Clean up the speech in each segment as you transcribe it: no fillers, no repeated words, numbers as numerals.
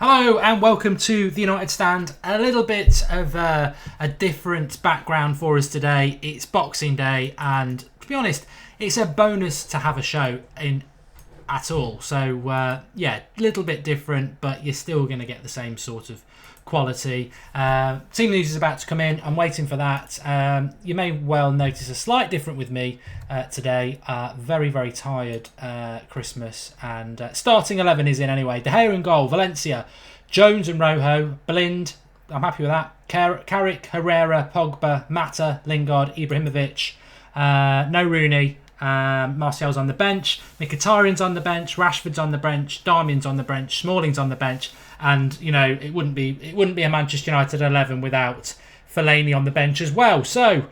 Hello and welcome to the United Stand. A little bit of a different background for us today. It's Boxing Day and, to be honest, it's a bonus to have a show in at all. So, yeah, a little bit different, but you're still going to get the same sort of quality. Team news is about to come in. I'm waiting for that. You may well notice a slight different with me today. Very, very tired Christmas. And starting 11 is in anyway. De Gea in goal. Valencia, Jones and Rojo. Blind. I'm happy with that. Carrick, Herrera, Pogba, Mata, Lingard, Ibrahimovic. No Rooney. Martial's on the bench. Mkhitaryan's on the bench. Rashford's on the bench. Darmian's on the bench. Smalling's on the bench. And you know it wouldn't be a Manchester United 11 without Fellaini on the bench as well. So,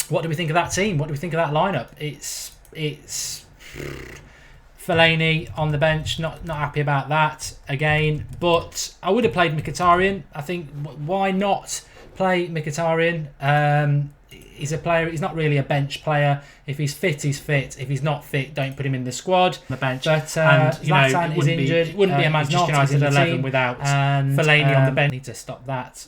what do we think of that team? What do we think of that lineup? It's Fellaini on the bench. Not happy about that again. But I would have played Mkhitaryan. I think why not play Mkhitaryan? He's a player. He's not really a bench player. If he's fit, he's fit. If he's not fit, don't put him in the squad. On the bench, but Zlatan is injured. It wouldn't be a Manchester United 11 without Fellaini on the bench. Need to stop that.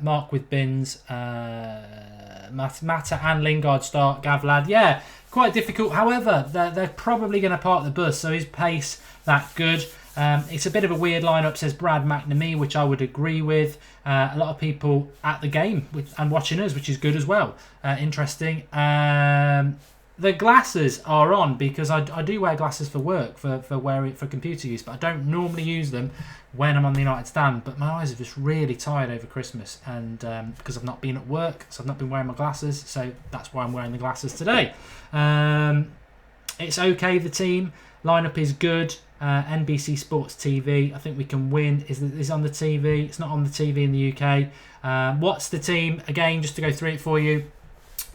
Mark with bins. Mata and Lingard start. Gavlad, yeah, quite difficult. However, they're probably going to park the bus. So his pace that good. It's a bit of a weird lineup, says Brad McNamee, which I would agree with. A lot of people at the game and watching us, which is good as well. Interesting. The glasses are on because I do wear glasses for work, for computer use, but I don't normally use them when I'm on the United Stand. But my eyes are just really tired over Christmas, and because I've not been at work, so I've not been wearing my glasses, so that's why I'm wearing the glasses today. It's okay, the team. Lineup is good. NBC Sports TV, I think we can win. Is on the TV. It's not on the TV in the UK. What's the team? Again, just to go through it for you.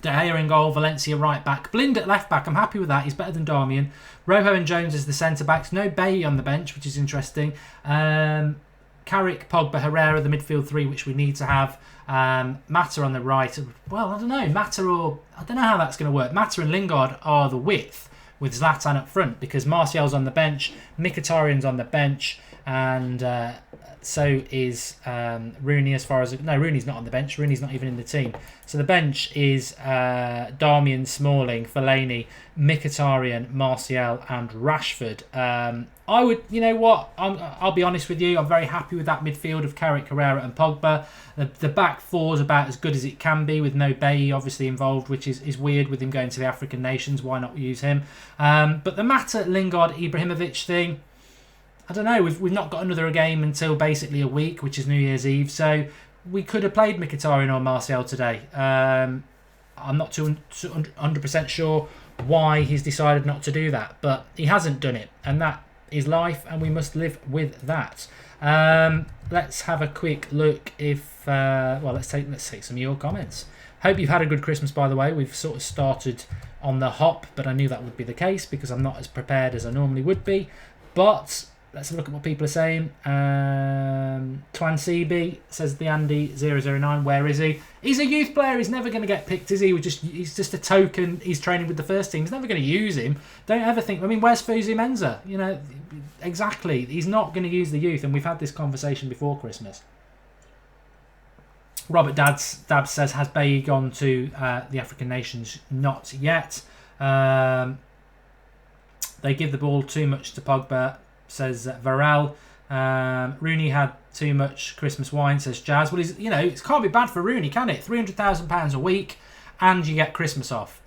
De Gea in goal, Valencia right back. Blind at left back, I'm happy with that. He's better than Darmian. Rojo and Jones as the centre backs. No Bailly on the bench, which is interesting. Carrick, Pogba, Herrera, the midfield three, which we need to have. Mata on the right. Well, I don't know. I don't know how that's going to work. Mata and Lingard are the width, with Zlatan up front, because Martial's on the bench, Mkhitaryan's on the bench, and so is Rooney. Rooney's not on the bench. Rooney's not even in the team. So the bench is Darmian, Smalling, Fellaini, Mkhitaryan, Martial, and Rashford. I'll be honest with you. I'm very happy with that midfield of Carrick, Herrera, and Pogba. The back four is about as good as it can be, with no Bailly obviously involved, which is weird with him going to the African nations. Why not use him? But the Mata, Lingard, Ibrahimovic thing, I don't know. We've not got another game until basically a week, which is New Year's Eve. So we could have played Mkhitaryan or Martial today. I'm not 100% sure why he's decided not to do that, but he hasn't done it, and that is life, and we must live with that. Let's have a quick look. Let's take some of your comments. Hope you've had a good Christmas, by the way. We've sort of started on the hop, but I knew that would be the case because I'm not as prepared as I normally would be. But let's have a look at what people are saying. Twansebi says the Andy009. Where is he? He's a youth player. He's never going to get picked, is he? He's just a token. He's training with the first team. He's never going to use him. Don't ever think. I mean, where's Fuzi Menza? You know, exactly. He's not going to use the youth, and we've had this conversation before Christmas. Robert Dabs says, has Bailly gone to the African nations? Not yet. They give the ball too much to Pogba, says Varel. Rooney had too much Christmas wine, says Jazz. Well, it can't be bad for Rooney, can it? £300,000 a week, and you get Christmas off.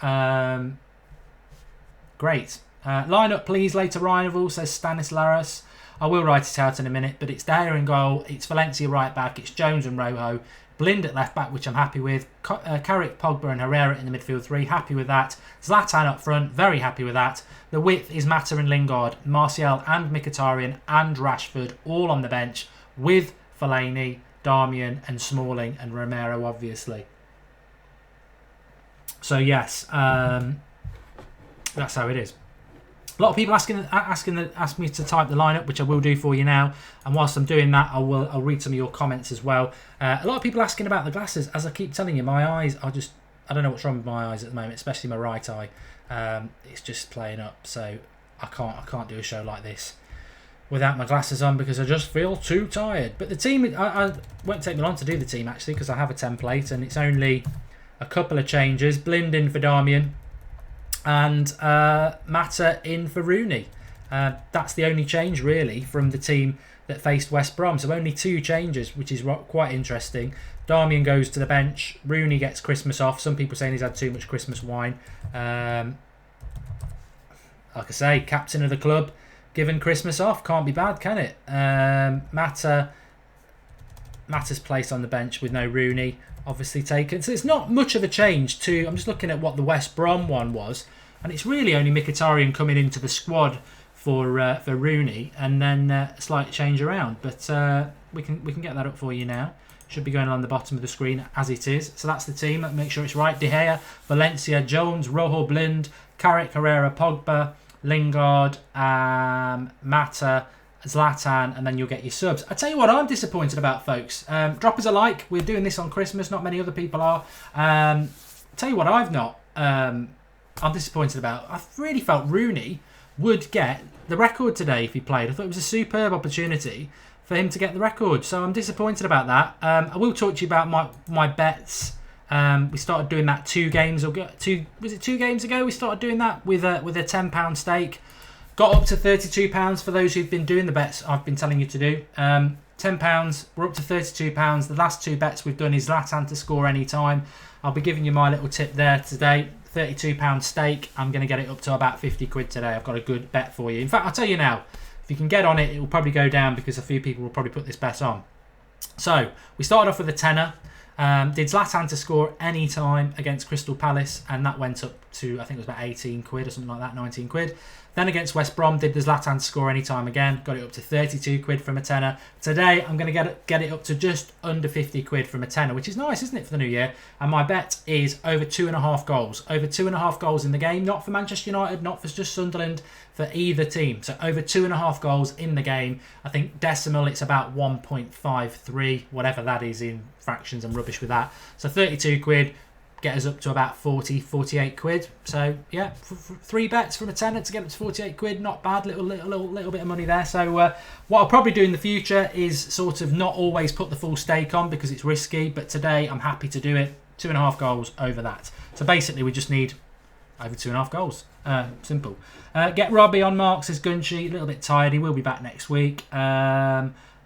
Great. Line up, please, later rival, says Stanislas. I will write it out in a minute, but it's De Gea in goal, it's Valencia right back, it's Jones and Rojo, Blind at left back, which I'm happy with. Carrick, Pogba and Herrera in the midfield three, happy with that. Zlatan up front, very happy with that. The width is Mata and Lingard, Martial and Mkhitaryan and Rashford all on the bench, with Fellaini, Darmian and Smalling and Romero, obviously. So yes, that's how it is. A lot of people ask me to type the lineup, which I will do for you now. And whilst I'm doing that, I'll read some of your comments as well. A lot of people asking about the glasses. As I keep telling you, my eyes are just, I don't know what's wrong with my eyes at the moment, especially my right eye. It's just playing up, so I can't do a show like this without my glasses on because I just feel too tired. But the team, I won't take me long to do the team actually because I have a template and it's only a couple of changes. Blind in for Darmian and Mata in for Rooney. That's the only change really from the team that faced West Brom. So only 2 changes, which is quite interesting. Darmian goes to the bench. Rooney gets Christmas off. Some people saying he's had too much Christmas wine. Like I say, captain of the club, given Christmas off. Can't be bad, can it? Mata's placed on the bench with no Rooney, obviously taken. So it's not much of a change to... I'm just looking at what the West Brom one was. And it's really only Mkhitaryan coming into the squad for Rooney, and then a slight change around. But we can get that up for you now. Should be going along the bottom of the screen as it is. So that's the team. Let's make sure it's right. De Gea, Valencia, Jones, Rojo, Blind, Carrick, Herrera, Pogba, Lingard, Mata, Zlatan, and then you'll get your subs. I tell you what I'm disappointed about, folks. Drop us a like. We're doing this on Christmas. Not many other people are. Tell you what I'm disappointed about. I really felt Rooney would get the record today if he played. I thought it was a superb opportunity for him to get the record. So I'm disappointed about that. I will talk to you about my bets. We started doing that 2 games ago. Was it 2 games ago? We started doing that with a £10 stake. Got up to £32 for those who've been doing the bets I've been telling you to do. £10. We're up to £32. The last 2 bets we've done is Zlatan to score any time. I'll be giving you my little tip there today. £32 stake. I'm going to get it up to about 50 quid today. I've got a good bet for you. In fact, I'll tell you now, if you can get on it, it will probably go down because a few people will probably put this bet on. So we started off with a tenner. Did Zlatan to score any time against Crystal Palace, and that went up to, I think it was about 18 quid or something like that, 19 quid. Then against West Brom, did the Zlatan to score any time again, got it up to 32 quid from a tenner. Today, I'm going to get it up to just under 50 quid from a tenner, which is nice, isn't it, for the new year? And my bet is over 2.5 goals. Over 2.5 goals in the game, not for Manchester United, not for just Sunderland, for either team. So over 2.5 goals in the game. I think decimal, it's about 1.53, whatever that is in fractions. I'm rubbish with that. So 32 quid. Get us up to about 48 quid. So yeah, 3 bets from a tenner to get up to 48 quid. Not bad, little bit of money there. So what I'll probably do in the future is sort of not always put the full stake on because it's risky. But today I'm happy to do it. 2.5 goals over that. So basically we just need over 2.5 goals. Simple. Get Robbie on Mark, says Gunchy. A little bit tired. He will be back next week.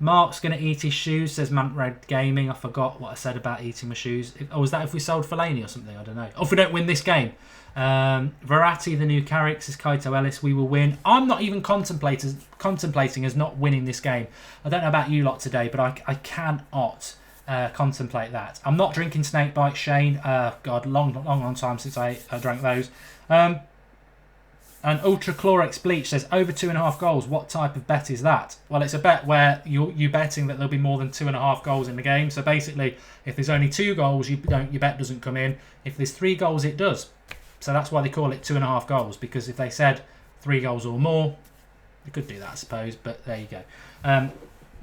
Mark's going to eat his shoes, says Manfred Gaming. I forgot what I said about eating my shoes. Was that if we sold Fellaini or something? I don't know. Or if we don't win this game. Verratti, the new Carrick, says Kaito Ellis. We will win. I'm not even contemplating as not winning this game. I don't know about you lot today, but I cannot contemplate that. I'm not drinking snake bite, Shane. God, long time since I drank those. And Ultra Chlorex Bleach says over 2.5 goals. What type of bet is that? Well, it's a bet where you're betting that there'll be more than 2.5 goals in the game. So basically, if there's only 2 goals, your bet doesn't come in. If there's 3 goals, it does. So that's why they call it 2.5 goals. Because if they said 3 goals or more, they could do that, I suppose. But there you go.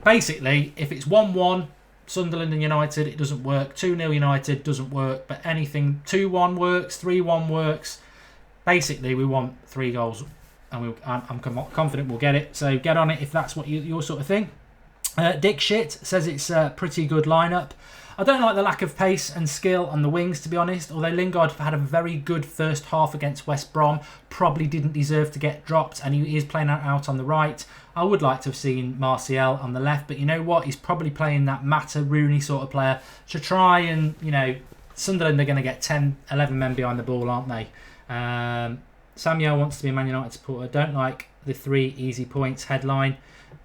Basically, if it's 1-1, Sunderland and United, it doesn't work. 2-0 United doesn't work. But anything 2-1 works, 3-1 works. Basically, we want 3 goals, and I'm confident we'll get it. So get on it if that's what your sort of thing. Dick Shit says it's a pretty good lineup. I don't like the lack of pace and skill on the wings, to be honest. Although Lingard had a very good first half against West Brom, probably didn't deserve to get dropped, and he is playing out on the right. I would like to have seen Martial on the left, but you know what? He's probably playing that Mata Rooney sort of player to try and, Sunderland are going to get 10, 11 men behind the ball, aren't they? Samuel wants to be a Man United supporter. Don't like the 3 easy points headline.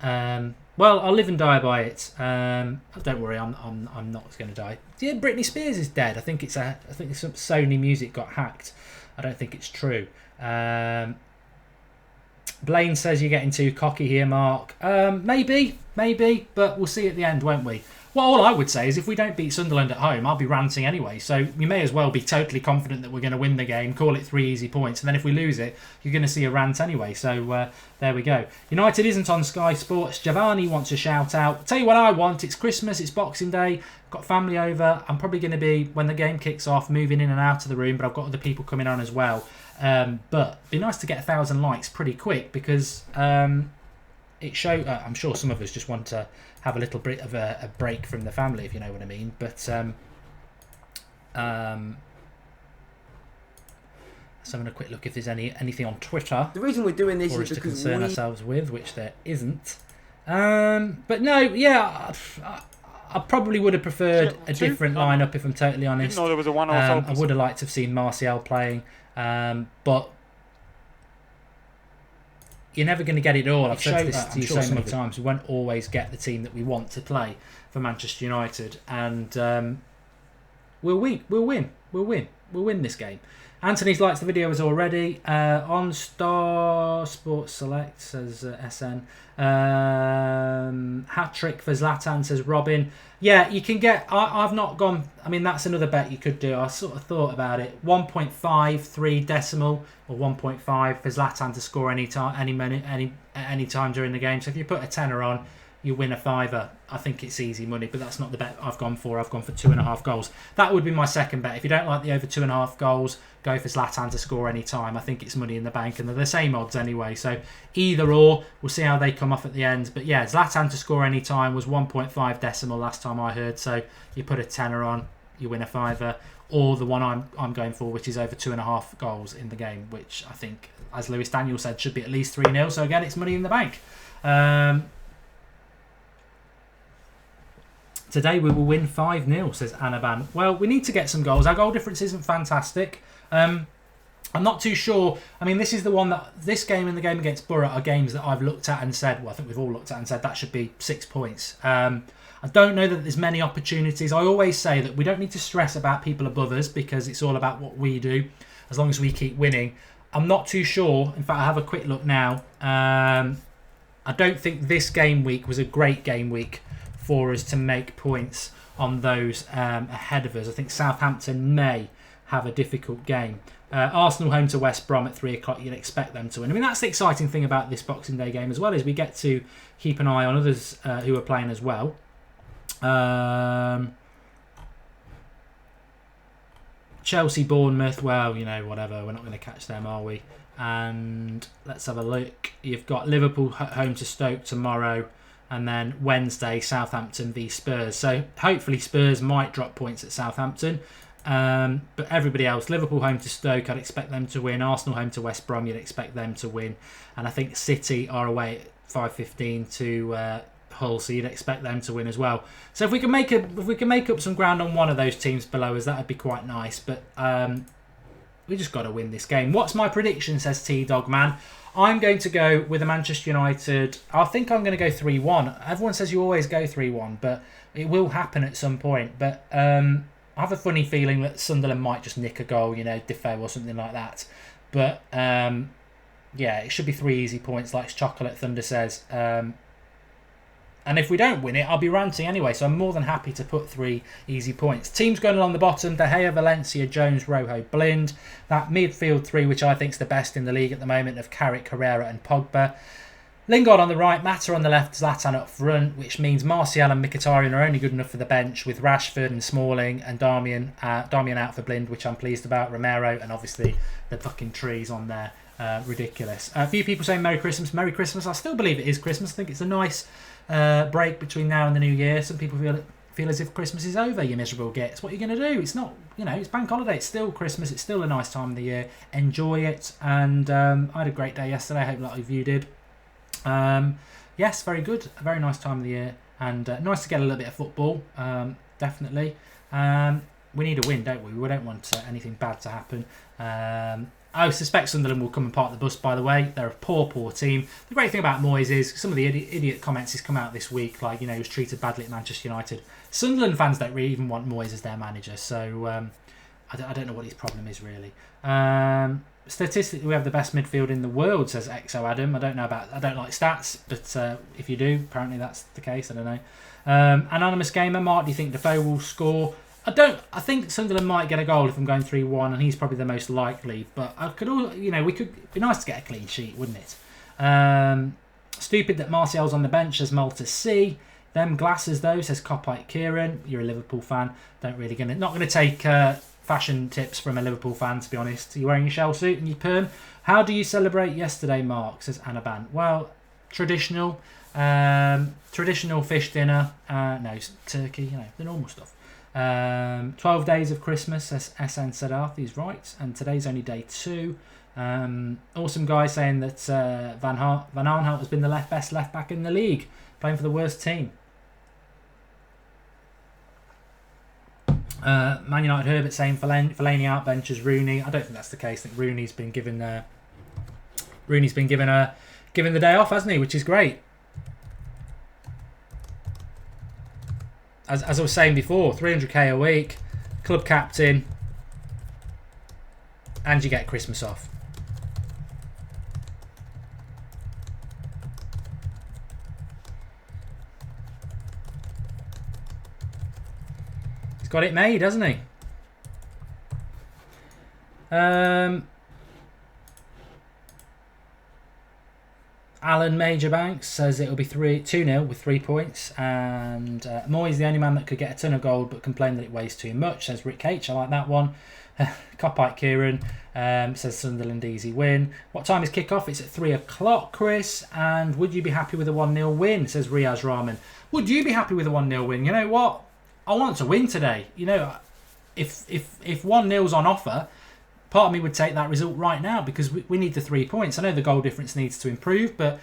Well, I'll live and die by it. Don't worry, I'm not going to die. Yeah, Britney Spears is dead. I think some Sony music got hacked. I don't think it's true. Blaine says you're getting too cocky here, Mark. Maybe, but we'll see at the end, won't we? Well, all I would say is if we don't beat Sunderland at home, I'll be ranting anyway. So you may as well be totally confident that we're going to win the game, call it 3 easy points, and then if we lose it, you're going to see a rant anyway. So there we go. United isn't on Sky Sports. Giovanni wants a shout out. Tell you what I want. It's Christmas. It's Boxing Day. Got family over. I'm probably going to be, when the game kicks off, moving in and out of the room, but I've got other people coming on as well. But it'd be nice to get 1,000 likes pretty quick because... it shows. I'm sure some of us just want to have a little bit of a break from the family, if you know what I mean. But let's have a quick look if there's anything on Twitter. The reason we're doing this is because to concern ourselves with, which there isn't. But no, yeah, I probably would have preferred a different lineup, if I'm totally honest. Didn't know there was a one-off I would have liked to have seen Martial playing, but you're never going to get it all. I've said this to you so many times. We won't always get the team that we want to play for Manchester United, and we'll win this game. Anthony's likes the videos already. On Star Sports Select, says SN. Hat-trick for Zlatan, says Robin. Yeah, you can get... I've not gone... I mean, that's another bet you could do. I sort of thought about it. 1.53 decimal or 1.5 for Zlatan to score any time during the game. So if you put a tenner on, you win a fiver. I think it's easy money, but that's not the bet I've gone for. I've gone for 2.5 goals. That would be my second bet. If you don't like the over 2.5 goals, go for Zlatan to score any time. I think it's money in the bank, and they're the same odds anyway. So either or, we'll see how they come off at the end. But yeah, Zlatan to score any time was 1.5 decimal last time I heard. So you put a tenner on, you win a fiver. Or the one I'm going for, which is over 2.5 goals in the game, which I think, as Lewis Daniel said, should be at least 3-0. So again, it's money in the bank. Today we will win 5-0, says Anaban. Well, we need to get some goals. Our goal difference isn't fantastic. I'm not too sure. I mean, this is the one that... This game and the game against Borough are games that I've looked at and said... Well, I think we've all looked at and said that should be 6 points. I don't know that there's many opportunities. I always say that we don't need to stress about people above us because it's all about what we do, as long as we keep winning. I'm not too sure. In fact, I have a quick look now. I don't think this game week was a great game week for us to make points on those ahead of us. I think Southampton may have a difficult game. Arsenal home to West Brom at 3 o'clock. You'd expect them to win. I mean, that's the exciting thing about this Boxing Day game as well, is we get to keep an eye on others who are playing as well. Chelsea, Bournemouth, well, you know, whatever. We're not going to catch them, are we? And let's have a look. You've got Liverpool home to Stoke tomorrow. And then Wednesday, Southampton v Spurs. So hopefully Spurs might drop points at Southampton. But everybody else, Liverpool home to Stoke, I'd expect them to win. Arsenal home to West Brom, you'd expect them to win. And I think City are away at 5:15 to Hull, so you'd expect them to win as well. So if we can make up some ground on one of those teams below us, that would be quite nice. But we just got to win this game. What's my prediction, says T-Dog-Man. I'm going to go with a Manchester United. I think I'm going to go 3-1. Everyone says you always go 3-1, but it will happen at some point. But I have a funny feeling that Sunderland might just nick a goal, you know, Defoe or something like that. But yeah, it should be 3 easy points, like Chocolate Thunder says. And if we don't win it, I'll be ranting anyway. So I'm more than happy to put 3 easy points. Teams going along the bottom: De Gea, Valencia, Jones, Rojo, Blind. That midfield 3, which I think is the best in the league at the moment, of Carrick, Herrera and Pogba. Lingard on the right, Mata on the left, Zlatan up front, which means Martial and Mkhitaryan are only good enough for the bench, with Rashford and Smalling and Darmian out for Blind, which I'm pleased about. Romero, and obviously the fucking trees on there. Ridiculous. A few people saying Merry Christmas. Merry Christmas. I still believe it is Christmas. I think it's a nice break between now and the new year. Some people feel as if Christmas is over, you miserable gits. What are you going to do? It's not, you know, it's bank holiday. It's still Christmas. It's still a nice time of the year. Enjoy it. And I had a great day yesterday. I hope a lot of you did. Yes, very good. A very nice time of the year. And nice to get a little bit of football. Definitely. We need a win, don't we? We don't want anything bad to happen. I suspect Sunderland will come and park the bus, by the way. They're a poor, poor team. The great thing about Moyes is some of the idiot comments he's come out this week, like, you know, he was treated badly at Manchester United. Sunderland fans don't really even want Moyes as their manager, so I don't know what his problem is, really. Statistically, we have the best midfield in the world, says Exo Adam. I don't like stats, but if you do, apparently that's the case. I don't know. Anonymous Gamer, Mark, do you think Defoe will score? I think Sunderland might get a goal if I'm going 3-1, and he's probably the most it'd be nice to get a clean sheet, wouldn't it? Stupid that Martial's on the bench, says Malta C. Them glasses though, says Copite Kieran. You're a Liverpool fan. Not going to take fashion tips from a Liverpool fan, to be honest. You're wearing your shell suit and your perm. How do you celebrate yesterday, Mark, says Anaban? Well, traditional. Traditional fish dinner. No, turkey, you know, the normal stuff. 12 days of Christmas, as SN Siddharth, he's right. And today's only day 2. Awesome guy saying that Van Arnhout has been the best left back in the league, playing for the worst team. Man United Herbert saying Fellaini outbenches Rooney. I don't think that's the case. I think Rooney's been given the day off, hasn't he? Which is great. As I was saying before, 300k a week, club captain, and you get Christmas off. He's got it made, hasn't he? Alan Majorbanks says it'll be 2-0 with 3 points, and Moyes the only man that could get a ton of gold but complained that it weighs too much, says Rick H. I like that one. Copite Kieran says Sunderland easy win. What time is kick-off? It's at 3 o'clock, Chris. And would you be happy with a 1-0 win, says Riaz Rahman. Would you be happy with a 1-0 win? You know what? I want to win today. You know, if 1-0's on offer, part of me would take that result right now because we need the 3 points. I know the goal difference needs to improve, but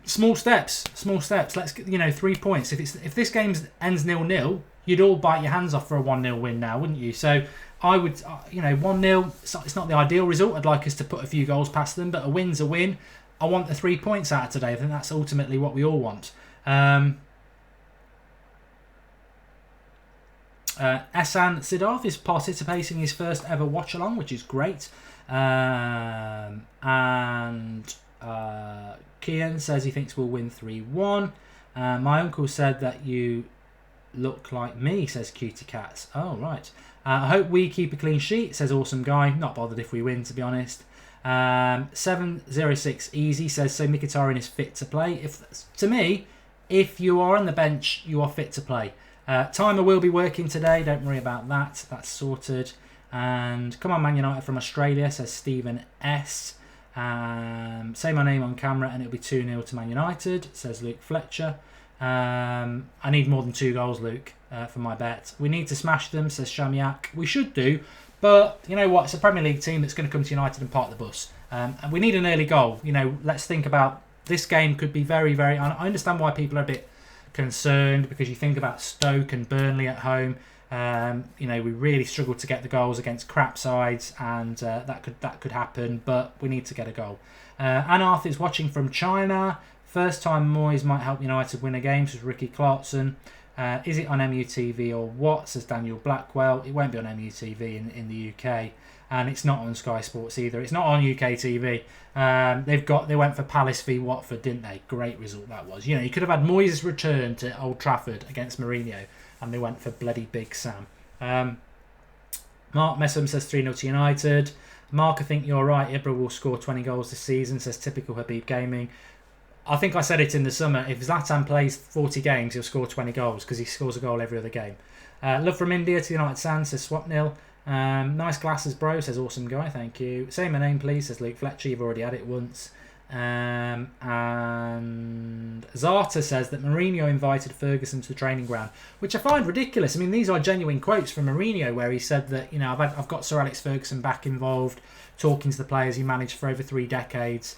small steps. Let's get, 3 points. If this game ends 0-0, you'd all bite your hands off for a 1-0 win now, wouldn't you? So I would, 1-0. It's not the ideal result. I'd like us to put a few goals past them, but a win's a win. I want the 3 points out of today. I think that's ultimately what we all want. Ehsan Siddharth is participating in his first ever watch-along, which is great. And Kian says he thinks we'll win 3-1. My uncle said that you look like me, says Cutie Cats. Oh, right. I hope we keep a clean sheet, says Awesome Guy. Not bothered if we win, to be honest. 706 Easy says, so Mkhitaryan is fit to play. To me, if you are on the bench, you are fit to play. Timer will be working today. Don't worry about that. That's sorted. And come on, Man United from Australia, says Stephen S. Say my name on camera and it'll be 2-0 to Man United, says Luke Fletcher. I need more than 2 goals, Luke, for my bet. We need to smash them, says Shamiak. We should do, but you know what? It's a Premier League team that's going to come to United and park the bus. And we need an early goal. Let's think about this game. Could be very, very... I understand why people are a bit concerned because you think about Stoke and Burnley at home. We really struggled to get the goals against crap sides, and that could happen. But we need to get a goal. Anarth is watching from China. First time Moyes might help United win a game, says Ricky Clarkson. Is it on MUTV or what, says Daniel Blackwell. It won't be on MUTV in the UK, and it's not on Sky Sports either. It's not on UK TV. They went for Palace v Watford, didn't they? Great result that was. You could have had Moyes' return to Old Trafford against Mourinho, and they went for bloody Big Sam. Mark Messam says 3-0 to United. Mark, I think you're right. Ibra will score 20 goals this season, says Typical Habib Gaming. I think I said it in the summer. If Zlatan plays 40 games, he'll score 20 goals because he scores a goal every other game. Love from India to United Sands, says Swapnil. Nice glasses, bro, says Awesome Guy. Thank you. Say my name, please, says Luke Fletcher. You've already had it once. And Zata says that Mourinho invited Ferguson to the training ground, which I find ridiculous. I mean, these are genuine quotes from Mourinho where he said that, I've got Sir Alex Ferguson back involved, talking to the players he managed for over 3 decades.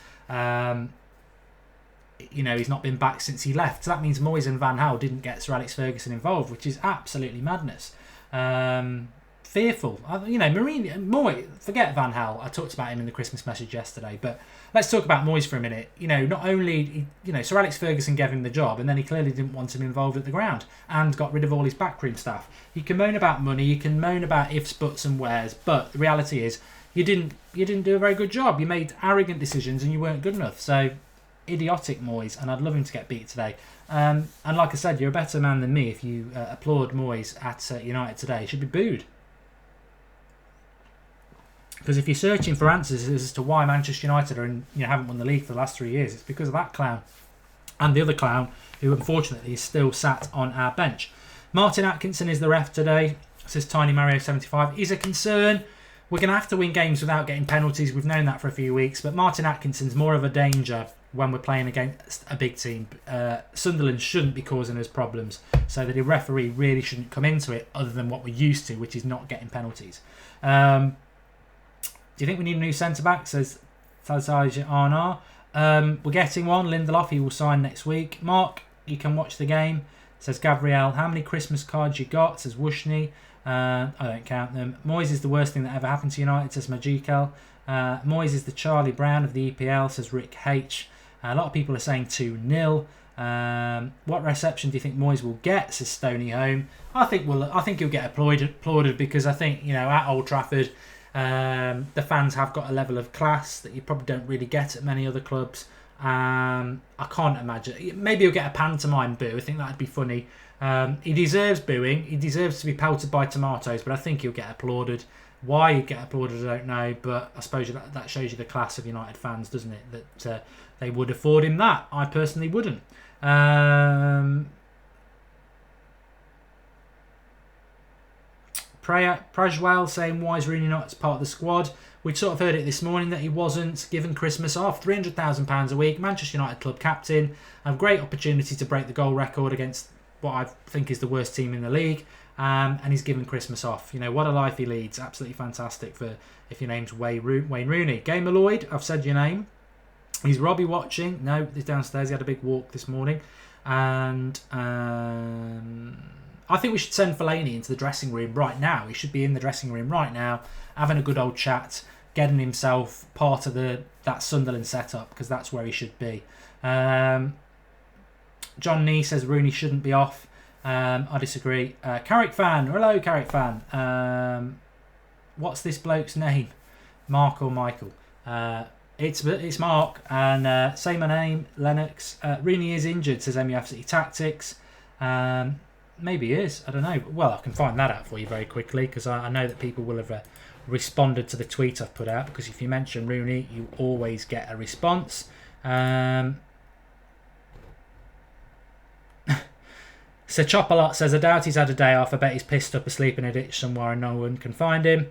He's not been back since he left. So that means Moyes and Van Gaal didn't get Sir Alex Ferguson involved, which is absolutely madness. Fearful. Mourinho, Moyes, forget Van Gaal. I talked about him in the Christmas message yesterday, but let's talk about Moyes for a minute. Not only, Sir Alex Ferguson gave him the job, and then he clearly didn't want him involved at the ground and got rid of all his backroom staff. You can moan about money, you can moan about ifs, buts and wheres, but the reality is you didn't do a very good job. You made arrogant decisions and you weren't good enough. So idiotic Moyes, and I'd love him to get beat today. And like I said, you're a better man than me if you applaud Moyes at United today. He should be booed. Because if you're searching for answers as to why Manchester United haven't won the league for the last 3 years, it's because of that clown and the other clown who unfortunately is still sat on our bench. Martin Atkinson is the ref today, says Tiny Mario 75. He's a concern. We're going to have to win games without getting penalties. We've known that for a few weeks, but Martin Atkinson's more of a danger when we're playing against a big team. Sunderland shouldn't be causing us problems, so that the referee really shouldn't come into it other than what we're used to, which is not getting penalties. Do you think we need a new centre-back, says Tazaj Arnar? We're getting one, Lindelof. He will sign next week. Mark, you can watch the game, says Gabriel. How many Christmas cards you got, says Wushny. I don't count them. Moyes is the worst thing that ever happened to United, says Magical. Moyes is the Charlie Brown of the EPL, says Rick H. A lot of people are saying 2-0. What reception do you think Moyes will get, says Stoney Home? I think he'll get applauded because I think, at Old Trafford, the fans have got a level of class that you probably don't really get at many other clubs. I can't imagine. Maybe he'll get a pantomime boo. I think that'd be funny. He deserves booing. He deserves to be pelted by tomatoes, but I think he'll get applauded. Why he'd get applauded, I don't know, but I suppose that shows you the class of United fans, doesn't it? That they would afford him that. I personally wouldn't. Prajwal saying, why is Rooney not part of the squad? We'd sort of heard it this morning that he wasn't, given Christmas off. £300,000 a week, Manchester United club captain. A great opportunity to break the goal record against what I think is the worst team in the league. And he's given Christmas off. What a life he leads. Absolutely fantastic for if your name's Wayne Rooney. Gamer Lloyd, I've said your name. Is Robbie watching? No, he's downstairs. He had a big walk this morning. And I think we should send Fellaini into the dressing room right now. He should be in the dressing room right now, having a good old chat, getting himself part of that Sunderland setup, because that's where he should be. John Nee says Rooney shouldn't be off. I disagree. Carrick fan. Hello, Carrick fan. What's this bloke's name? Mark or Michael? It's Mark. And say my name, Lennox. Rooney is injured, says MUFC Tactics. Maybe he is. I don't know. Well, I can find that out for you very quickly, because I know that people will have responded to the tweet I've put out, because if you mention Rooney, you always get a response. So Chopalot says, I doubt he's had a day off. I bet he's pissed up asleep in a ditch somewhere and no one can find him.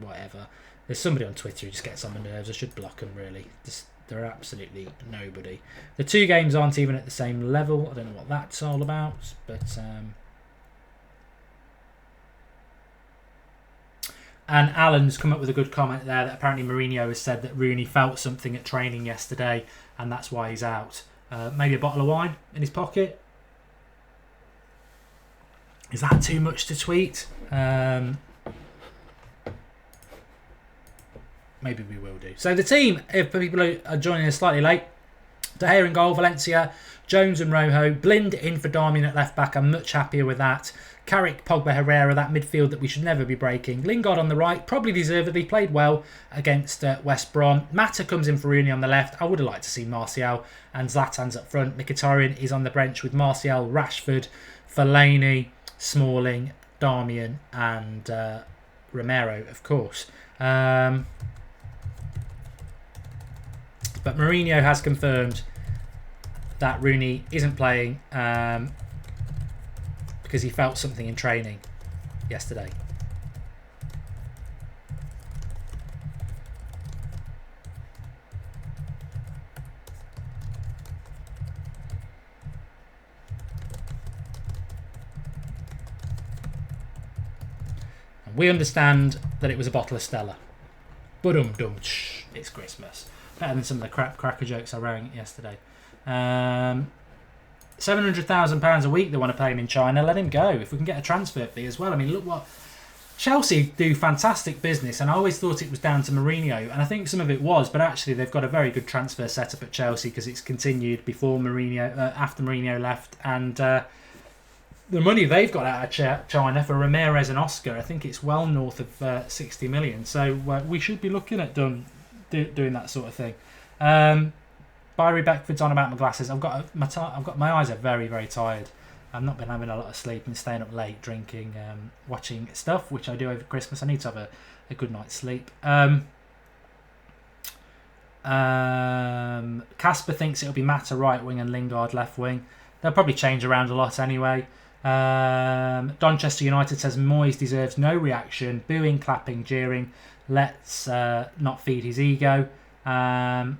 Whatever. There's somebody on Twitter who just gets on my nerves. I should block them, really. They're absolutely nobody. The two games aren't even at the same level. I don't know what that's all about. But and Alan's come up with a good comment there that apparently Mourinho has said that Rooney felt something at training yesterday and that's why he's out. Maybe a bottle of wine in his pocket. Is that too much to tweet? Maybe we will do. So the team, if people are joining us slightly late, De Gea in goal, Valencia, Jones and Rojo, Blind in for Darmian at left back. I'm much happier with that. Carrick, Pogba, Herrera, that midfield that we should never be breaking. Lingard on the right, probably deservedly played well against West Brom. Mata comes in for Rooney on the left. I would have liked to see Martial and Zlatan's up front. Mkhitaryan is on the bench with Martial, Rashford, Fellaini, Smalling, Darmian and Romero, of course. But Mourinho has confirmed that Rooney isn't playing because he felt something in training yesterday. And we understand that it was a bottle of Stella. But it's Christmas. Better than some of the crap cracker jokes I rang yesterday. £700,000 a week they want to pay him in China. Let him go. If we can get a transfer fee as well. I mean, look what Chelsea do, fantastic business, and I always thought it was down to Mourinho, and I think some of it was, but actually they've got a very good transfer setup at Chelsea because it's continued before Mourinho, after Mourinho left, and the money they've got out of China for Ramirez and Oscar, I think it's well north of 60 million. So we should be looking at doing that sort of thing. Byrie Beckford's on about my glasses. I've got my eyes are very, very tired. I've not been having a lot of sleep and staying up late, drinking, watching stuff, which I do over Christmas. I need to have a good night's sleep. Casper thinks it'll be Mata right wing and Lingard left wing. They'll probably change around a lot anyway. Donchester United says Moyes deserves no reaction. Booing, clapping, jeering. Let's not feed his ego. How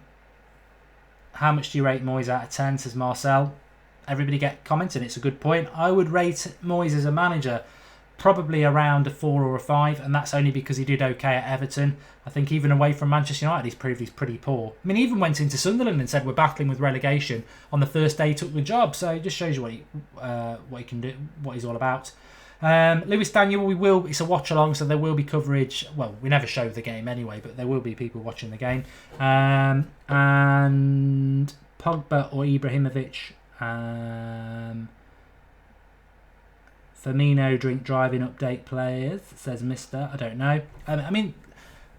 much do you rate Moyes out of 10, says Marcel. Everybody get commenting. It's a good point. I would rate Moyes as a manager probably around a 4 or a 5, and that's only because he did okay at Everton. I think even away from Manchester United, he's proved he's pretty poor. I mean, he even went into Sunderland and said we're battling with relegation on the first day he took the job. So it just shows you what he can do, what he's all about. Lewis Daniel, it's a watch along, so there will be coverage. Well, we never show the game anyway, but there will be people watching the game. And Pogba or Ibrahimovic. Firmino drink driving update players, says Mister. I don't know. I mean,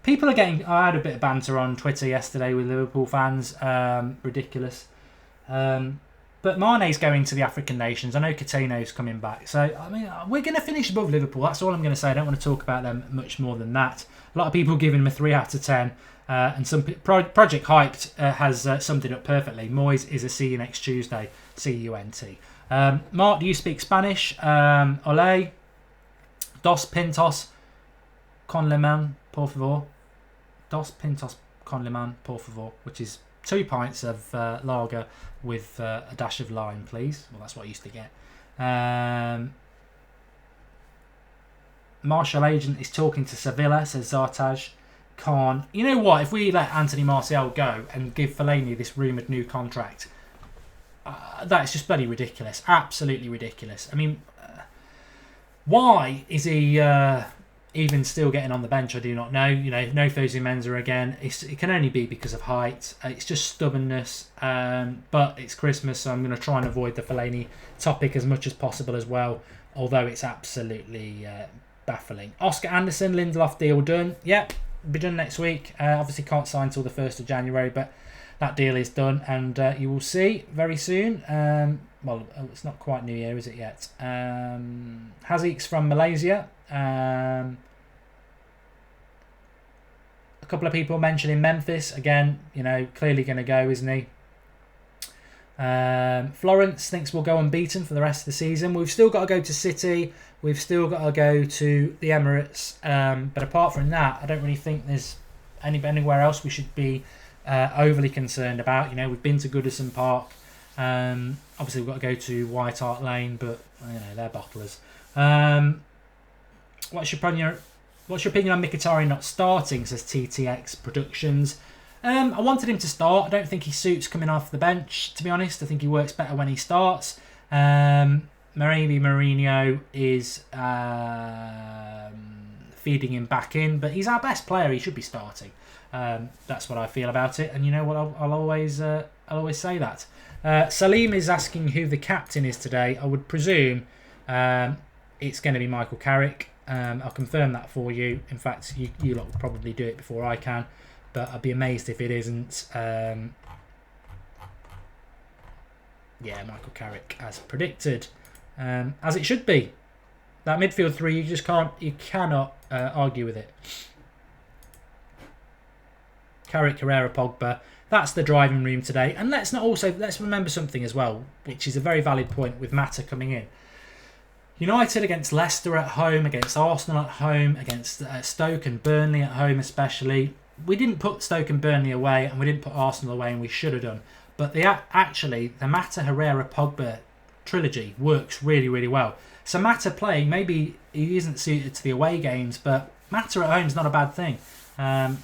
people are getting. I had a bit of banter on Twitter yesterday with Liverpool fans. Ridiculous. But Mane's going to the African nations. I know Coutinho's coming back. So, I mean, we're going to finish above Liverpool. That's all I'm going to say. I don't want to talk about them much more than that. A lot of people giving them a 3 out of 10. And some Project Hyped has summed it up perfectly. Moyes is a see you next Tuesday. C-U-N-T. Mark, do you speak Spanish? Ole. Dos pintos con limón, por favor. Dos pintos con limón, por favor. Which is 2 pints of lager with a dash of lime, please. Well, that's what I used to get. Martial Agent is talking to Sevilla, says Zartaj. Khan. You know what? If we let Anthony Martial go and give Fellaini this rumoured new contract, that's just bloody ridiculous. Absolutely ridiculous. I mean, why is he even still getting on the bench? I do not know. You know, no Fosu Mensah again. It can only be because of height. It's just stubbornness. But it's Christmas, so I'm going to try and avoid the Fellaini topic as much as possible as well. Although it's absolutely baffling. Oscar Anderson, Lindelof deal done. Yep, be done next week. Obviously can't sign till the 1st of January, but that deal is done, and you will see very soon. Well, it's not quite New Year, is it yet? Haziq's from Malaysia. A couple of people mentioning Memphis. Again, you know, clearly going to go, isn't he? Florence thinks we'll go unbeaten for the rest of the season. We've still got to go to City. We've still got to go to the Emirates. But apart from that, I don't really think there's anywhere else we should be overly concerned about. You know, we've been to Goodison Park. Obviously, we've got to go to White Hart Lane, but you know they're bottlers. What's your opinion on Mkhitaryan not starting? Says TTX Productions. I wanted him to start. I don't think he suits coming off the bench, to be honest. I think he works better when he starts. Maybe Mourinho is feeding him back in, but he's our best player. He should be starting. That's what I feel about it. And you know what? I'll always say that. Salim is asking who the captain is today. I would presume it's going to be Michael Carrick. I'll confirm that for you. In fact, you lot will probably do it before I can. But I'd be amazed if it isn't. Yeah, Michael Carrick as predicted, as it should be. That midfield three, you cannot argue with it. Carrick, Herrera, Pogba. That's the driving room today. And let's remember something as well, which is a very valid point with Mata coming in. United against Leicester at home, against Arsenal at home, against Stoke and Burnley at home especially. We didn't put Stoke and Burnley away, and we didn't put Arsenal away, and we should have done. But the Mata, Herrera, Pogba trilogy works really, really well. So Mata playing, maybe he isn't suited to the away games, but Mata at home is not a bad thing. And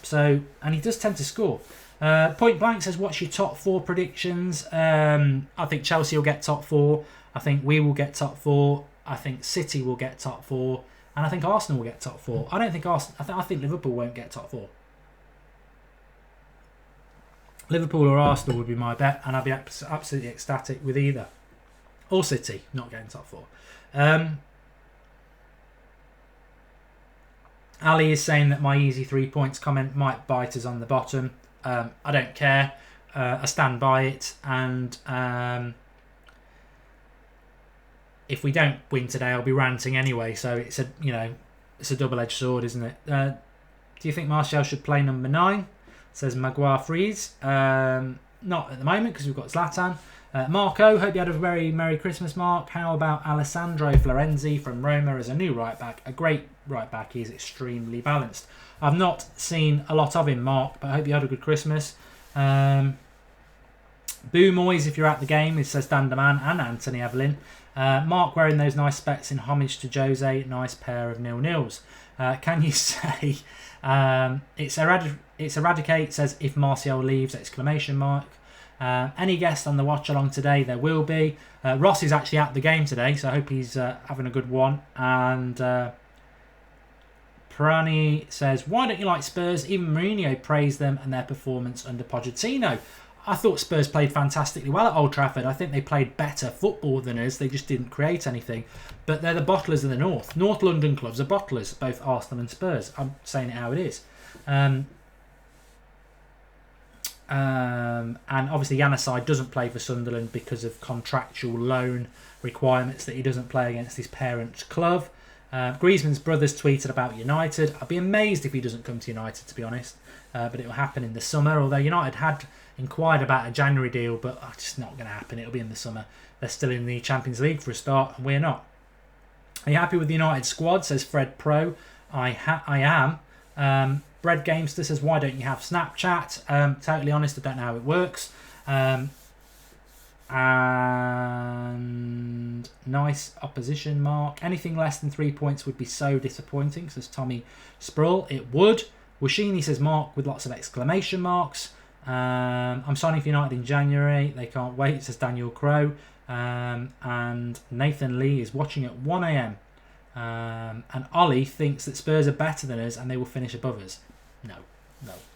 he does tend to score. Point Blank says, what's your top 4 predictions? I think Chelsea will get top 4. I think we will get top 4. I think City will get top 4. And I think Arsenal will get top 4. I don't think Arsenal. I think Liverpool won't get top 4. Liverpool or Arsenal would be my bet, and I'd be absolutely ecstatic with either. Or City, not getting top 4. Ali is saying that my easy 3 points comment might bite us on the bottom. I don't care. I stand by it, and if we don't win today, I'll be ranting anyway. So it's a double-edged sword, isn't it? Do you think Martial should play number 9? Says Maguire Freeze. Not at the moment because we've got Zlatan. Marco, hope you had a very Merry Christmas, Mark. How about Alessandro Florenzi from Roma as a new right back? A great right back. He's extremely balanced. I've not seen a lot of him, Mark, but I hope you had a good Christmas. Boo Moyes, if you're at the game, it says Dan DeMan and Anthony Evelyn. Mark wearing those nice specs in homage to Jose. Nice pair of nil-nils. Can you say it's Eradicate says if Martial leaves, exclamation mark. Any guest on the watch along today? There will be. Ross is actually at the game today, so I hope he's having a good one. And Prani says, why don't you like Spurs? Even Mourinho praised them and their performance under Pochettino. I thought Spurs played fantastically well at Old Trafford. I think they played better football than us. They just didn't create anything. But they're the bottlers of the North. North London clubs are bottlers, both Arsenal and Spurs. I'm saying it how it is. And obviously Januzaj doesn't play for Sunderland because of contractual loan requirements that he doesn't play against his parents' club. Griezmann's brothers tweeted about United. I'd be amazed if he doesn't come to United, to be honest. But it will happen in the summer. Although United had inquired about a January deal, but it's just not going to happen. It'll be in the summer. They're still in the Champions League for a start, and we're not. Are you happy with the United squad? Says Fred Pro. I am. Bread Gamester says, why don't you have Snapchat? Totally honest, I don't know how it works. And nice opposition mark. Anything less than 3 points would be so disappointing, says Tommy Sproul. It would. Washini says, Mark with lots of exclamation marks. I'm signing for United in January. They can't wait, says Daniel Crow. And Nathan Lee is watching at 1 a.m. And Ollie thinks that Spurs are better than us and they will finish above us. No.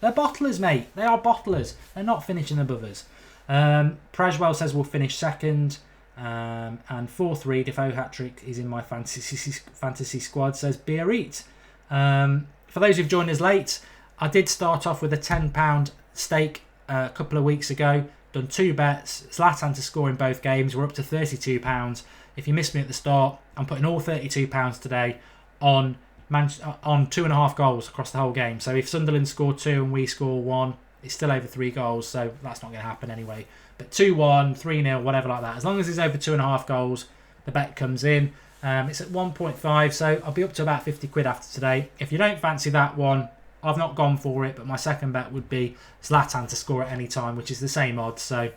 They're bottlers, mate. They are bottlers. They're not finishing above us. Prajwell says we'll finish second. And 4-3 Defoe hat-trick is in my fantasy squad, says Biarritz. For those who've joined us late, I did start off with a £10 stake a couple of weeks ago. Done 2 bets. Zlatan to score in both games. We're up to £32. If you missed me at the start, I'm putting all £32 today on 2.5 goals across the whole game. So if Sunderland score 2 and we score 1, it's still over 3 goals. So that's not going to happen anyway. But 2-1, 3-0, whatever like that. As long as it's over 2.5 goals, the bet comes in. It's at 1.5, so I'll be up to about 50 quid after today. If you don't fancy that one, I've not gone for it, but my second bet would be Zlatan to score at any time, which is the same odds. So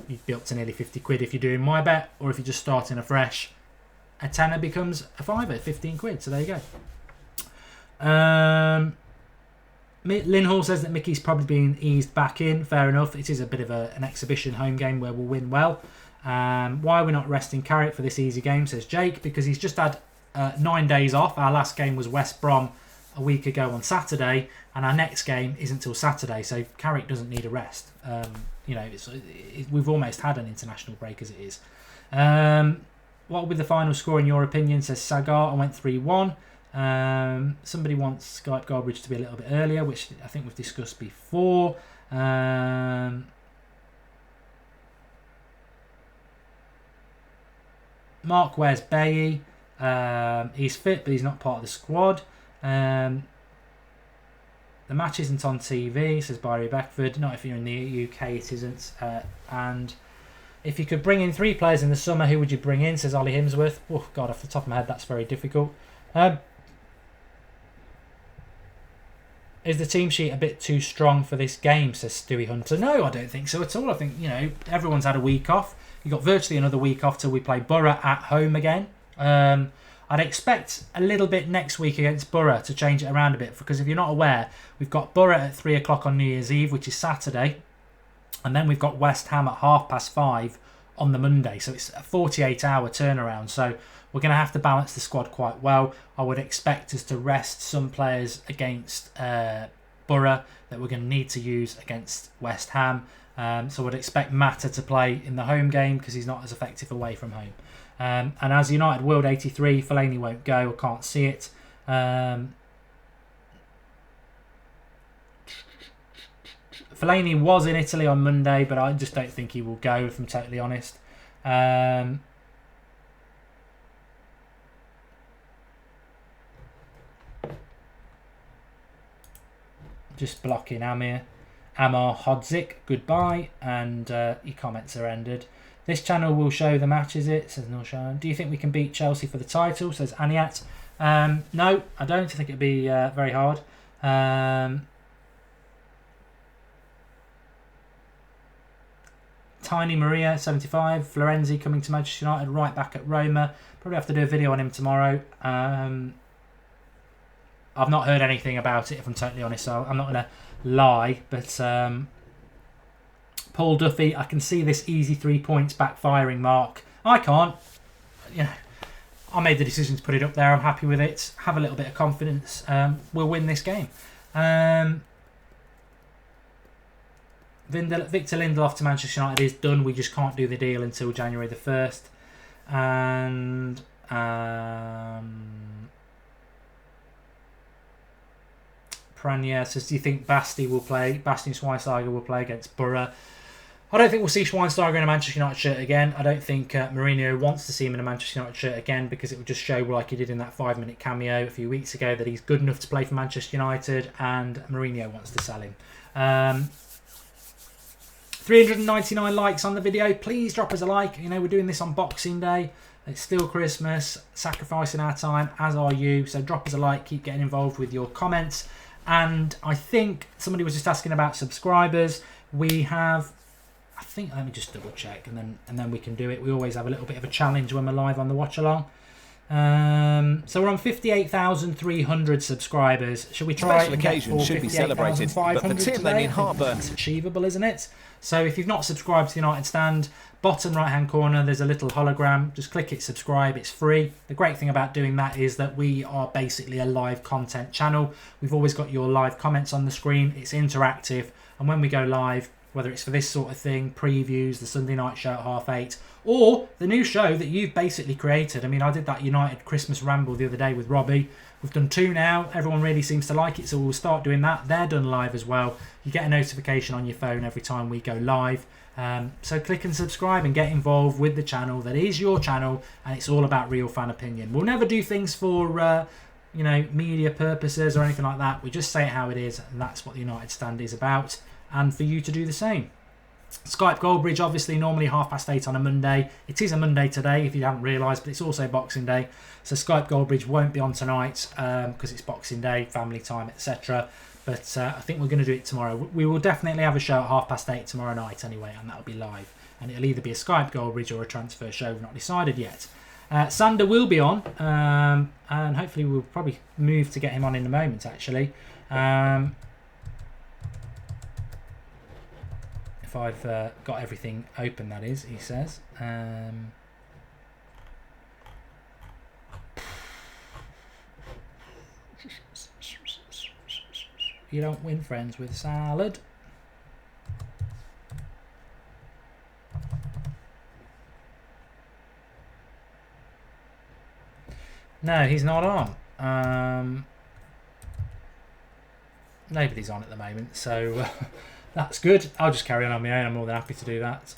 you'd be up to nearly 50 quid if you're doing my bet, or if you're just starting afresh. A tenner becomes a fiver, 15 quid. So there you go. Lynn Hall says that Mickey's probably been eased back in. Fair enough. It is a bit of an exhibition home game where we'll win well. Why are we not resting Carrick for this easy game, says Jake? Because he's just had 9 days off. Our last game was West Brom a week ago on Saturday, and our next game isn't until Saturday, so Carrick doesn't need a rest. We've almost had an international break as it is. What will be the final score in your opinion, says Sagar? I went 3-1. Somebody wants Skype Goldbridge to be a little bit earlier, which I think we've discussed before. Mark wears Bailly. He's fit, but he's not part of the squad. The match isn't on TV, says Barry Beckford. Not if you're in the UK, it isn't. And if you could bring in 3 players in the summer, who would you bring in, says Ollie Himsworth. Oh, God, off the top of my head, that's very difficult. Is the team sheet a bit too strong for this game, says Stewie Hunter? No, I don't think so at all. I think, everyone's had a week off. You've got virtually another week off till we play Borough at home again. I'd expect a little bit next week against Borough to change it around a bit, because if you're not aware, we've got Borough at 3 o'clock on New Year's Eve, which is Saturday, and then we've got West Ham at 5:30 on the Monday, so it's a 48-hour turnaround. So we're going to have to balance the squad quite well. I would expect us to rest some players against Borough that we're going to need to use against West Ham. So I'd expect Mata to play in the home game because he's not as effective away from home. And as United World 83, Fellaini won't go. I can't see it. Fellaini was in Italy on Monday, but I just don't think he will go, if I'm totally honest. Just blocking Amar Hodzik, goodbye, and your comments are ended. This channel will show the matches. It says no show. Do you think we can beat Chelsea for the title? Says Aniat. No, I don't think it'd be very hard. Tiny Maria 75. Florenzi coming to Manchester United, right back at Roma. Probably have to do a video on him tomorrow. I've not heard anything about it, if I'm totally honest, so I'm not going to lie. But Paul Duffy, I can see this easy 3 points backfiring, Mark. I can't. You know, I made the decision to put it up there. I'm happy with it. Have a little bit of confidence. We'll win this game. Victor Lindelof to Manchester United is done. We just can't do the deal until January the 1st. And Prania says, do you think Bastian Schweinsteiger will play against Borough? I don't think we'll see Schweinsteiger in a Manchester United shirt again. I don't think Mourinho wants to see him in a Manchester United shirt again, because it would just show, like he did in that 5-minute cameo a few weeks ago, that he's good enough to play for Manchester United, and Mourinho wants to sell him. 399 likes on the video. Please drop us a like. You know, we're doing this on Boxing Day. It's still Christmas. Sacrificing our time, as are you. So drop us a like. Keep getting involved with your comments. And I think somebody was just asking about subscribers. We have, I think, let me just double check, and then we can do it. We always have a little bit of a challenge when we're live on the watch along. So we're on 58,300 subscribers. Should we try? Special occasion should be celebrated, but for Tim they mean heartburn. It's achievable, isn't it? So if you've not subscribed to the United Stand, bottom right hand corner there's a little hologram. Just click it, subscribe. It's free. The great thing about doing that is that we are basically a live content channel. We've always got your live comments on the screen. It's interactive, and when we go live, whether it's for this sort of thing, previews, the Sunday night show at 8:30, or the new show that you've basically created. I mean, I did that United Christmas ramble the other day with Robbie. We've done 2 now. Everyone really seems to like it, so we'll start doing that. They're done live as well. You get a notification on your phone every time we go live. So click and subscribe and get involved with the channel. That is your channel, and it's all about real fan opinion. We'll never do things for you know, media purposes or anything like that. We just say it how it is, and that's what the United Stand is about. And for you to do the same. Skype Goldbridge, obviously normally 8:30 on a Monday. It is a Monday today, if you haven't realised, but it's also Boxing Day. So Skype Goldbridge won't be on tonight because it's Boxing Day, family time, etc. But I think we're going to do it tomorrow. We will definitely have a show at 8:30 tomorrow night anyway, and that'll be live. And it'll either be a Skype Goldbridge or a transfer show. We've not decided yet. Sander will be on, and hopefully we'll probably move to get him on in a moment, actually. If I've got everything open, that is, he says. You don't win friends with salad. No, he's not on. Nobody's on at the moment, so that's good. I'll just carry on my own. I'm more than happy to do that.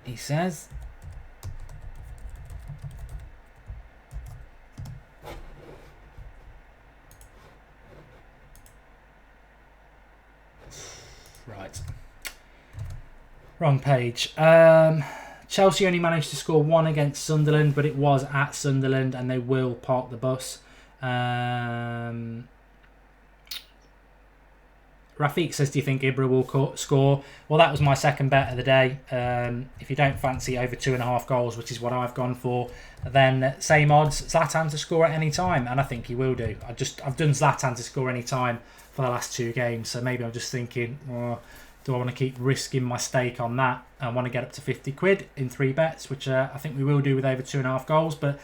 He says. Right. Wrong page. Chelsea only managed to score 1 against Sunderland, but it was at Sunderland, and they will park the bus. Rafiq says, do you think Ibra will score? Well, that was my second bet of the day. If you don't fancy over 2.5 goals, which is what I've gone for, then same odds, Zlatan to score at any time, and I think he will do. I've done Zlatan to score any time for the last 2 games, so maybe I'm just thinking, do I want to keep risking my stake on that? I want to get up to 50 quid in 3 bets, which I think we will do with over 2.5 goals, but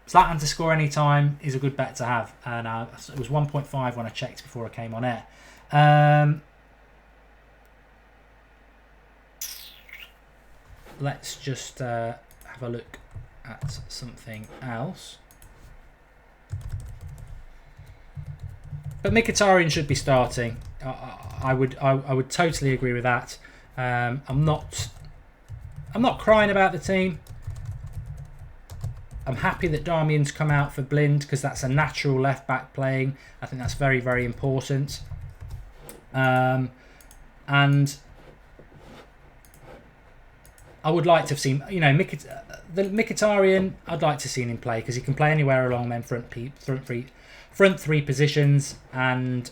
Zlatan to score any time is a good bet to have, and it was 1.5 when I checked before I came on air. Let's just have a look at something else. But Mkhitaryan should be starting. I would totally agree with that. I'm not crying about the team. I'm happy that Darmian's come out for Blind, because that's a natural left back playing. I think that's very, very important. And I would like to have seen, the Mkhitaryan, I'd like to see him play because he can play anywhere along them front three positions, and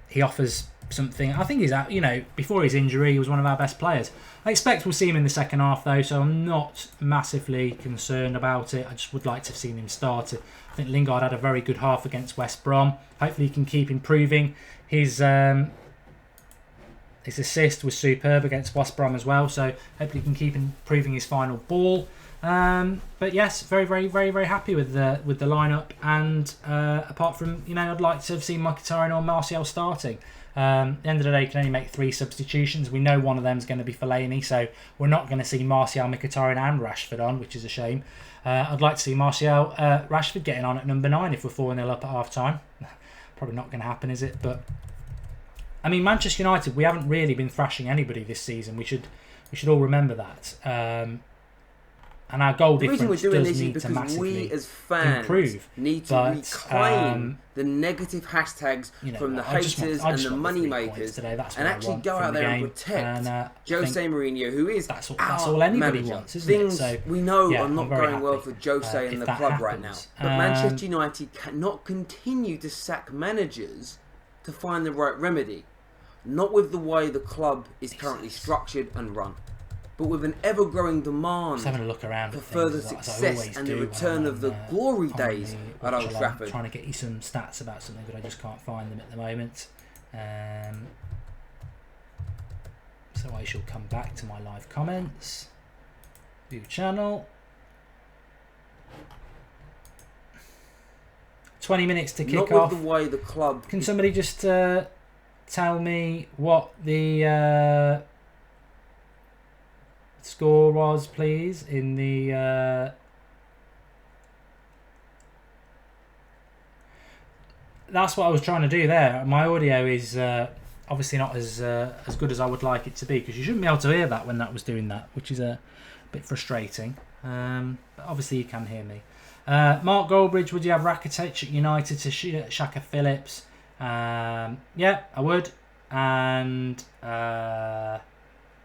he offers something. I think he's out, before his injury, he was one of our best players. I expect we'll see him in the second half though, so I'm not massively concerned about it. I just would like to have seen him start. I think Lingard had a very good half against West Brom. Hopefully he can keep improving. His assist was superb against West Brom as well, so hopefully he can keep improving his final ball. But yes, very, very, very, very happy with the lineup. And apart from, I'd like to have seen Mkhitaryan or Martial starting. At the end of the day, you can only make 3 substitutions. We know one of them is going to be Fellaini, so we're not going to see Martial, Mkhitaryan and Rashford on, which is a shame. I'd like to see Martial, Rashford getting on at number 9 if we're 4-0 up at half-time. Probably not going to happen, is it? But I mean, Manchester United, we haven't really been thrashing anybody this season. We should all remember that. And our goal difference does need to massively we as fans improve. Need to reclaim the negative hashtags from the haters and the money makers, and actually go out there and protect Jose Mourinho, who is that's all anybody wants, isn't it? So we know are not going well for Jose and the club right now. But Manchester United cannot continue to sack managers to find the right remedy. Not with the way the club is currently structured and run, but with an ever-growing demand for further success and the return of the glory days at Old Trafford. I'm trying to get you some stats about something, but I just can't find them at the moment. So I shall come back to my live comments. View channel. 20 minutes to kick off. Not with the way the club... Can somebody just tell me what the... score was, please, in the that's what I was trying to do there. My audio is obviously not as good as I would like it to be, because you shouldn't be able to hear that when that was doing that, which is a bit frustrating. But obviously you can hear me. Mark Goldbridge, would you have Rakitic at United to Shaka Phillips? Yeah, I would. And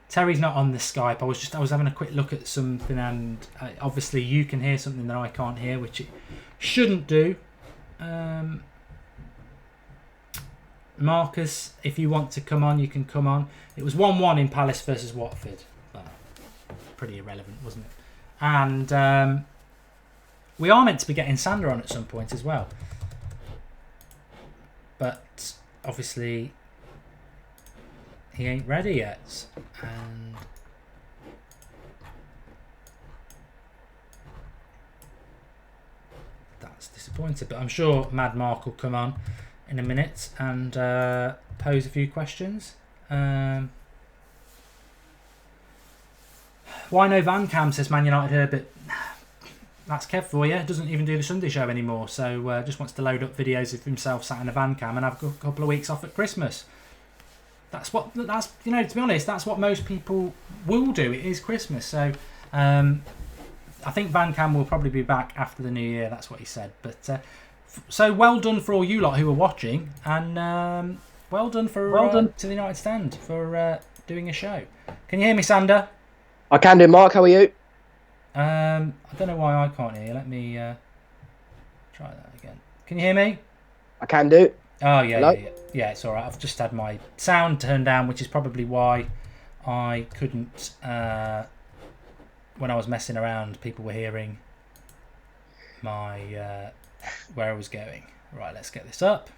Terry's not on the Skype. I was having a quick look at something, and obviously you can hear something that I can't hear, which it shouldn't do. Marcus, if you want to come on, you can come on. It was 1-1 in Palace versus Watford. Pretty irrelevant, wasn't it? And we are meant to be getting Sander on at some point as well. But obviously he ain't ready yet, and that's disappointing. But I'm sure Mad Mark will come on in a minute and pose a few questions. Why no Van Cam, says Man United here, but that's Kev for you. Doesn't even do the Sunday show anymore, so just wants to load up videos of himself sat in a van cam and have a couple of weeks off at Christmas. That's to be honest, that's what most people will do. It is Christmas, so I think Van Cam will probably be back after the new year. That's what he said. But so well done for all you lot who are watching, and well done to the United Stand for doing a show. Can you hear me, Sander? I can do, Mark. How are you? I don't know why I can't hear you. Let me try that again. Can you hear me? I can do. Oh, yeah, yeah, it's all right. I've just had my sound turned down, which is probably why I couldn't, when I was messing around, people were hearing my, where I was going. Right, let's get this up.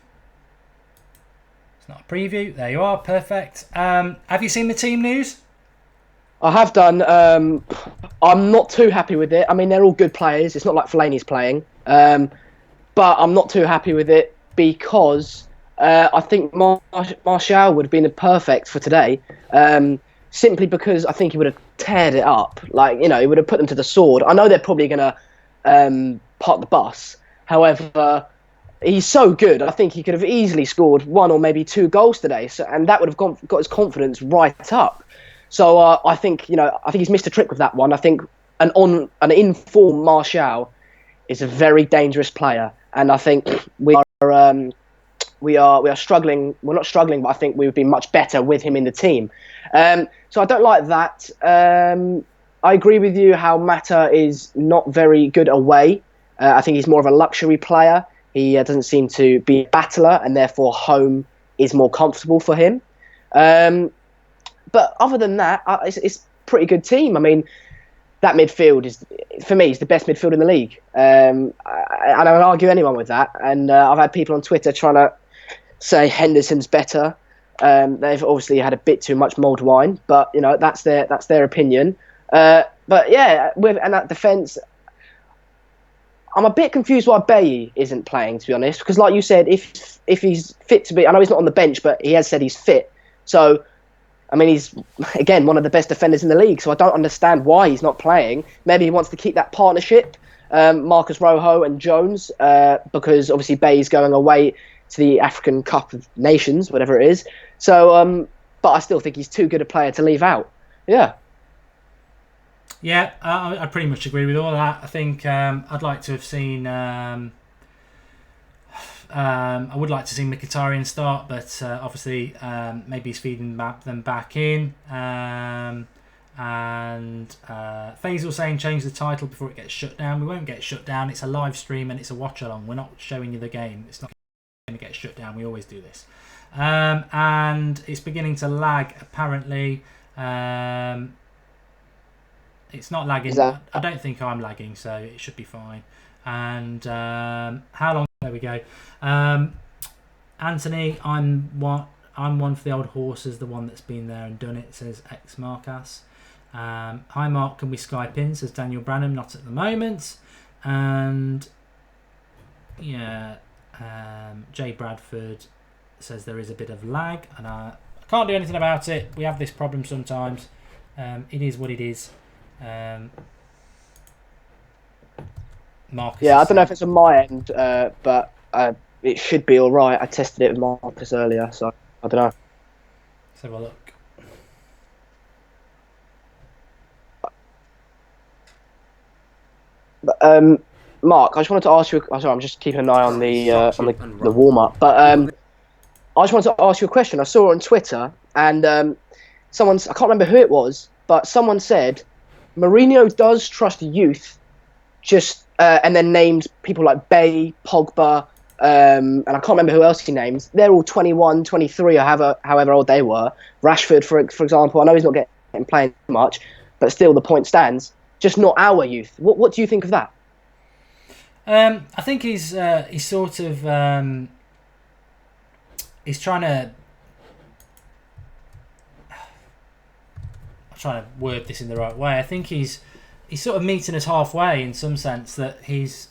It's not a preview. There you are. Perfect. Have you seen the team news? I have done. I'm not too happy with it. I mean, they're all good players. It's not like Fellaini's playing. But I'm not too happy with it because I think Martial would have been perfect for today. Simply because I think he would have teared it up. Like, he would have put them to the sword. I know they're probably going to park the bus. However, he's so good. I think he could have easily scored 1 or maybe 2 goals today. And that would have got his confidence right up. So I think he's missed a trick with that one. I think an informed Martial is a very dangerous player, and I think we are we are struggling. We're not struggling, but I think we would be much better with him in the team. So I don't like that. I agree with you how Mata is not very good away. I think he's more of a luxury player. He doesn't seem to be a battler, and therefore home is more comfortable for him. But other than that, it's a pretty good team. I mean, that midfield is, for me, is the best midfield in the league. I don't argue anyone with that. And I've had people on Twitter trying to say Henderson's better. They've obviously had a bit too much mulled wine, but that's their opinion. But yeah, and that defence, I'm a bit confused why Bailly isn't playing, to be honest. Because like you said, if he's fit to be, I know he's not on the bench, but he has said he's fit. So, I mean, he's, again, one of the best defenders in the league. So I don't understand why he's not playing. Maybe he wants to keep that partnership, Marcus Rojo and Jones, because obviously Bailly's going away to the African Cup of Nations, whatever it is. So, but I still think he's too good a player to leave out. Yeah. Yeah, I pretty much agree with all that. I think I'd like to have seen... I would like to see Mkhitaryan start, but obviously maybe he's feeding them back in. And Faisal saying change the title before it gets shut down. We won't get shut down. It's a live stream and it's a watch-along. We're not showing you the game. It's not going to get shut down. We always do this. And it's beginning to lag, apparently. It's not lagging. I don't think I'm lagging, so it should be fine. And how long? There we go. Anthony, I'm one for the old horses, the one that's been there and done it, says X Marcus. Hi Mark, can we Skype in? Says Daniel Branham. Not at the moment. And yeah, Jay Bradford says there is a bit of lag, and I can't do anything about it. We have this problem sometimes. It is what it is. Marcus, yeah, I don't know if it's on my end, but it should be all right. I tested it with Marcus earlier, so I don't know. Let's have a look. But, Mark, I just wanted to ask you. Sorry, I'm just keeping an eye on the warm up. But I just wanted to ask you a question. I saw it on Twitter, and I can't remember who it was, but someone said Mourinho does trust youth, and then named people like Bay, Pogba, and I can't remember who else he named. They're all 21, 23, or however old they were. Rashford, for example, I know he's not getting playing much, but still the point stands. Just not our youth. What do you think of that? I think he's sort of he's trying to. I'm trying to word this in the right way. I think he's sort of meeting us halfway in some sense, that he's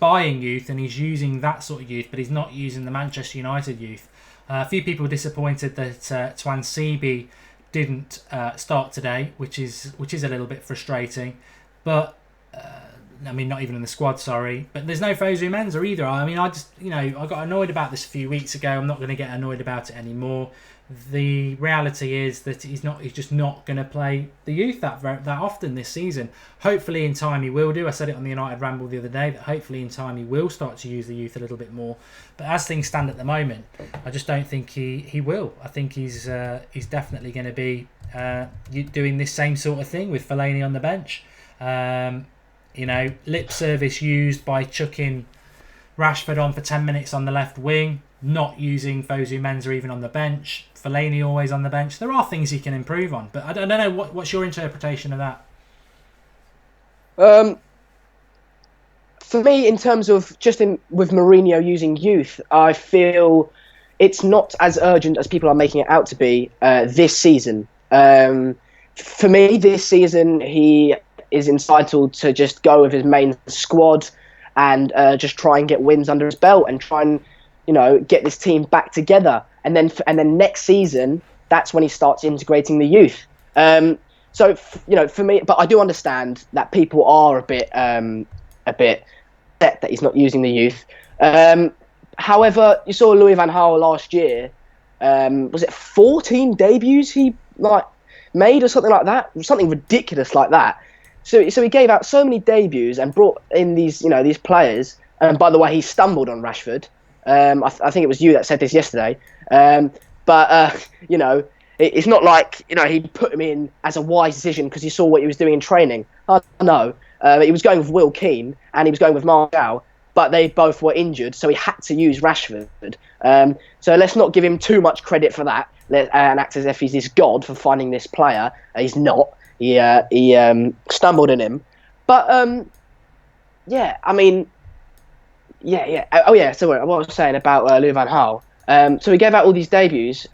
buying youth and he's using that sort of youth, but he's not using the Manchester United youth. A few people were disappointed that Twansibi didn't start today, which is a little bit frustrating. But I mean, not even in the squad, sorry. But there's no Fosu Mensah either. I mean, I got annoyed about this a few weeks ago. I'm not going to get annoyed about it anymore. The reality is that he's just not going to play the youth that often this season. Hopefully in time he will do. I said it on the United Ramble the other day, that hopefully in time he will start to use the youth a little bit more. But as things stand at the moment, I just don't think he will. I think he's definitely going to be doing this same sort of thing with Fellaini on the bench. Lip service used by chucking Rashford on for 10 minutes on the left wing, not using Fosu Mensah even on the bench, Fellaini always on the bench. There are things he can improve on, but I don't know what's your interpretation of that. For me, in terms of with Mourinho using youth, I feel it's not as urgent as people are making it out to be this season. For me, this season he is entitled to just go with his main squad and just try and get wins under his belt and try and get this team back together. And then next season, that's when he starts integrating the youth. So for me, but I do understand that people are a bit upset that he's not using the youth. However, you saw Louis van Gaal last year. Was it 14 debuts he made or something like that? Something ridiculous like that. So he gave out so many debuts and brought in these players. And by the way, he stumbled on Rashford. I think it was you that said this yesterday. But you know, it's not like, you know, he put him in as a wise decision because he saw what he was doing in training. I know. He was going with Will Keane and he was going with Martial, but they both were injured, so he had to use Rashford. So let's not give him too much credit for that and act as if he's this god for finding this player. He's not. He stumbled in him. But, yeah, I mean, yeah. Oh, yeah, so what I was saying about Louis van Gaal. So he gave out all these debuts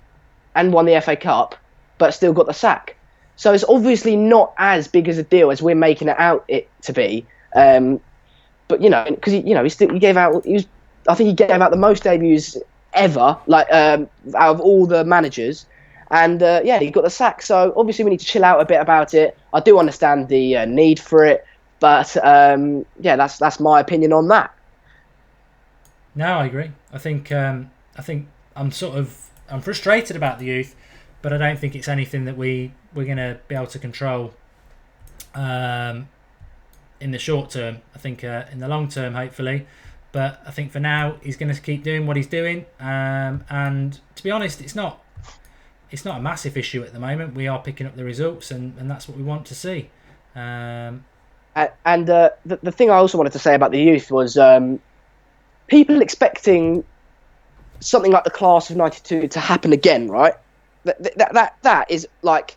and won the FA Cup, but still got the sack. So it's obviously not as big as a deal as we're making it out to be. But you know, because I think he gave out the most debuts ever, like out of all the managers, and yeah, he got the sack. So obviously we need to chill out a bit about it. I do understand the need for it, but yeah, that's my opinion on that. No, I agree. I think I'm frustrated about the youth, but I don't think it's anything that we're going to be able to control in the short term. I think in the long term, hopefully. But I think for now, he's going to keep doing what he's doing. And to be honest, it's not a massive issue at the moment. We are picking up the results, and that's what we want to see. And the thing I also wanted to say about the youth was people expecting something like the class of '92 to happen again, right? That is like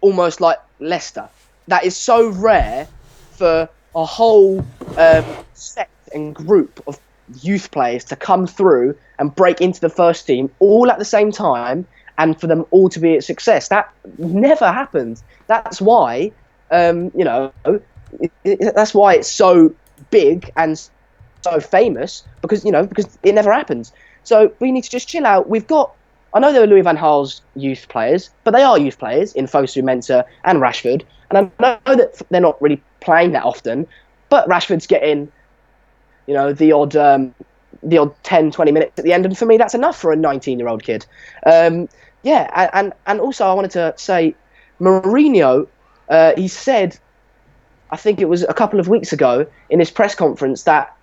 almost like Leicester. That is so rare for a whole set and group of youth players to come through and break into the first team all at the same time, and for them all to be a success. That never happens. That's why, that's why it's so big and so famous, because it never happens. So we need to just chill out. I know there are Louis van Gaal's youth players, but they are youth players in Fosu, Mensah and Rashford. And I know that they're not really playing that often, but Rashford's getting, the odd 10, 20 minutes at the end. And for me, that's enough for a 19-year-old kid. Yeah, and also I wanted to say, Mourinho, he said, I think it was a couple of weeks ago in his press conference, that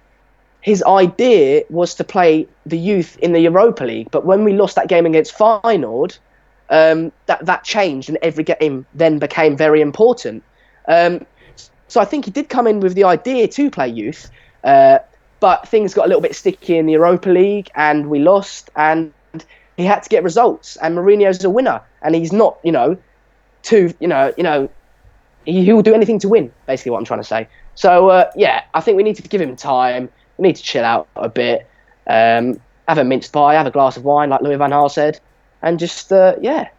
his idea was to play the youth in the Europa League. But when we lost that game against Feyenoord, that changed, and every game then became very important. So I think he did come in with the idea to play youth, but things got a little bit sticky in the Europa League, and we lost, and he had to get results. And Mourinho's a winner, and he's not, he will do anything to win. Basically, what I'm trying to say. So yeah, I think we need to give him time. We need to chill out a bit, have a mince pie, have a glass of wine, like Louis van Gaal said, and just yeah,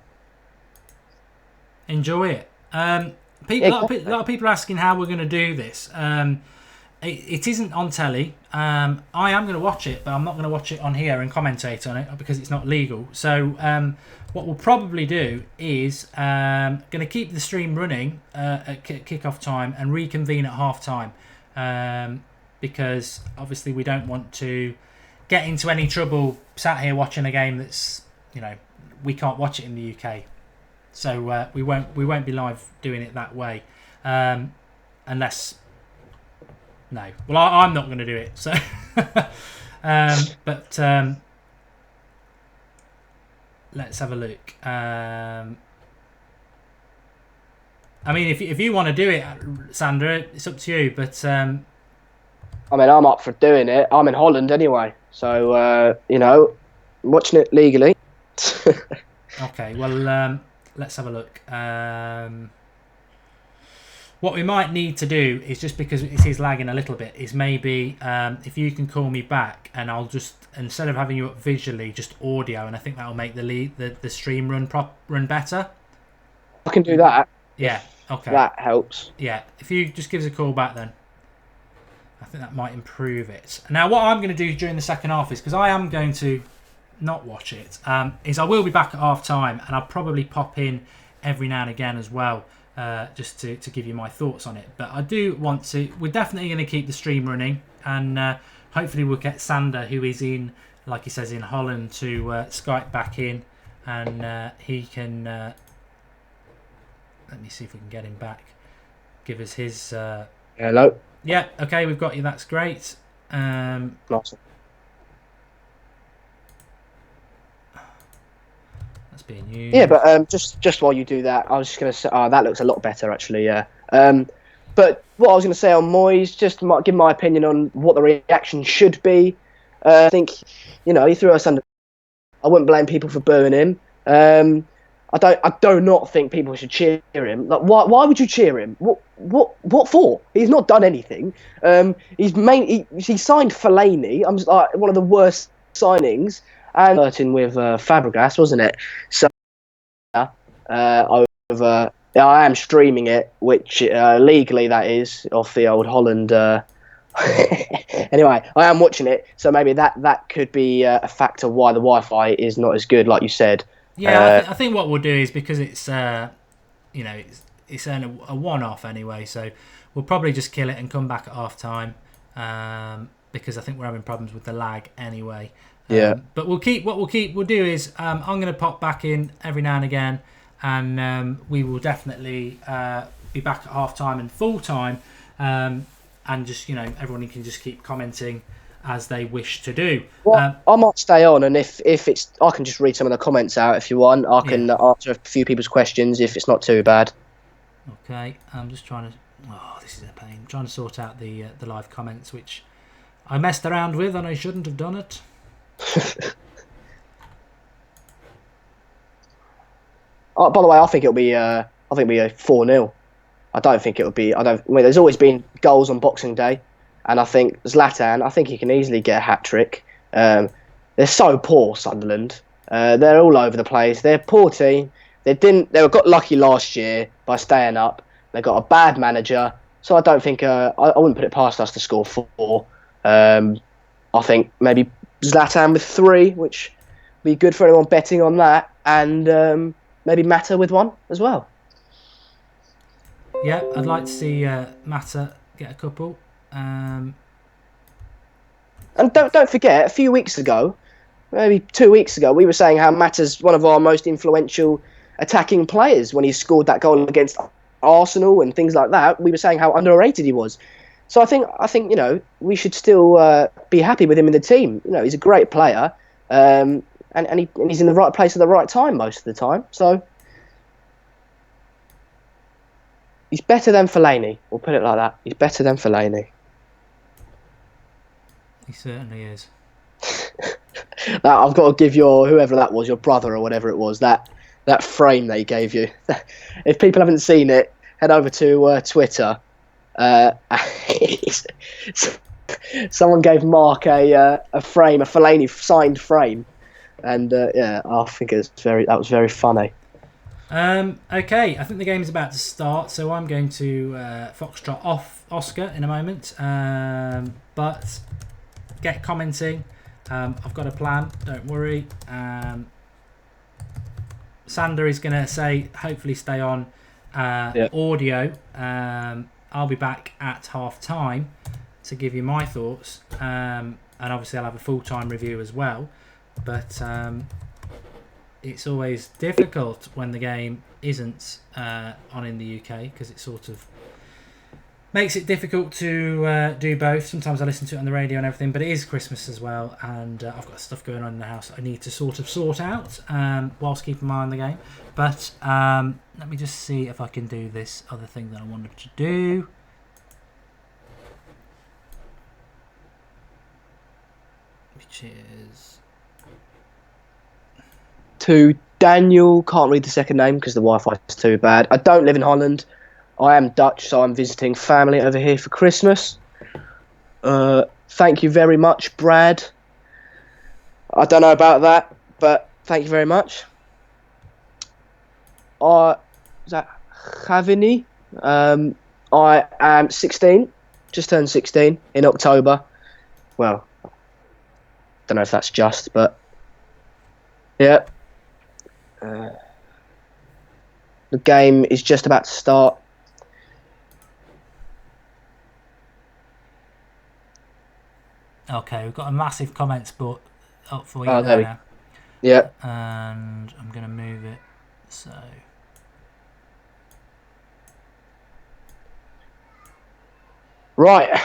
enjoy it. A lot of people are asking how we're going to do this. It isn't on telly. I am going to watch it, but I'm not going to watch it on here and commentate on it because it's not legal. So what we'll probably do is going to keep the stream running at kick-off time and reconvene at half-time, because obviously we don't want to get into any trouble sat here watching a game that's, we can't watch it in the UK. So we won't be live doing it that way, unless. No, well, I'm not going to do it. So, but let's have a look. I mean, if you want to do it, Sandra, it's up to you. But I'm up for doing it. I'm in Holland anyway, so watching it legally. Okay, well, let's have a look. What we might need to do is, just because it is lagging a little bit, is maybe if you can call me back, and I'll just, instead of having you up visually, just audio, and I think that'll make the stream run better. I can do that. Yeah. Okay. That helps. Yeah. If you just give us a call back, then I think that might improve it. Now, what I'm going to do during the second half is, because I am going to not watch it, is I will be back at half time, and I'll probably pop in every now and again as well. Just to give you my thoughts on it. But I do want to, we're definitely going to keep the stream running, and hopefully we'll get Sander, who is in, like he says, in Holland, to Skype back in, and he can, let me see if we can get him back, give us his... Hello? Yeah, okay, we've got you, that's great. Awesome. being used. Yeah, but just while you do that, I was just going to say, that looks a lot better actually. Yeah. But what I was going to say on Moyes, just give my opinion on what the reaction should be. I think, he threw us under. I wouldn't blame people for booing him. I do not think people should cheer him. Like, why would you cheer him? What for? He's not done anything. He signed Fellaini. I'm just like one of the worst signings, and flirting with Fabregas, wasn't it? So I am streaming it, which legally that is off the old Holland. Anyway, I am watching it, so maybe that could be a factor why the Wi-Fi is not as good, like you said. Yeah, I think what we'll do is, because it's it's a one-off anyway, so we'll probably just kill it and come back at half time, because I think we're having problems with the lag anyway. Yeah. But we'll do is I'm going to pop back in every now and again, and we will definitely be back at half time and full time, and just everyone can just keep commenting as they wish to do. Well, I might stay on, and if it's, I can just read some of the comments out if you want. I can answer a few people's questions if it's not too bad. Okay, I'm just trying to. Oh, this is a pain. I'm trying to sort out the live comments, which I messed around with, and I shouldn't have done it. By the way, I think it'll be a 4-0. I don't think it'll be. There's always been goals on Boxing Day. And I think Zlatan, I think he can easily get a hat-trick. They're so poor, Sunderland. They're all over the place. They're a poor team. They got lucky last year by staying up. They got a bad manager. So I don't think I wouldn't put it past us to score 4. I think maybe Zlatan with 3, which would be good for anyone betting on that. And maybe Mata with 1 as well. Yeah, I'd like to see Mata get a couple. And don't forget, a few weeks ago, maybe 2 weeks ago, we were saying how Mata's one of our most influential attacking players when he scored that goal against Arsenal and things like that. We were saying how underrated he was. So I think we should still be happy with him in the team. He's a great player, and he's in the right place at the right time most of the time. So he's better than Fellaini. We'll put it like that. He's better than Fellaini. He certainly is. I've got to give whoever that was, your brother or whatever it was, that frame they gave you. If people haven't seen it, head over to Twitter. Someone gave Mark a frame, a Fellaini signed frame, and I think that was very funny. Okay, I think the game is about to start, so I'm going to foxtrot off Oscar in a moment, but get commenting. I've got a plan, don't worry. Sander is going to say hopefully stay on audio. I'll be back at half time to give you my thoughts, and obviously I'll have a full-time review as well, but it's always difficult when the game isn't on in the UK, because it sort of makes it difficult to do both. Sometimes I listen to it on the radio and everything, but it is Christmas as well, and I've got stuff going on in the house I need to sort out whilst keeping my eye on the game. But let me just see if I can do this other thing that I wanted to do. Which is... To Daniel, can't read the second name because the Wi-Fi is too bad. I don't live in Holland. I am Dutch, so I'm visiting family over here for Christmas. Thank you very much, Brad. I don't know about that, but thank you very much. Is that Javini? I am 16, just turned 16 in October. Well, don't know if that's just, but yeah. The game is just about to start. Okay, we've got a massive comments up for you there now. Yeah. And I'm going to move it so... Right.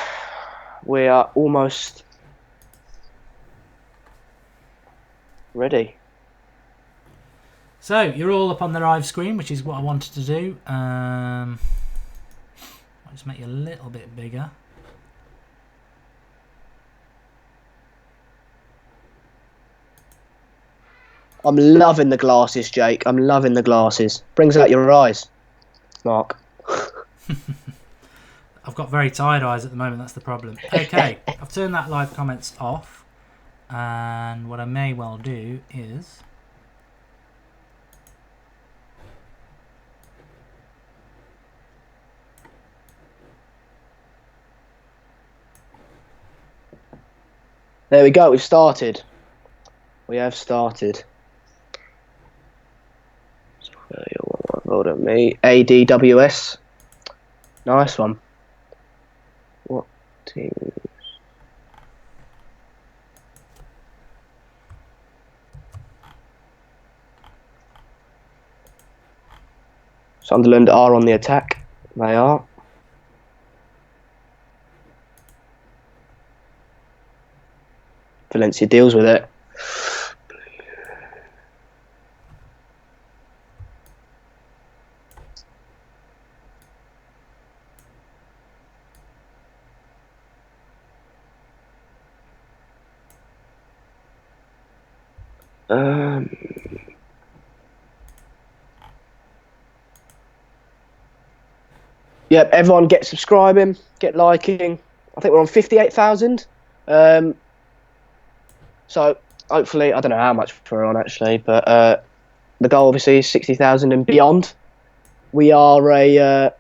We are almost ready. So you're all up on the live screen, which is what I wanted to do. I'll just make you a little bit bigger. I'm loving the glasses, Jake. I'm loving the glasses. Brings out your eyes, Mark. I've got very tired eyes at the moment, that's the problem. Okay, I've turned that live comments off. And what I may well do is... There we go, we've started. We have started. Hold on, me. ADWS. Nice one. What team? Sunderland are on the attack. They are. Valencia deals with it. Yep, everyone get subscribing, get liking. I think we're on 58,000. So hopefully, I don't know how much we're on actually, but the goal obviously is 60,000 and beyond. We are a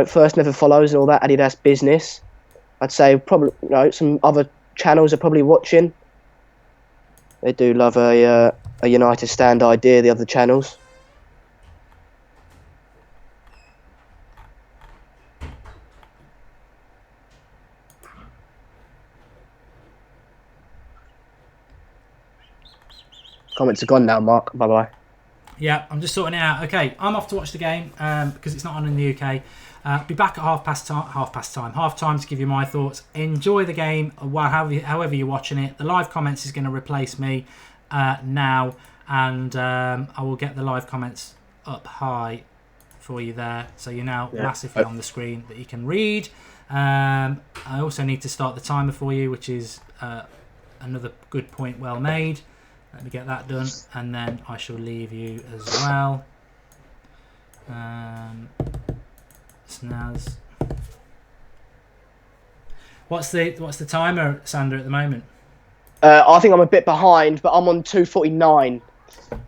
first never follows and all that Adidas business. I'd say probably some other channels are probably watching. They do love a United stand idea. The other channels. Comments are gone now, Mark. Bye bye. Yeah, I'm just sorting it out. Okay, I'm off to watch the game because it's not on in the UK. Be back at half time to give you my thoughts. Enjoy the game, however you're watching it. The live comments is going to replace me now, and I will get the live comments up high for you there, so you're now massively on the screen that you can read. I also need to start the timer for you, which is another good point well made. Let me get that done, and then I shall leave you as well. Snaz. What's the timer, Sander, at the moment? I think I'm a bit behind, but I'm on 249,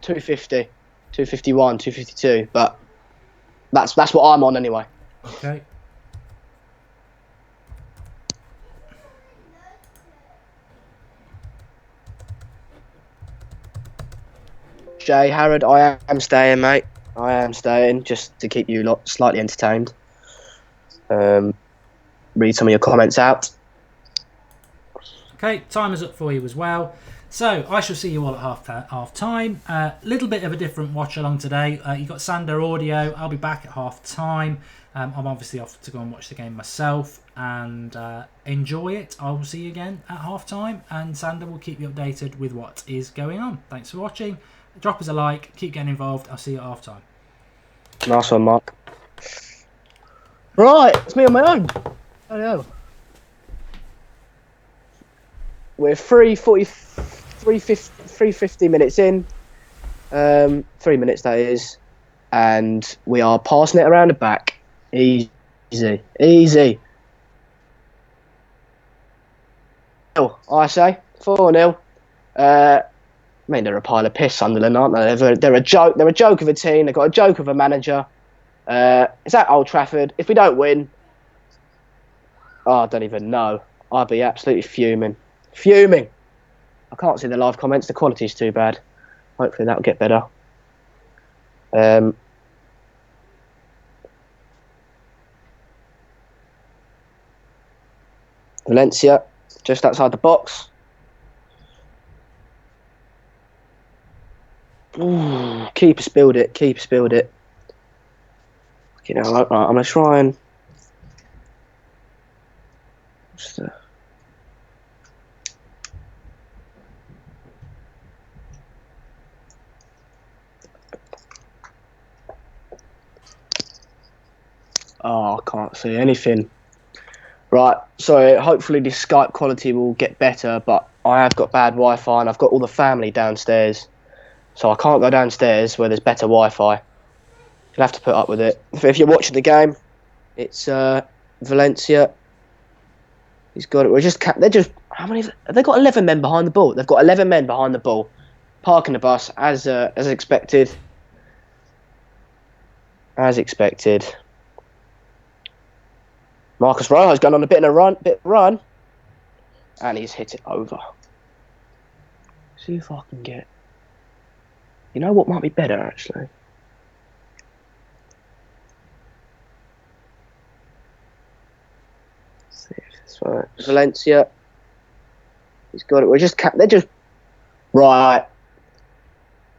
250, 251, 252. But that's what I'm on anyway. Okay. Jay, Harrod, I am staying, mate. I am staying just to keep you lot slightly entertained. Read some of your comments out. Okay, timer's up for you as well. So I shall see you all at half time. Little bit of a different watch along today. You got Sander audio. I'll be back at half time. I'm obviously off to go and watch the game myself and enjoy it. I will see you again at half time, and Sander will keep you updated with what is going on. Thanks for watching. Drop us a like, keep getting involved. I'll see you at half time. Nice one, Mark. Right, it's me on my own. Hello. We're 350 minutes in. 3 minutes, that is. And we are passing it around the back. Easy. I say 4-0. I mean, they're a pile of piss, Sunderland, aren't they? They're a joke. They're a joke of a team. They've got a joke of a manager. It's at Old Trafford. If we don't win, I don't even know. I'd be absolutely fuming. I can't see the live comments. The quality's too bad. Hopefully that'll get better. Valencia, just outside the box. Ooh, keeper spilled it. You know, I'm gonna try and Oh, I can't see anything. Right, so hopefully the Skype quality will get better, but I have got bad Wi-Fi and I've got all the family downstairs. So I can't go downstairs where there's better Wi-Fi. You'll have to put up with it. If you're watching the game, it's Valencia. He's got it. They're just. How many? They've got 11 men behind the ball. They've got 11 men behind the ball, parking the bus as expected. As expected. Marcus Rojo's gone on a bit of a run, and he's hit it over. See if I can get. You know what might be better actually. Let's see if this works. Valencia. He's got it. They're just right.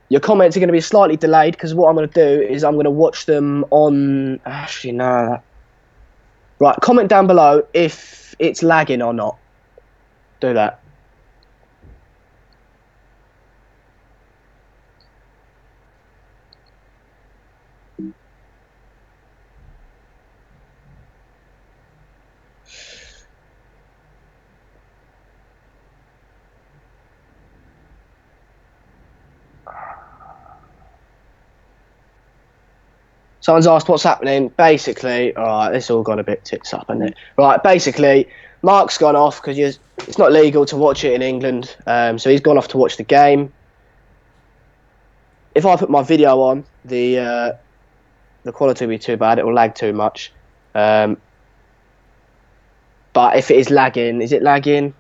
Your comments are going to be slightly delayed because what I'm going to do is I'm going to watch them on. Actually, no. Right, comment down below if it's lagging or not. Do that. Someone's asked what's happening. Basically, alright, this all gone a bit tits up, hasn't it? Right, basically, Mark's gone off because it's not legal to watch it in England. So he's gone off to watch the game. If I put my video on, the quality will be too bad. It will lag too much. But if it is lagging, is it lagging?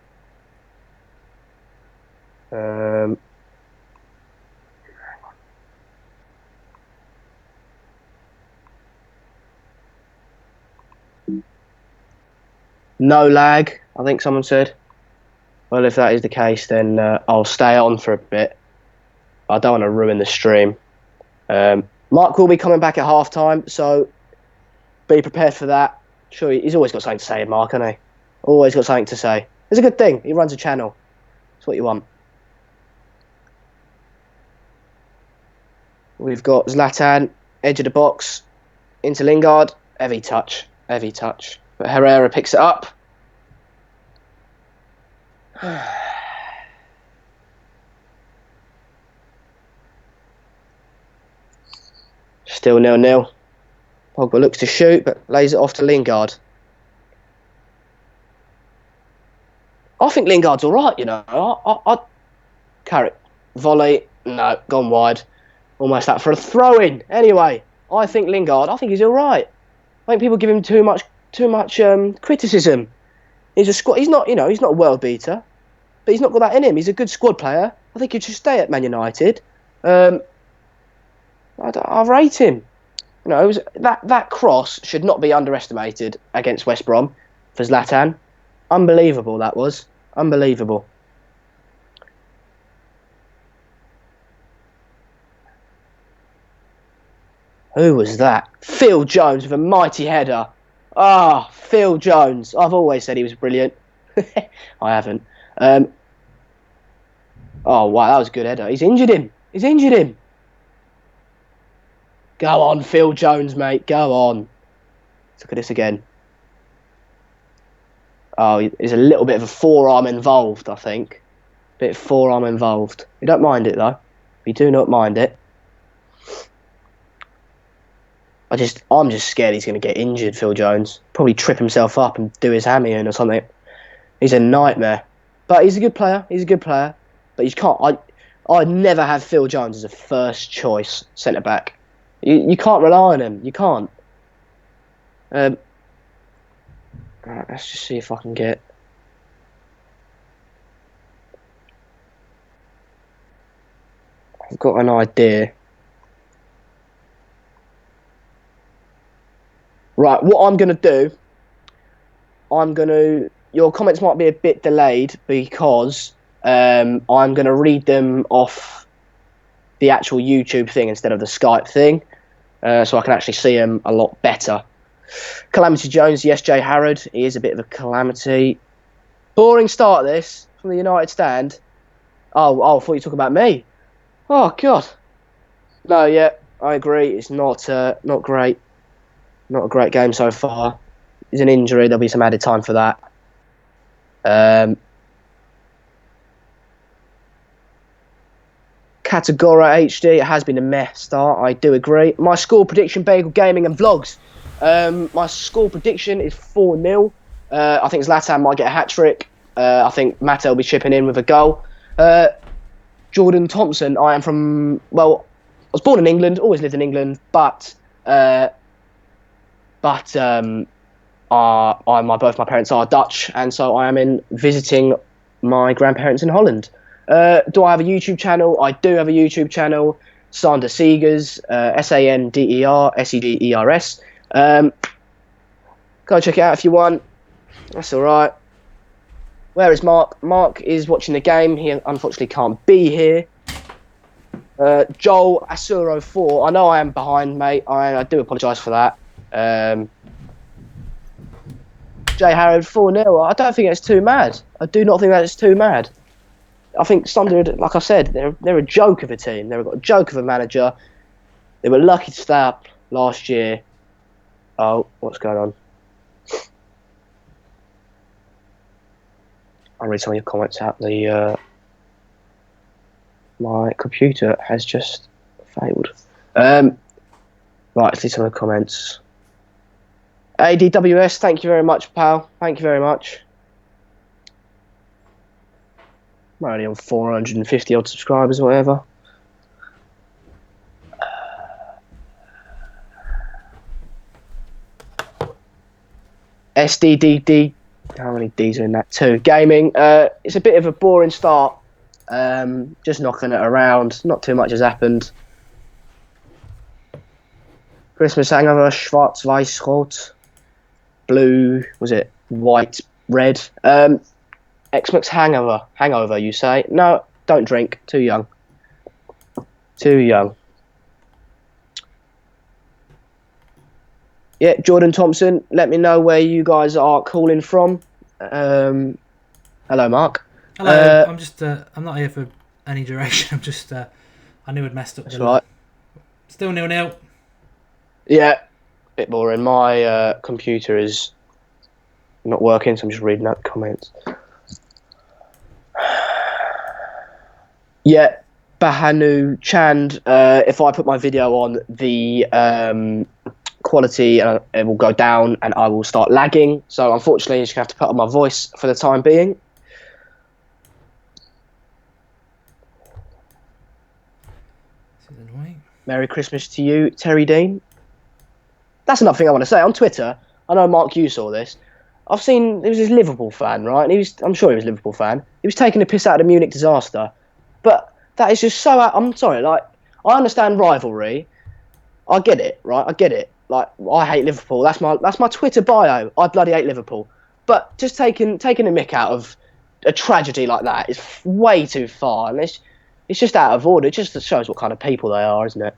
No lag, I think someone said. Well, if that is the case, then I'll stay on for a bit. I don't want to ruin the stream. Mark will be coming back at half-time, so be prepared for that. Sure, he's always got something to say, Mark, hasn't he? Always got something to say. It's a good thing. He runs a channel. That's what you want. We've got Zlatan, edge of the box, into Lingard. Heavy touch, heavy touch. But Herrera picks it up. Still 0-0. Pogba looks to shoot, but lays it off to Lingard. I think Lingard's all right, you know. I carrot volley. No, gone wide. Almost that for a throw-in. Anyway, I think Lingard. I think he's all right. I think people give him too much criticism. He's a squad. He's not, he's not a world beater, but he's not got that in him. He's a good squad player. I think he should stay at Man United. I rate him. That cross should not be underestimated against West Brom for Zlatan. Unbelievable that was. Unbelievable. Who was that? Phil Jones with a mighty header. Ah, Phil Jones. I've always said he was brilliant. I haven't. Oh, wow, that was a good header. He's injured him. He's injured him. Go on, Phil Jones, mate. Go on. Let's look at this again. Oh, there's a little bit of a forearm involved, I think. Bit of forearm involved. You don't mind it, though. You do not mind it. I'm just scared he's going to get injured, Phil Jones. Probably trip himself up and do his hammy in or something. He's a nightmare. But he's a good player. He's a good player. But you can't... I'd never have Phil Jones as a first choice centre-back. You can't rely on him. You can't. Right, let's just see if I can get... I've got an idea. Right, what I'm going to do... Your comments might be a bit delayed because I'm going to read them off the actual YouTube thing instead of the Skype thing. So I can actually see them a lot better. Calamity Jones, yes, Jay Harrod. He is a bit of a calamity. Boring start, this, from the United stand. Oh, I thought you were talking about me. Oh, God. No, yeah, I agree. It's not great. Not a great game so far. There's an injury. There'll be some added time for that. Katagora HD, it has been a meh start. I do agree. My score prediction, Bagel Gaming and Vlogs. My score prediction is 4-0. I think Zlatan might get a hat-trick. I think Mate will be chipping in with a goal. Jordan Thompson, I am from... Well, I was born in England, always lived in England, but both my parents are Dutch, and so I am visiting my grandparents in Holland. Do I have a YouTube channel? I do have a YouTube channel, Sander Segers, SANDER, SEGERS. Go check it out if you want. That's all right. Where is Mark? Mark is watching the game. He unfortunately can't be here. Joel Asuro 4. I know I am behind, mate. I do apologise for that. Jay Harrod 4-0. I don't think it's too mad. I do not think that it's too mad. I think Sunderland, like I said, they're a joke of a team. They've got a joke of a manager. They were lucky to stay up last year. Oh, what's going on? I'll read some of your comments out. My computer has just failed. Right, let's see some of the comments. ADWS, thank you very much, pal. Thank you very much. I'm only on 450 odd subscribers or whatever. SDDD, how many D's are in that? 2. Gaming, it's a bit of a boring start. Just knocking it around. Not too much has happened. Christmas hangover, schwarz, weiß, rot. Blue, was it white, red? Xbox hangover, you say? No, don't drink. Too young. Too young. Yeah, Jordan Thompson, let me know where you guys are calling from. Hello, Mark. Hello, I'm just, I'm not here for any duration. I'm just, I knew I'd messed up. That's right. Still 0-0. Yeah, bit boring. My computer is not working, so I'm just reading out the comments. Yeah, Bahanu Chand, if I put my video on, the quality it will go down and I will start lagging. So unfortunately, you're just going to have to put on my voice for the time being. This is annoying. Merry Christmas to you, Terry Dean. That's another thing I want to say. On Twitter, I know, Mark, you saw this. I've seen, there was this Liverpool fan, right? And I'm sure he was a Liverpool fan. He was taking a piss out of the Munich disaster. But that is just so... I'm sorry, like, I understand rivalry. I get it, right? I get it. Like, I hate Liverpool. That's my Twitter bio. I bloody hate Liverpool. But just taking a mick out of a tragedy like that is way too far. And it's just out of order. It just shows what kind of people they are, isn't it?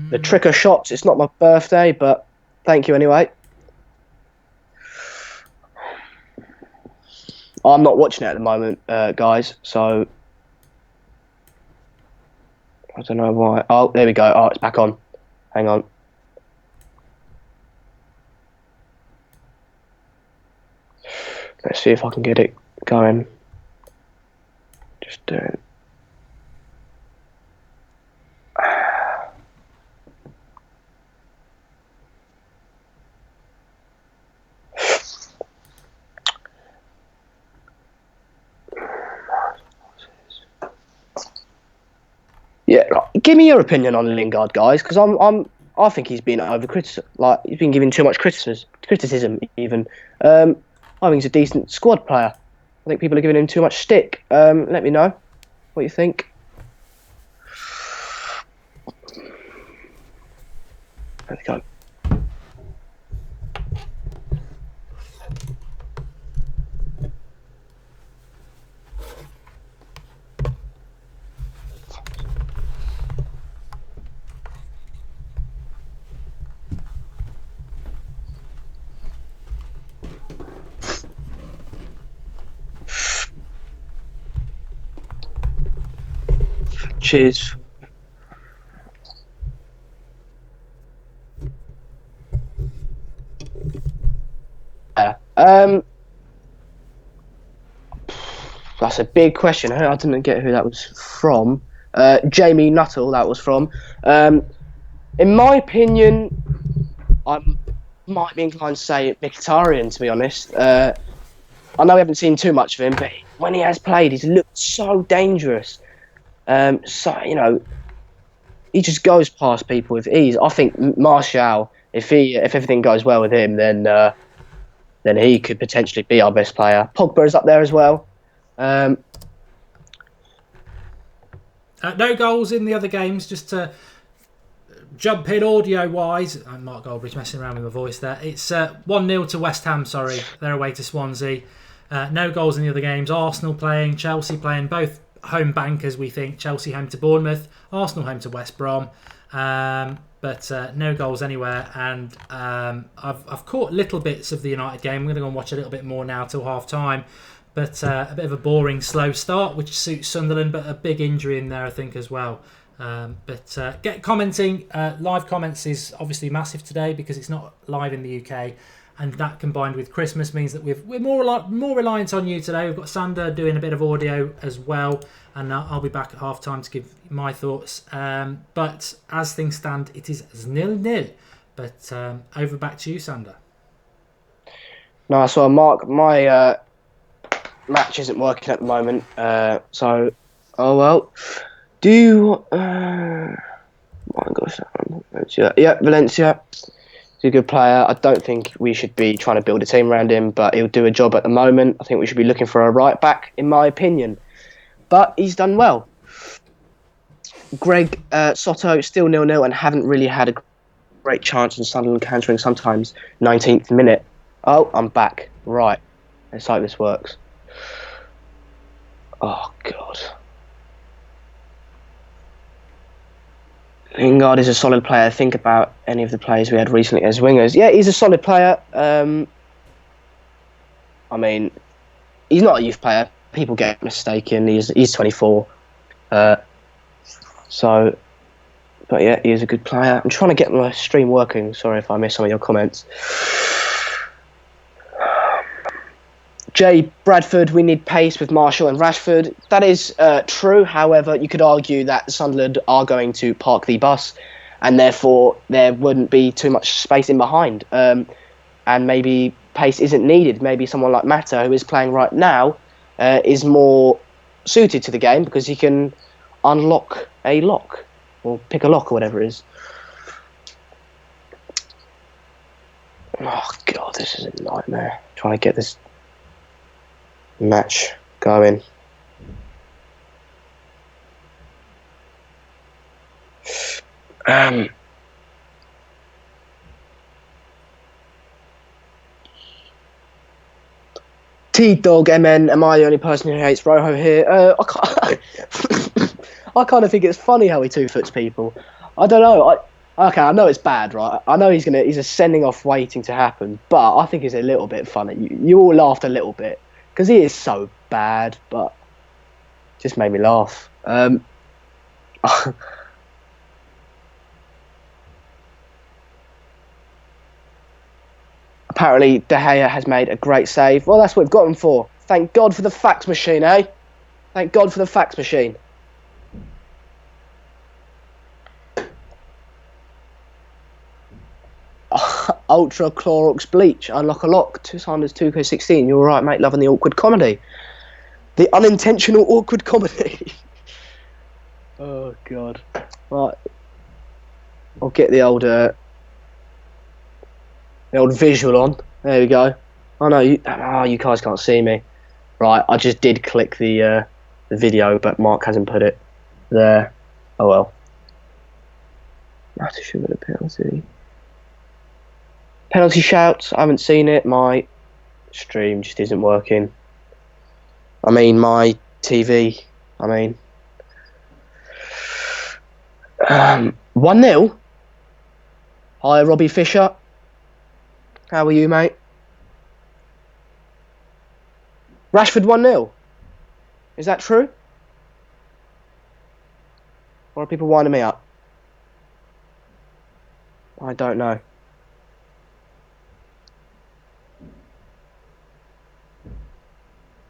The trick or shots, it's not my birthday, but thank you anyway. I'm not watching it at the moment, guys, so I don't know why. Oh, there we go. Oh, it's back on. Hang on. Let's see if I can get it going. Just do it. Yeah, give me your opinion on Lingard, guys, because I think he's been like he's been given too much criticism even. I think he's a decent squad player. I think people are giving him too much stick. Let me know what you think. There we go. Cheers. That's a big question. I didn't get who that was from. Jamie Nuttall, that was from. In my opinion, I might be inclined to say Mkhitaryan, to be honest. I know we haven't seen too much of him, but when he has played, he's looked so dangerous. So, you know, he just goes past people with ease. I think Martial, if everything goes well with him, then he could potentially be our best player. Pogba is up there as well. No goals in the other games, just to jump in audio-wise. Mark Goldbridge messing around with my voice there. It's 1-0 to West Ham, sorry. They're away to Swansea. No goals in the other games. Arsenal playing, Chelsea playing, both home bankers, we think. Chelsea home to Bournemouth, Arsenal home to West Brom. But no goals anywhere. And I've caught little bits of the United game. I'm going to go and watch a little bit more now till half-time. But a bit of a boring, slow start, which suits Sunderland, but a big injury in there, I think, as well. But get commenting. Live comments is obviously massive today because it's not live in the UK. And that combined with Christmas means that we're more reliant on you today. We've got Sander doing a bit of audio as well. And I'll be back at half-time to give my thoughts. But as things stand, it is 0-0. But over back to you, Sander. Nice one, Mark. My match isn't working at the moment. So, oh well. My gosh, Valencia. Yeah, Valencia. He's a good player. I don't think we should be trying to build a team around him, but he'll do a job at the moment. I think we should be looking for a right back, in my opinion. But he's done well. Greg Soto, still 0-0 and haven't really had a great chance in Sunderland countering sometimes. 19th minute. Oh, I'm back. Right. Let's hope this works. Oh, God. Lingard is a solid player. Think about any of the players we had recently as wingers. Yeah, he's a solid player. I mean, he's not a youth player. People get mistaken. He's 24. But yeah, he is a good player. I'm trying to get my stream working. Sorry if I missed some of your comments. Jay Bradford, we need pace with Martial and Rashford. That is true. However, you could argue that Sunderland are going to park the bus and therefore there wouldn't be too much space in behind. And maybe pace isn't needed. Maybe someone like Mata, who is playing right now, is more suited to the game because he can unlock a lock or pick a lock or whatever it is. Oh, God, this is a nightmare. Trying to get this match going. T-Dog MN, am I the only person who hates Rojo here? I kind of think it's funny how he two-foots people. I don't know. I know it's bad, right? I know he's a sending off waiting to happen, but I think it's a little bit funny. You all laughed a little bit because he is so bad, but it just made me laugh. Apparently, De Gea has made a great save. Well, that's what we've got him for. Thank God for the fax machine, eh? Thank God for the fax machine. Ultra Clorox Bleach. Unlock a lock. 2K16. You're alright, mate. Loving the awkward comedy. The unintentional awkward comedy. Oh, God. Right. I'll get the old visual on. There we go. Oh no, you guys can't see me. Right, I just did click the video, but Mark hasn't put it there. Oh well. That should have been a penalty. Penalty shouts. I haven't seen it. My stream just isn't working. I mean, my TV. 1-0. Hi, Robbie Fisher. How are you, mate? Rashford 1-0. Is that true? Or are people winding me up? I don't know.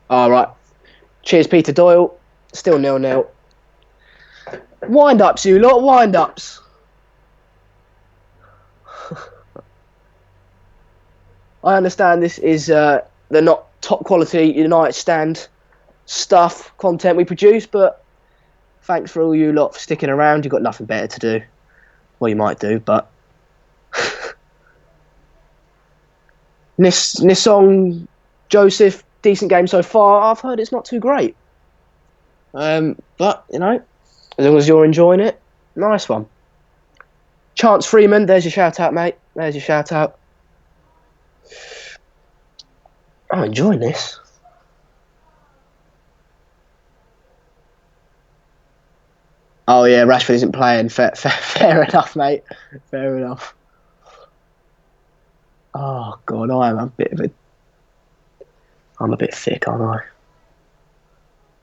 All right. Cheers, Peter Doyle. Still 0-0. Wind-ups, you lot. Wind-ups. I understand this is the not top quality United stand stuff, content we produce, but thanks for all you lot for sticking around. You've got nothing better to do. Well, you might do, but... Nisong, Joseph, decent game so far. I've heard it's not too great. But, you know, as long as you're enjoying it, nice one. Chance Freeman, there's your shout-out, mate. There's your shout-out. I'm enjoying this. Oh, yeah, Rashford isn't playing. Fair enough, mate. Fair enough. Oh, God, I'm a bit thick, aren't I?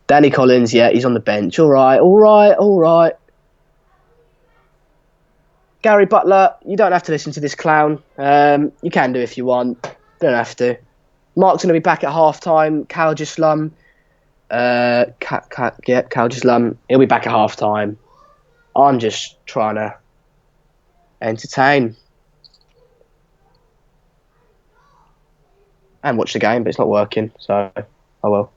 Danny Collins, yeah, he's on the bench. All right. Gary Butler, you don't have to listen to this clown. You can do if you want. You don't have to. Mark's going to be back at half-time. Kaljislum. Kaljislum. He'll be back at half-time. I'm just trying to entertain. And watch the game, but it's not working, so oh well.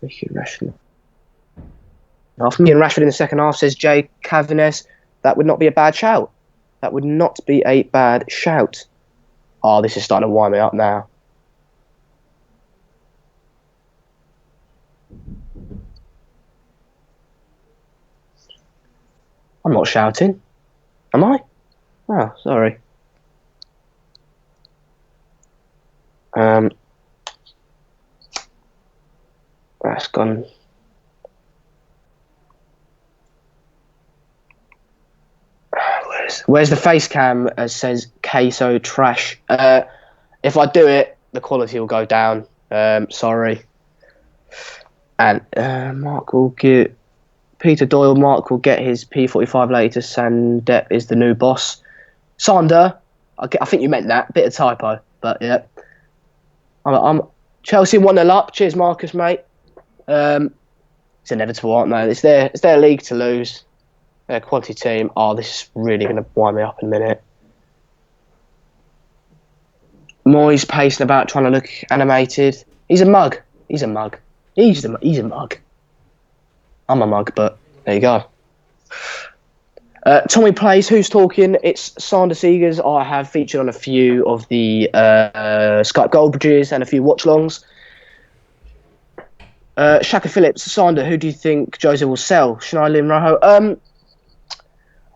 Mickey Rashford. After me and Rashford in the second half, says Jay Cavines. That would not be a bad shout. That would not be a bad shout. Oh, this is starting to wind me up now. I'm not shouting. Am I? Oh, sorry. That's gone. Where's the face cam? Says queso trash. If I do it, the quality will go down. Sorry. And Mark will get Peter Doyle. Mark will get his P45 later. Sandep is the new boss. Sander. I think you meant that. Bit of typo, but yeah. I'm Chelsea 1-0 up. Cheers, Marcus, mate. It's inevitable, aren't they? It's their league to lose. They're a quality team. Oh, this is really going to wind me up in a minute. Moyes pacing about, trying to look animated. He's a mug. He's a mug. He's a mug. I'm a mug, but there you go. Tommy plays. Who's talking? It's Sander Seegers. I have featured on a few of the Skype Goldbridges and a few watchalongs. Shaka Phillips, Sander, who do you think Jose will sell? Schneiderlin, Rojo?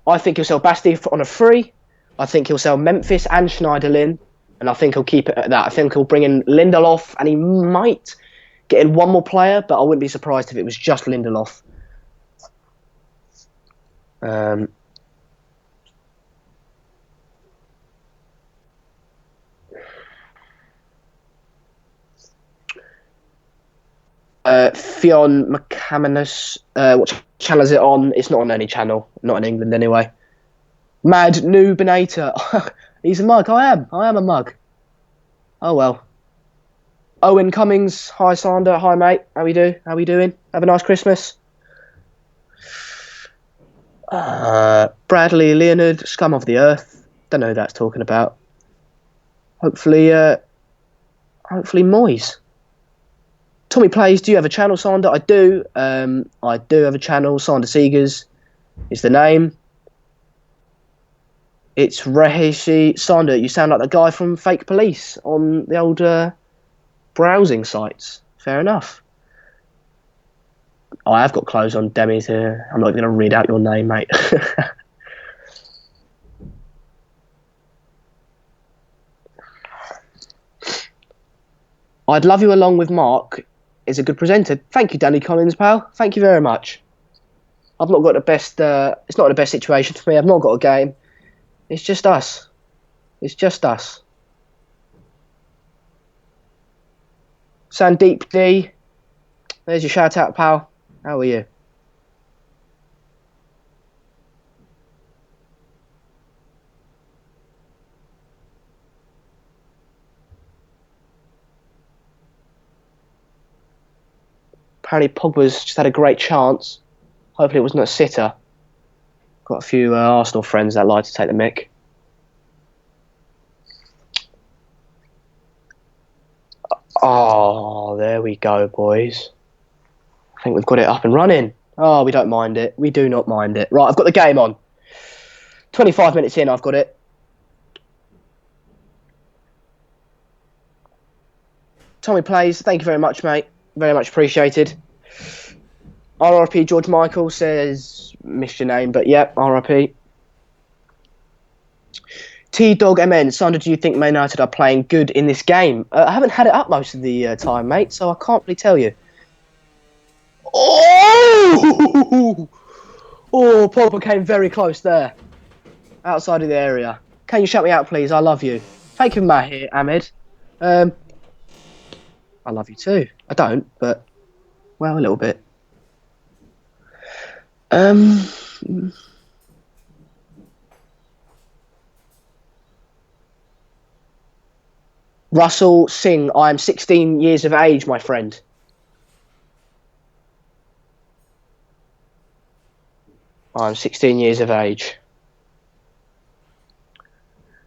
I think he'll sell Basti on a free. I think he'll sell Memphis and Schneiderlin, and I think he'll keep it at that. I think he'll bring in Lindelof, and he might get in one more player, but I wouldn't be surprised if it was just Lindelof. Fionn McCamanus, what channel is it on? It's not on any channel, not in England anyway. Mad Noobinator, he's a mug. I am a mug. Oh well. Owen Cummings, hi Sander, hi mate. How we doing? Have a nice Christmas. Bradley Leonard, scum of the earth. Don't know who that's talking about. Hopefully Moyes. Tommy plays. Do you have a channel, Sander? I do. I do have a channel. Sander Seegers is the name. It's Rehishi. Sander, you sound like the guy from Fake Police on the old browsing sites. Fair enough. Oh, I have got clothes on, Demi. I'm not going to read out your name, mate. I'd love you along with Mark. Is a good presenter. Thank you, Danny Collins, pal. Thank you very much. I've not got the best. It's not the best situation for me. I've not got a game. It's just us. Sandeep D. There's your shout out, pal. How are you? Apparently Pogba's just had a great chance. Hopefully it wasn't a sitter. Got a few Arsenal friends that like to take the mick. Oh, there we go, boys. I think we've got it up and running. Oh, we don't mind it. We do not mind it. Right, I've got the game on. 25 minutes in, I've got it. Tommy plays. Thank you very much, mate. Very much appreciated. RRP George Michael says, missed your name, but yeah, RRP. T-Dog MN, Sandra, do you think Man United are playing good in this game? I haven't had it up most of the time, mate, so I can't really tell you. Oh! Oh, Pogba came very close there. Outside of the area. Can you shut me out, please? I love you. Thank you, Mahir Ahmed. I love you too. I don't, but, well, a little bit. Russell Singh, I am 16 years of age, my friend. I'm 16 years of age.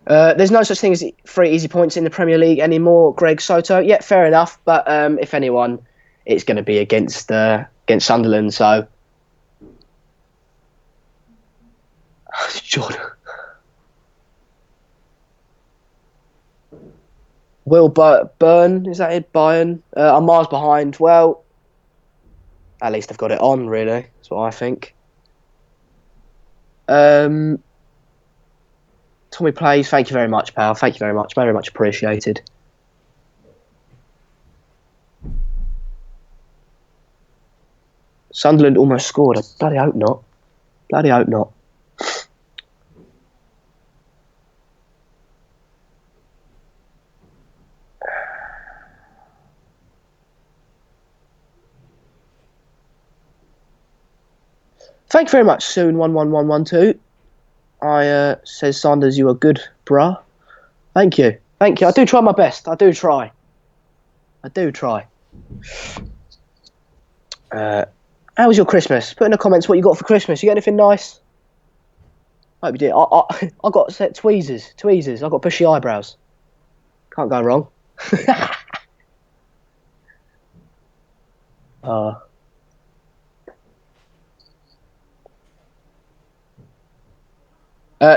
There's no such thing as 3 easy points in the Premier League anymore, Greg Soto. Yeah, fair enough. But if anyone, it's going to be against Sunderland. So, Jordan. Will Burn, is that it? Bayern? I'm miles behind. Well, at least I've got it on, really. That's what I think. Tommy plays. Thank you very much, pal. Thank you very much. Very much appreciated. Sunderland almost scored. I bloody hope not. Bloody hope not. Thank you very much, Soon11112. Says Sanders, you are good, bruh. Thank you. Thank you. I do try my best. I do try. How was your Christmas? Put in the comments what you got for Christmas. You got anything nice? I hope you did. I got set tweezers. I got bushy eyebrows. Can't go wrong.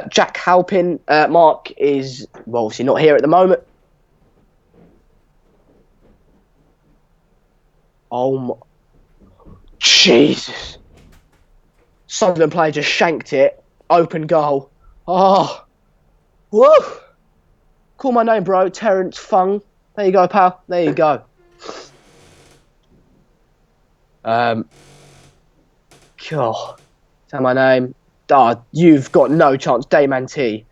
Jack Halpin, Mark is obviously not here at the moment. Oh my, Jesus! Sunderland player just shanked it. Open goal. Oh, whoa! Call my name, bro. Terence Fung. There you go, pal. There you go. God, is that my name? Oh, you've got no chance, Dayman T.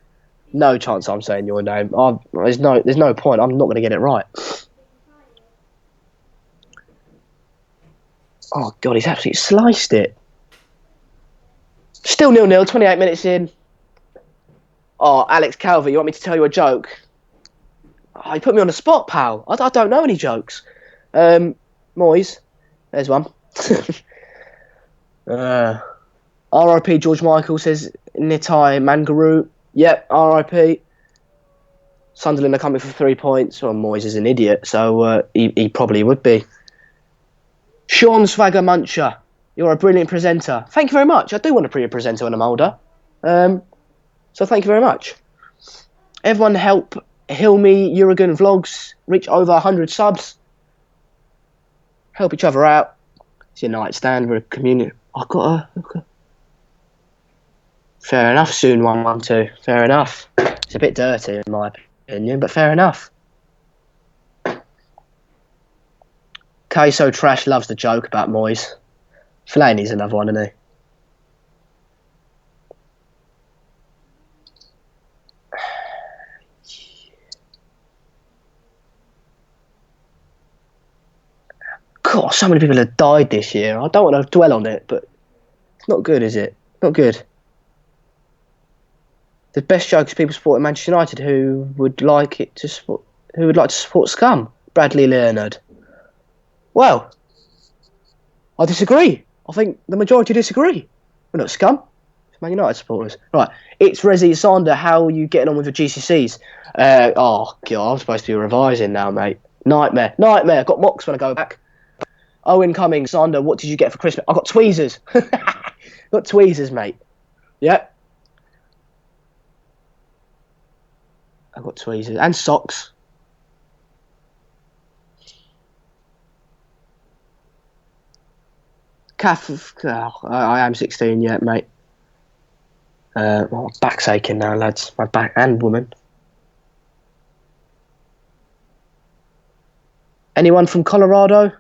No chance I'm saying your name. There's no point. I'm not going to get it right. Oh, God, he's absolutely sliced it. Still 0-0, 28 minutes in. Oh, Alex Calvert, you want me to tell you a joke? Oh, you put me on the spot, pal. I don't know any jokes. Moyes. There's one. RIP George Michael says Nitai Mangaroo. Yep, RIP. Sunderland are coming for 3 points. Well, Moyes is an idiot, so he probably would be. Sean Swagger Muncher, you're a brilliant presenter. Thank you very much. I do want to be a presenter when I'm older. So thank you very much. Everyone help Hilmi Urigan Vlogs reach over 100 subs. Help each other out. It's your nightstand. We're a community. I've got a... Fair enough, Soon112. Fair enough. It's a bit dirty in my opinion, but fair enough. Queso Trash loves the joke about Moyes. Fellaini's another one, isn't he? God, so many people have died this year. I don't want to dwell on it, but it's not good, is it? Not good. The best joke is people supporting Manchester United who would like to support scum. Bradley Leonard. Well, I disagree. I think the majority disagree. We're not scum. It's Man United supporters. Right. It's Rezi Sander. How are you getting on with your GCSEs? Oh, God, I'm supposed to be revising now, mate. Nightmare. I've got mocks when I go back. Owen Cummings. Sander, what did you get for Christmas? I got tweezers. Got tweezers, mate. Yep. I got tweezers and socks. I am 16 yet, mate. My back's aching now, lads. My back and woman. Anyone from Colorado?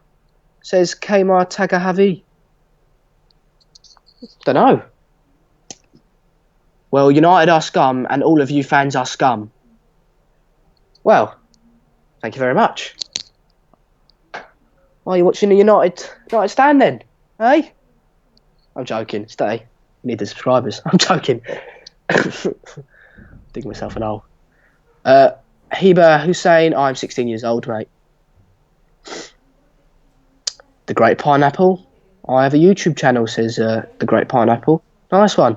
Says Kmar Tagahavi. Don't know. Well, United are scum, and all of you fans are scum. Well, thank you very much. Why are you watching the United stand then? Hey? I'm joking. Stay. We need the subscribers. I'm joking. Digging myself an hole. Hiba Hussein. I'm 16 years old, mate. The Great Pineapple. I have a YouTube channel, says The Great Pineapple. Nice one.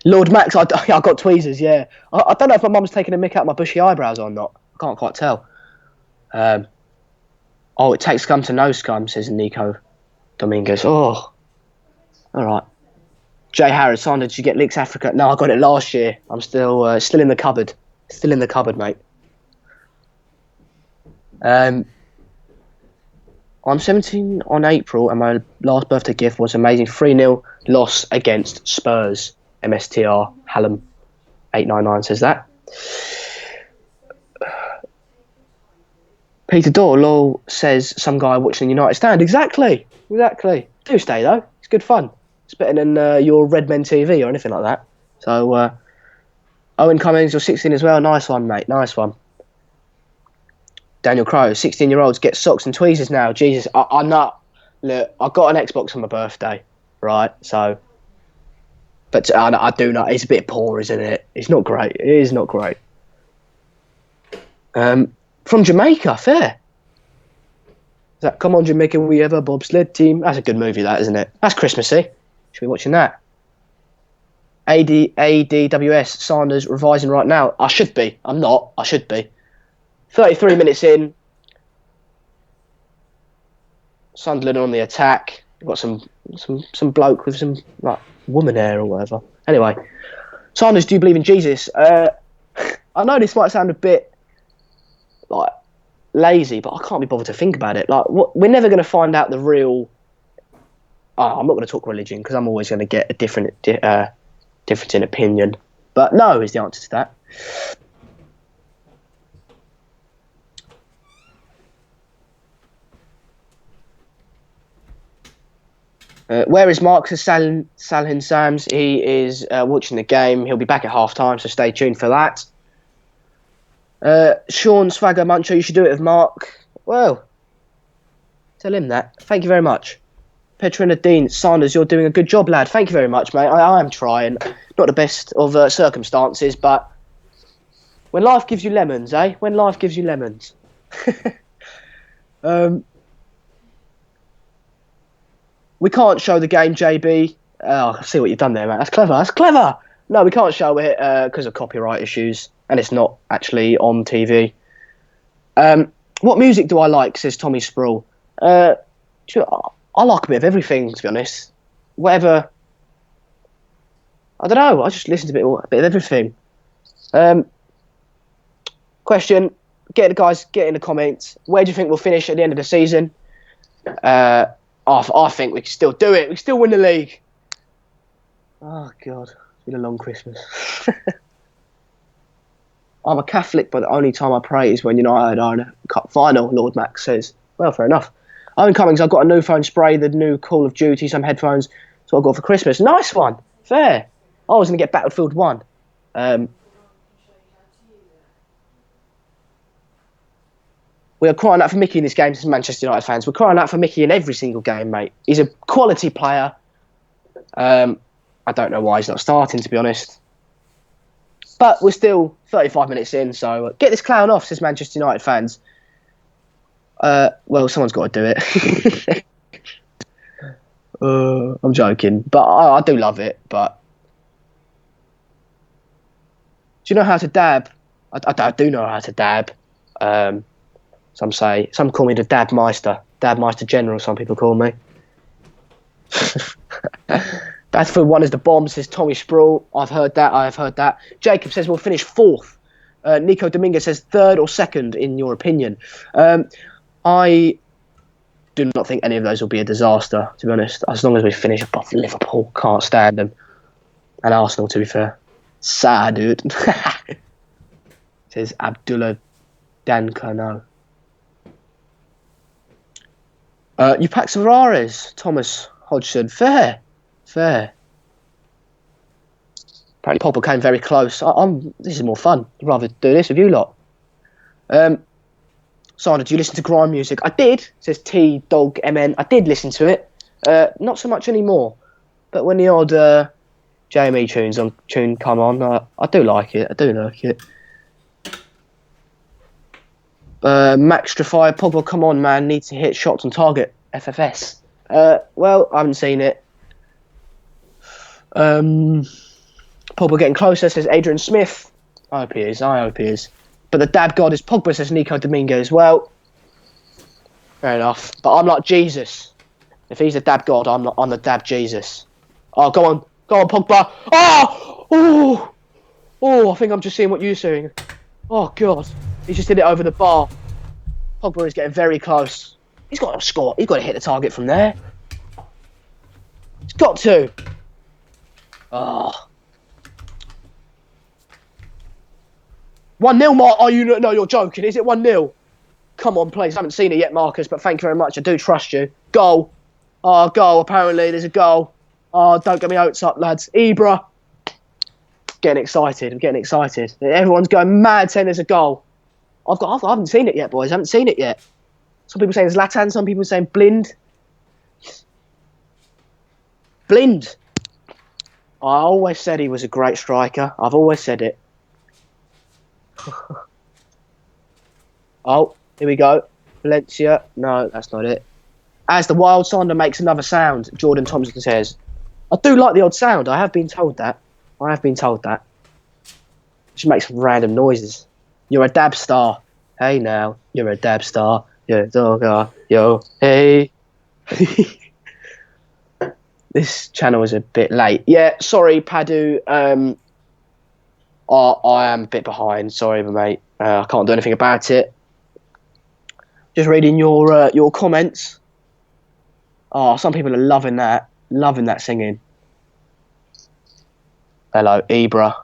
Lord Max, I got tweezers, yeah. I don't know if my mum's taking a mick out my bushy eyebrows or not. I can't quite tell. It takes scum to know scum, says Nico Dominguez. Oh, all right. Jay Harris, Sander, did you get Leaks Africa? No, I got it last year. I'm still in the cupboard. Still in the cupboard, mate. I'm 17 on April, and my last birthday gift was amazing 3-0 loss against Spurs. MSTR Hallam 899 says that. Peter Dorlow says some guy watching the United stand. Exactly. Do stay though. It's good fun. It's better than your Red Men TV or anything like that. So Owen Cummings, you're 16 as well. Nice one, mate. Nice one. Daniel Crowe, 16-year-olds get socks and tweezers now. Jesus, I'm not. Look, I got an Xbox on my birthday, right? So, but I do not. It's a bit poor, isn't it? It's not great. It is not great. From Jamaica, fair. Is that Come On Jamaica, We Have a Bobsled Team? That's a good movie, that, isn't it? That's Christmassy. Should be watching that. ADWS Sanders revising right now. I should be. I'm not. I should be. 33 minutes in. Sunderland on the attack. We've got some bloke with some like woman hair or whatever. Anyway, Sanders, do you believe in Jesus? I know this might sound a bit like lazy, but I can't be bothered to think about it. Like, we're never going to find out the real. I'm not going to talk religion because I'm always going to get a difference in opinion. But no is the answer to that. Where is Mark? Says Salhin Sams. He is watching the game. He'll be back at half time, so stay tuned for that. Sean Swagger Muncher, you should do it with Mark. Well, tell him that. Thank you very much. Petrina Dean Sanders, you're doing a good job, lad. Thank you very much, mate. I am trying. Not the best of circumstances, but when life gives you lemons, eh? When life gives you lemons. We can't show the game, JB. I see what you've done there, mate. That's clever. No, we can't show it because of copyright issues, and it's not actually on TV. What music do I like, says Tommy Sproul. I like a bit of everything, to be honest. Whatever. I don't know. I just listen to a bit of everything. Question. Get in the comments. Where do you think we'll finish at the end of the season? I think we can still do it. We can still win the league. Oh, God. It's been a long Christmas. I'm a Catholic, but the only time I pray is when United are in a cup final, Lord Max says. Well, fair enough. Owen Cummings, I've got a new phone spray, the new Call of Duty, some headphones. That's what I got for Christmas. Nice one. Fair. I was going to get Battlefield 1. We are crying out for Mickey in this game as Manchester United fans. We're crying out for Mickey in every single game, mate. He's a quality player. I don't know why he's not starting, to be honest. But we're still 35 minutes in, so get this clown off, says Manchester United fans. Well, someone's got to do it. I'm joking, but I do love it. But do you know how to dab? I do know how to dab. Some call me the Dabmeister General. Some people call me. Battlefield 1 is the bomb, says Tommy Sproul. I've heard that. Jacob says we'll finish 4th. Nico Dominguez says 3rd or 2nd, in your opinion. I do not think any of those will be a disaster, to be honest. As long as we finish above Liverpool, can't stand them. And Arsenal, to be fair. Sad, dude. Says Abdullah Dankano. You pack Ferraris, Thomas Hodgson. Fair. Apparently Pogba came very close. This is more fun. I'd rather do this with you lot. Sandra, do you listen to grime music? I did, says T-Dog-MN. I did listen to it. Not so much anymore. But when the odd JME tune come on, I do like it. Max Strafire, Pogba, come on, man. Needs to hit shots on target. FFS. Well, I haven't seen it. Pogba getting closer, says Adrian Smith. I hope he is. But the dab god is Pogba, says Nico Dominguez. Well, fair enough. But I'm like Jesus. If he's the dab god, I'm the dab Jesus. Oh, go on, Pogba. Oh, I think I'm just seeing what you're seeing. Oh God, he just did it over the bar. Pogba is getting very close. He's got to score. He's got to hit the target from there. He's got to. Oh. 1-0, Mark. No, you're joking. Is it 1-0? Come on, please. I haven't seen it yet, Marcus, but thank you very much. I do trust you. Goal. Oh, goal. Apparently, there's a goal. Oh, don't get me hopes up, lads. Ibra. I'm getting excited. Everyone's going mad saying there's a goal. I haven't seen it yet, boys. I haven't seen it yet. Some people saying Zlatan. Some people saying Blind. Blind. I always said he was a great striker. I've always said it. Oh, here we go. Valencia. No, that's not it. As the wild Sander makes another sound, Jordan Thompson says. I do like the odd sound. I have been told that. She makes random noises. You're a dab star. Hey now, you're a dab star. You're a dogger. Yo, hey. This channel is a bit late. Yeah, sorry, Padu. I am a bit behind. Sorry, mate. I can't do anything about it. Just reading your comments. Oh, some people are loving that singing. Hello, Ibra.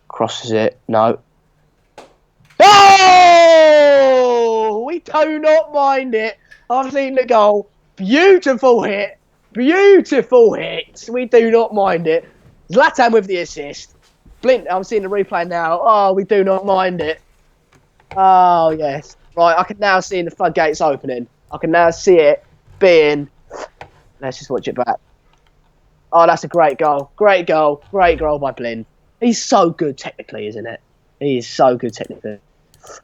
Crosses it. No. Oh! We do not mind it. I've seen the goal. Beautiful hit. We do not mind it. Zlatan with the assist. Blint, I'm seeing the replay now. Oh, we do not mind it. Oh, yes. Right, I can now see the floodgates opening. I can now see it being... Let's just watch it back. Oh, that's a great goal. Great goal by Blind. He's so good technically, isn't it? He is so good technically.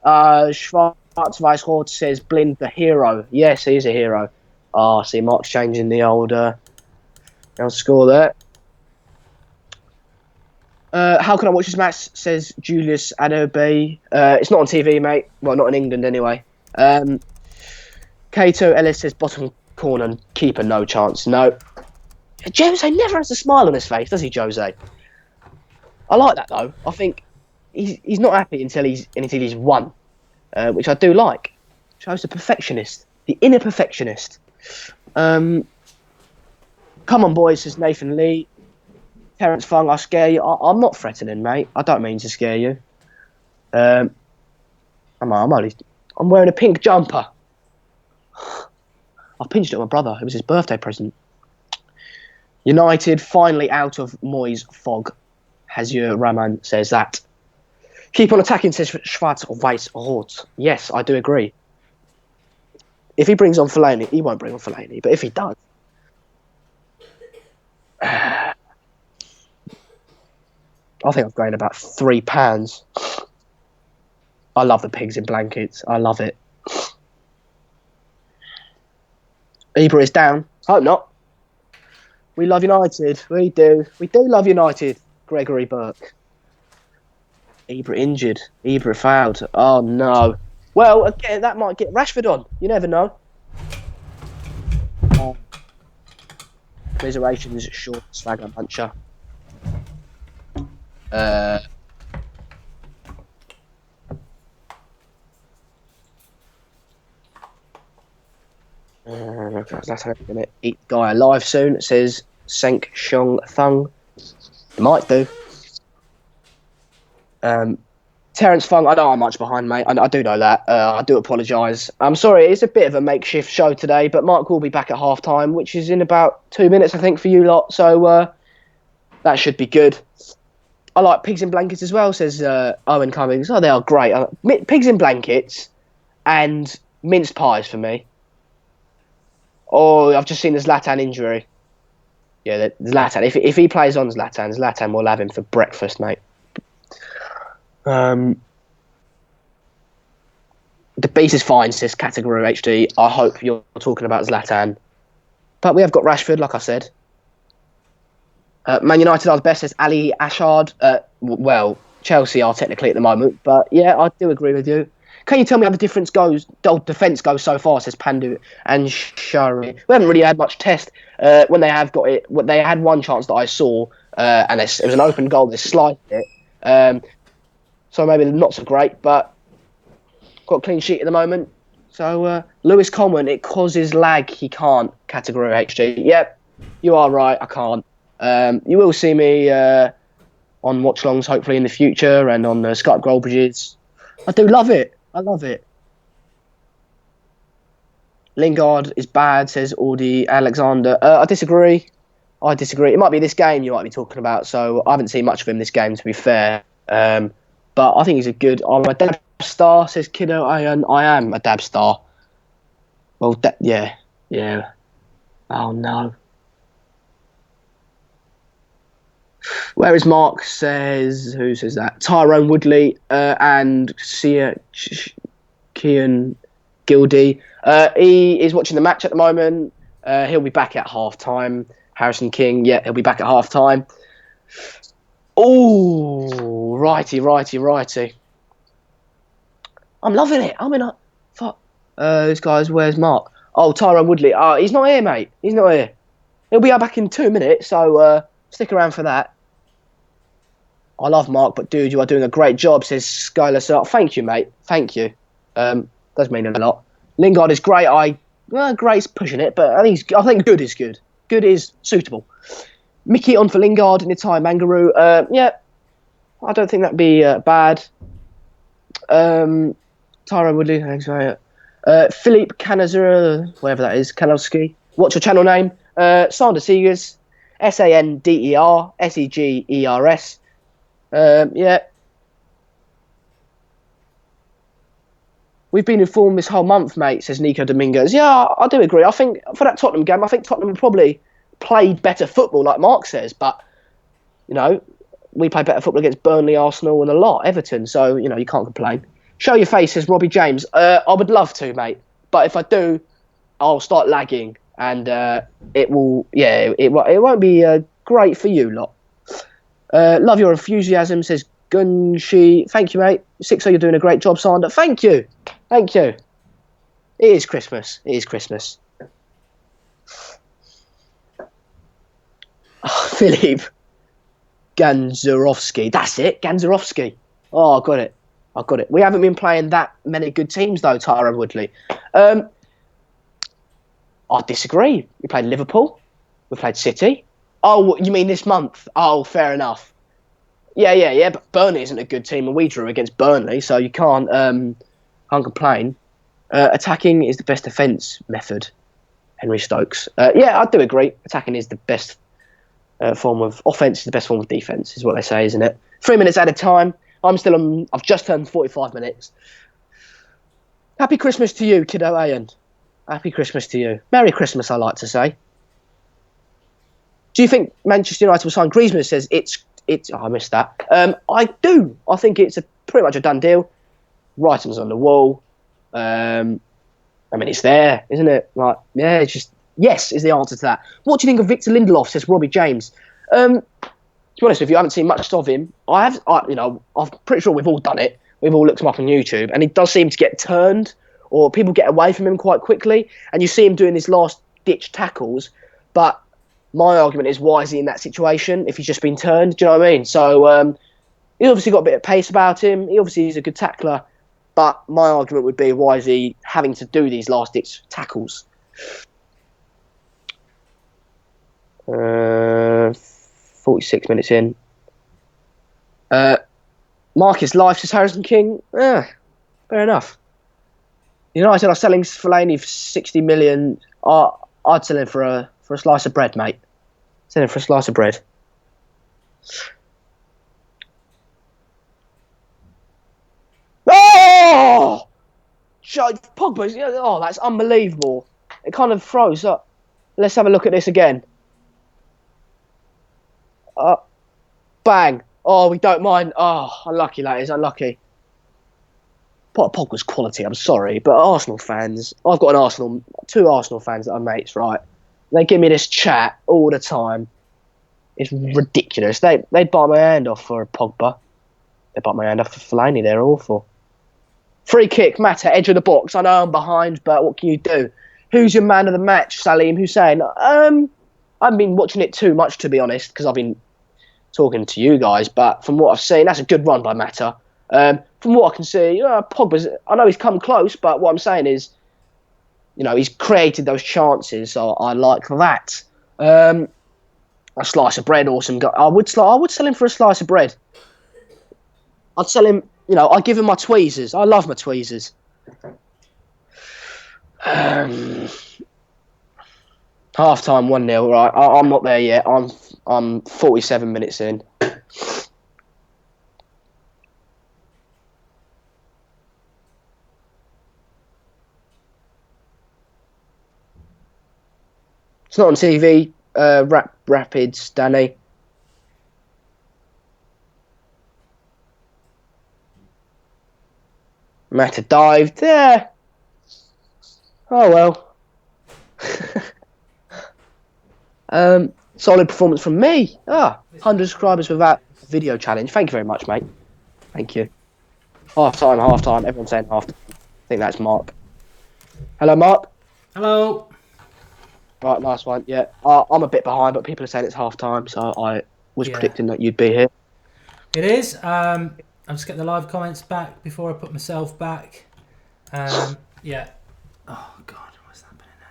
Schwarzweißrot says Blind the hero. Yes, he is a hero. Oh, see Mark's changing the old score there. How can I watch this match? Says Julius Adobe. It's not on TV, mate. Well, not in England anyway. Kato Ellis says bottom corner, keeper no chance. No. Jose never has a smile on his face, does he, Jose? I like that though. I think he's not happy until he's won, which I do like. Shows the perfectionist, the inner perfectionist. Come on, boys, says Nathan Lee. Terence Fung, I scare you. I'm not threatening, mate. I don't mean to scare you. I'm wearing a pink jumper. I pinched it on my brother. It was his birthday present. United finally out of Moyes' fog. Hazur Rahman says that. Keep on attacking, says Schwarz. Yes, I do agree. If he brings on Fellaini, he won't bring on Fellaini, but if he does, I think I've gained about £3. I love the pigs in blankets. I love it. Ibra is down. Hope not. We love United. We do. We do love United. Gregory Burke. Ibra injured. Ibra fouled. Oh, no. Well, again, that might get Rashford on. You never know. Commiserations, short swagger puncher. That's how we're going to eat the guy alive soon. It says Senk Shong Thung. It might do. Terence Fung, I know I'm much behind, mate. I do know that. I do apologise. I'm sorry, it's a bit of a makeshift show today, but Mark will be back at half-time, which is in about 2 minutes, I think, for you lot. So that should be good. I like pigs in blankets as well, says Owen Cummings. Oh, they are great. Pigs in blankets and minced pies for me. Oh, I've just seen the Zlatan injury. Yeah, Zlatan. If he plays on Zlatan will have him for breakfast, mate. The beast is fine, says Category HD. I hope you're talking about Zlatan. But we have got Rashford, like I said. Man United are the best, says Ali Ashard. Well, Chelsea are technically at the moment. But yeah, I do agree with you. Can you tell me how the defence goes so far, says Pandu and Shari. We haven't really had much test. When they have got it, they had one chance that I saw, and it was an open goal. They sliced it. So maybe not so great, but got a clean sheet at the moment. So Lewis Coleman, it causes lag. He can't. Category HD. Yep, you are right. I can't. You will see me on Watchalongs hopefully in the future and on Skype Goldbridges. I do love it. I love it. Lingard is bad, says Audi Alexander. I disagree. It might be this game you might be talking about. So I haven't seen much of him this game, to be fair. But I think he's I'm a Dab star, says Kiddo. I am a Dab star. Well, yeah. Oh, no. Where is Mark? Who says that? Tyrone Woodley and Kian Gildy. He is watching the match at the moment. He'll be back at half-time. Harrison King, yeah, he'll be back at half-time. Oh, righty. I'm loving it. Fuck. This guy's, where's Mark? Oh, Tyrone Woodley. He's not here, mate. He's not here. He'll be back in 2 minutes, so stick around for that. I love Mark, but dude, you are doing a great job, says Skylar. So thank you, mate. Thank you. Does mean a lot. Lingard is great. Great's pushing it, but I think good is good. Good is suitable. Mickey on for Lingard, Nitai Mangaroo. Yeah, I don't think that'd be bad. Tyrone Woodley, thanks, mate. Philippe Canazura, wherever that is, Kanowski. What's your channel name? Sander Segers, Sander Segers. Yeah. We've been informed this whole month, mate, says Nico Dominguez. Yeah, I do agree. I think for that Tottenham game, I think Tottenham probably played better football, like Mark says. But, we played better football against Burnley, Arsenal, and a lot, Everton. So, you can't complain. Show your face, says Robbie James. I would love to, mate. But if I do, I'll start lagging. And it won't be great for you lot. Love your enthusiasm, says Gunshi. Thank you, mate. Sixo, you're doing a great job, Sander. Thank you. It is Christmas. Oh, Philippe Ganzurowski. That's it, Ganzurowski. Oh, I got it. We haven't been playing that many good teams, though, Tyrone Woodley. I disagree. We played Liverpool. We played City. Oh, you mean this month? Oh, fair enough. Yeah. But Burnley isn't a good team, and we drew against Burnley, so you can't complain. Attacking is the best defence method, Henry Stokes. Yeah, I do agree. Attacking is the best form of offence, is the best form of defence, is what they say, isn't it? 3 minutes at a time. I've just turned 45 minutes. Happy Christmas to you, kiddo Ian. Happy Christmas to you. Merry Christmas, I like to say. Do you think Manchester United will sign? Griezmann says it's. Oh, I missed that. I do. I think it's pretty much a done deal. Writing's on the wall. I mean, it's there, isn't it? Like, yeah, it's just yes is the answer to that. What do you think of Victor Lindelof? Says Robbie James. To be honest with you, I haven't seen much of him. I'm pretty sure we've all done it. We've all looked him up on YouTube, and he does seem to get turned, or people get away from him quite quickly, and you see him doing these last-ditch tackles. But my argument is, why is he in that situation if he's just been turned? Do you know what I mean? So he's obviously got a bit of pace about him. He obviously is a good tackler, but my argument would be, why is he having to do these last-ditch tackles? 46 minutes in. Marcus Life says Harrison King. Fair enough. United are selling Fellaini for 60 million. I'd sell him for a slice of bread, mate. Sell him for a slice of bread. Oh! Pogba's. Oh, that's unbelievable. It kind of froze up. Let's have a look at this again. Bang. Oh, we don't mind. Oh, unlucky, that is. Unlucky. Pogba's quality, I'm sorry. But Arsenal fans, I've got two Arsenal fans that are mates, right? They give me this chat all the time. It's ridiculous. They'd bite my hand off for a Pogba. They bite my hand off for Fellaini. They're awful. Free kick, Mata, edge of the box. I know I'm behind, but what can you do? Who's your man of the match, Salim Hussein? I haven't been watching it too much, to be honest, because I've been talking to you guys, but from what I've seen, that's a good run by Mata. From what I can see, Pogba's, I know he's come close, but what I'm saying is, he's created those chances, so I like that. A slice of bread or some... I would sell him for a slice of bread. I'd sell him, I'd give him my tweezers. I love my tweezers. Half-time 1-0, right? I'm not there yet. I'm 47 minutes in. It's not on TV. Rapids, Danny. Mata dived. Yeah. Oh well. Solid performance from me. 100 subscribers without video challenge. Thank you very much, mate. Thank you. Half time. Everyone's saying half time. I think that's Mark. Hello, Mark. Hello. Right, nice one. Yeah, I'm a bit behind, but people are saying it's half time, so I was predicting that you'd be here. It is. I'll just get the live comments back before I put myself back. Yeah. Oh, God, what's happening there?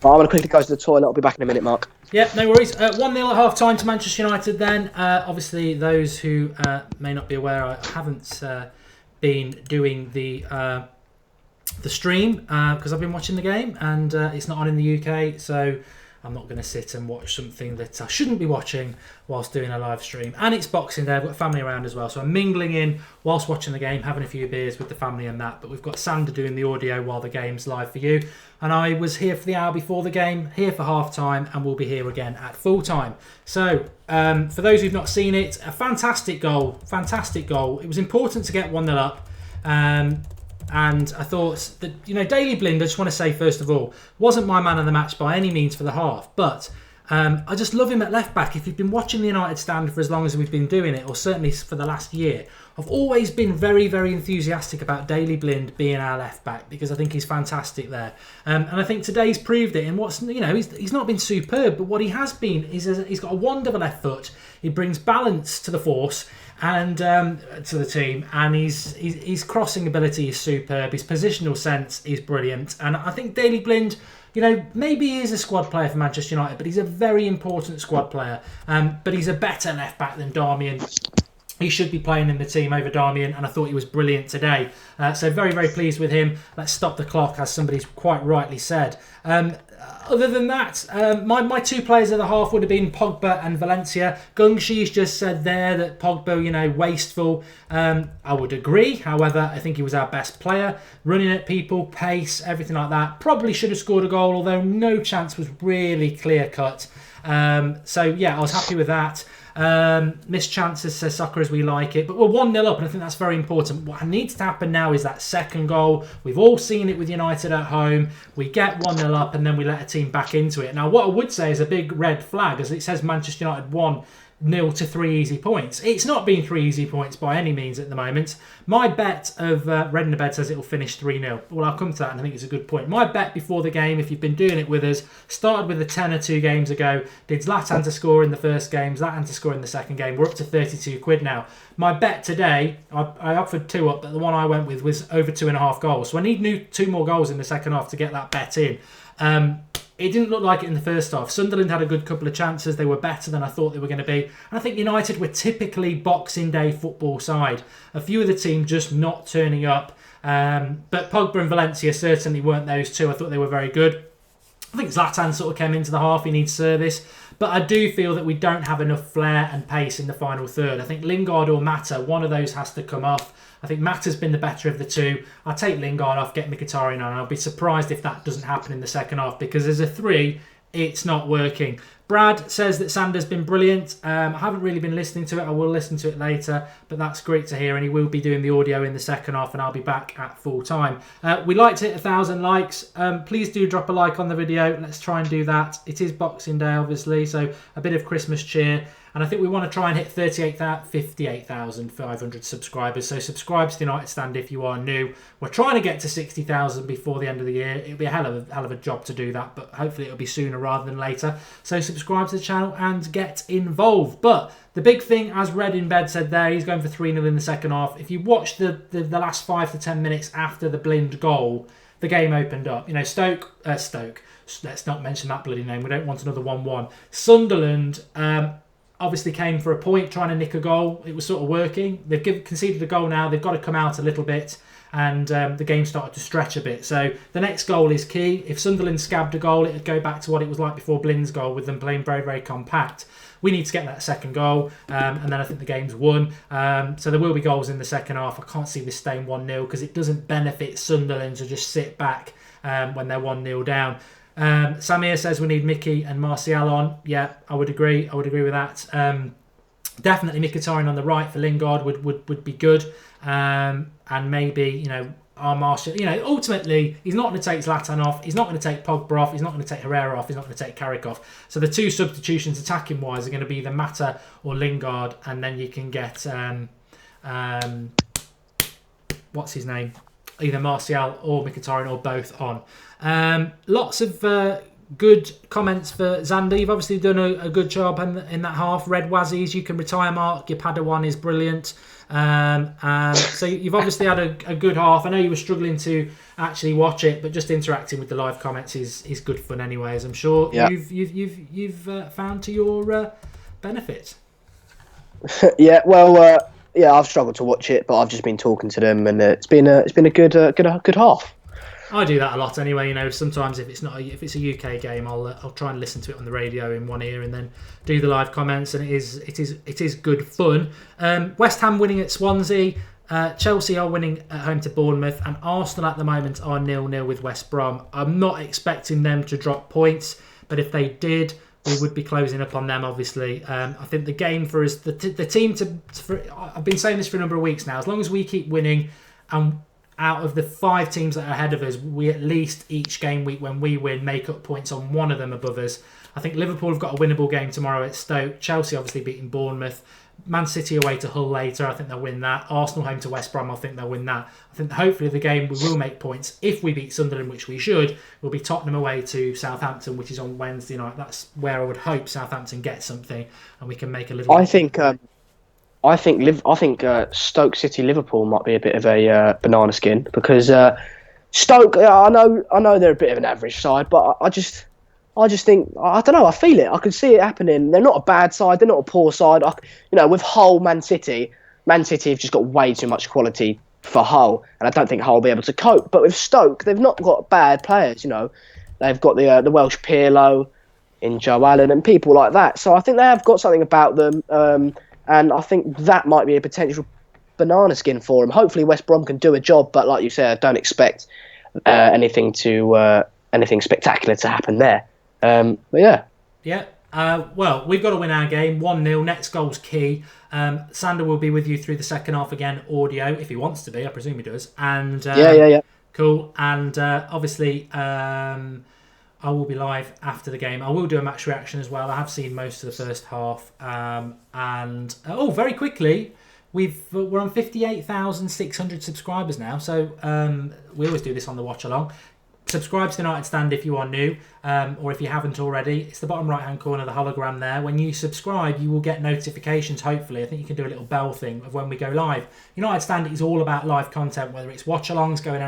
Right, I'm going to quickly go to the toilet. I'll be back in a minute, Mark. Yeah, no worries. 1-0 at half-time to Manchester United then. Obviously, those who may not be aware, I haven't been doing the stream because I've been watching the game and it's not on in the UK, so I'm not going to sit and watch something that I shouldn't be watching whilst doing a live stream. And it's Boxing Day. I've got family around as well, so I'm mingling in whilst watching the game, having a few beers with the family and that. But we've got Sander doing the audio while the game's live for you. And I was here for the hour before the game, here for half-time, and we'll be here again at full-time. So, for those who've not seen it, a fantastic goal. Fantastic goal. It was important to get 1-0 up. And I thought that, Daley Blind, I just want to say, first of all, wasn't my man of the match by any means for the half. But I just love him at left-back. If you've been watching the United stand for as long as we've been doing it, or certainly for the last year, I've always been very, very enthusiastic about Daley Blind being our left-back because I think he's fantastic there. And I think today's proved it. And he's not been superb, but what he has been is he's got a wand of a left foot. He brings balance to the force and to the team, and his crossing ability is superb. His positional sense is brilliant, and I think Daley Blind, maybe he is a squad player for Manchester United, but he's a very important squad player. But he's a better left back than Darmian. he should be playing in the team over Darmian, and I thought he was brilliant today. So very, very pleased with him. Let's stop the clock, as somebody's quite rightly said. Other than that, my two players of the half would have been Pogba and Valencia. Gungshi's just said there that Pogba, wasteful. I would agree. However, I think he was our best player. Running at people, pace, everything like that. Probably should have scored a goal, although no chance was really clear-cut. So, yeah, I was happy with that. Missed chances, says Soccer as we like it, but we're 1-0 up, and I think that's very important. What needs to happen now is that second goal. We've all seen it with United at home. We get 1-0 up and then we let a team back into it. Now what I would say is a big red flag, as it says Manchester United won 0 to 3 easy points. It's not been 3 easy points by any means at the moment. My bet of Red in the Bed says it will finish 3-0. Well, I'll come to that, and I think it's a good point. My bet before the game, if you've been doing it with us, started with a tenner 2 games ago. Did Zlatan to score in the first game, Zlatan to score in the second game. We're up to 32 quid now. My bet today, I offered 2 up, but the one I went with was over 2.5 goals. So I need 2 more goals in the second half to get that bet in. It didn't look like it in the first half. Sunderland had a good couple of chances. They were better than I thought they were going to be. And I think United were typically Boxing Day football side. A few of the team just not turning up. But Pogba and Valencia certainly weren't those two. I thought they were very good. I think Zlatan sort of came into the half. He needs service. But I do feel that we don't have enough flair and pace in the final third. I think Lingard or Mata, one of those has to come off. I think Mata's been the better of the two. I'll take Lingard off, get Mkhitaryan on. I'll be surprised if that doesn't happen in the second half, because as a 3, it's not working. Brad says that Sander's been brilliant. I haven't really been listening to it. I will listen to it later, but that's great to hear. And he will be doing the audio in the second half, and I'll be back at full time. We like to hit 1,000 likes. Please do drop a like on the video. Let's try and do that. It is Boxing Day, obviously, so a bit of Christmas cheer. And I think we want to try and hit 58,500 subscribers. So subscribe to the United Stand if you are new. We're trying to get to 60,000 before the end of the year. It'll be a hell of a job to do that, but hopefully it'll be sooner rather than later. So subscribe to the channel and get involved. But the big thing, as Red in Bed said there, he's going for 3-0 in the second half. If you watch the last 5 to 10 minutes after the Blind goal, the game opened up. Stoke. Let's not mention that bloody name. We don't want another 1-1. Sunderland. Obviously came for a point, trying to nick a goal. It was sort of working. They've conceded a goal now. They've got to come out a little bit, and the game started to stretch a bit. So the next goal is key. If Sunderland scabbed a goal, it would go back to what it was like before Blind's goal, with them playing very, very compact. We need to get that second goal, and then I think the game's won. So there will be goals in the second half. I can't see this staying 1-0, because it doesn't benefit Sunderland to just sit back when they're 1-0 down. Samir says we need Mickey and Martial on. Yeah, I would agree. I would agree with that. Definitely Mkhitaryan on the right for Lingard would be good. And maybe, our Martial. Ultimately, he's not going to take Zlatan off. He's not going to take Pogba off. He's not going to take Herrera off. He's not going to take Carrick off. So the 2 substitutions attacking wise are going to be either Mata or Lingard, and then you can get what's his name? Either Martial or Mkhitaryan or both on. Lots of good comments for Xander. You've obviously done a good job in that half. Red Wazzies, you can retire, Mark. Your Padawan is brilliant. So you've obviously had a good half. I know you were struggling to actually watch it, but just interacting with the live comments is good fun anyway, as I'm sure you've found to your benefit. Yeah, well, I've struggled to watch it, but I've just been talking to them, and it's been a good half. I do that a lot anyway. Sometimes if it's a UK game, I'll try and listen to it on the radio in one ear and then do the live comments, and it is good fun. West Ham winning at Swansea, Chelsea are winning at home to Bournemouth, and Arsenal at the moment are 0-0 with West Brom. I'm not expecting them to drop points, but if they did, we would be closing up on them, obviously. I think the game for us, the team I've been saying this for a number of weeks now, as long as we keep winning, and out of the 5 teams that are ahead of us, we at least each game week when we win make up points on one of them above us. I think Liverpool have got a winnable game tomorrow at Stoke. Chelsea obviously beating Bournemouth. Man City away to Hull later, I think they'll win that. Arsenal home to West Brom, I think they'll win that. I think hopefully the game we will make points. If we beat Sunderland, which we should, will be Tottenham away to Southampton, which is on Wednesday night. That's where I would hope Southampton gets something and we can make a little... I think Stoke City Liverpool might be a bit of a banana skin, because Stoke, I know they're a bit of an average side, but I just think, I don't know, I feel it. I can see it happening. They're not a bad side. They're not a poor side. With Hull, Man City, Man City have just got way too much quality for Hull, and I don't think Hull will be able to cope. But with Stoke, they've not got bad players, They've got the Welsh Pirlo in Joe Allen and people like that. So I think they have got something about them, and I think that might be a potential banana skin for them. Hopefully West Brom can do a job, but like you said, I don't expect anything spectacular to happen there. But yeah. Yeah. Well, we've got to win our game 1-0. Next goal's key. Sander will be with you through the second half again, audio, if he wants to be. I presume he does. And yeah. Cool. And obviously, I will be live after the game. I will do a match reaction as well. I have seen most of the first half. Very quickly, we're on 58,600 subscribers now. So we always do this on the watch along. Subscribe to the United Stand if you are new, or if you haven't already. It's the bottom right hand corner, the hologram there. When you subscribe, you will get notifications, hopefully. I think you can do a little bell thing of when we go live. United Stand is all about live content, whether it's watch-alongs going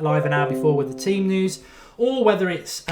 live an hour before with the team news, or whether it's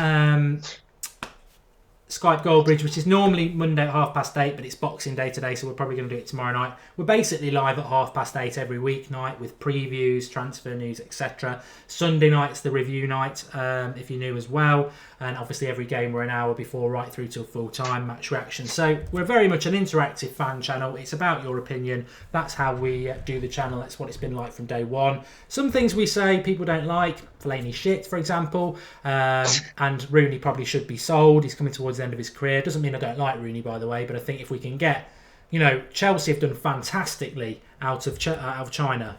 Skype Goldbridge, which is normally Monday at 8:30, but it's Boxing Day today, so we're probably going to do it tomorrow night. We're basically live at 8:30 every weeknight with previews, transfer news, etc. Sunday night's the review night, if you're new as well. And obviously every game we're an hour before, right through till full time, match reaction. So we're very much an interactive fan channel. It's about your opinion. That's how we do the channel. That's what it's been like from day one. Some things we say people don't like. Fellaini shit, for example. And Rooney probably should be sold. He's coming towards the end of his career. Doesn't mean I don't like Rooney, by the way, but I think if we can get, Chelsea have done fantastically out of China.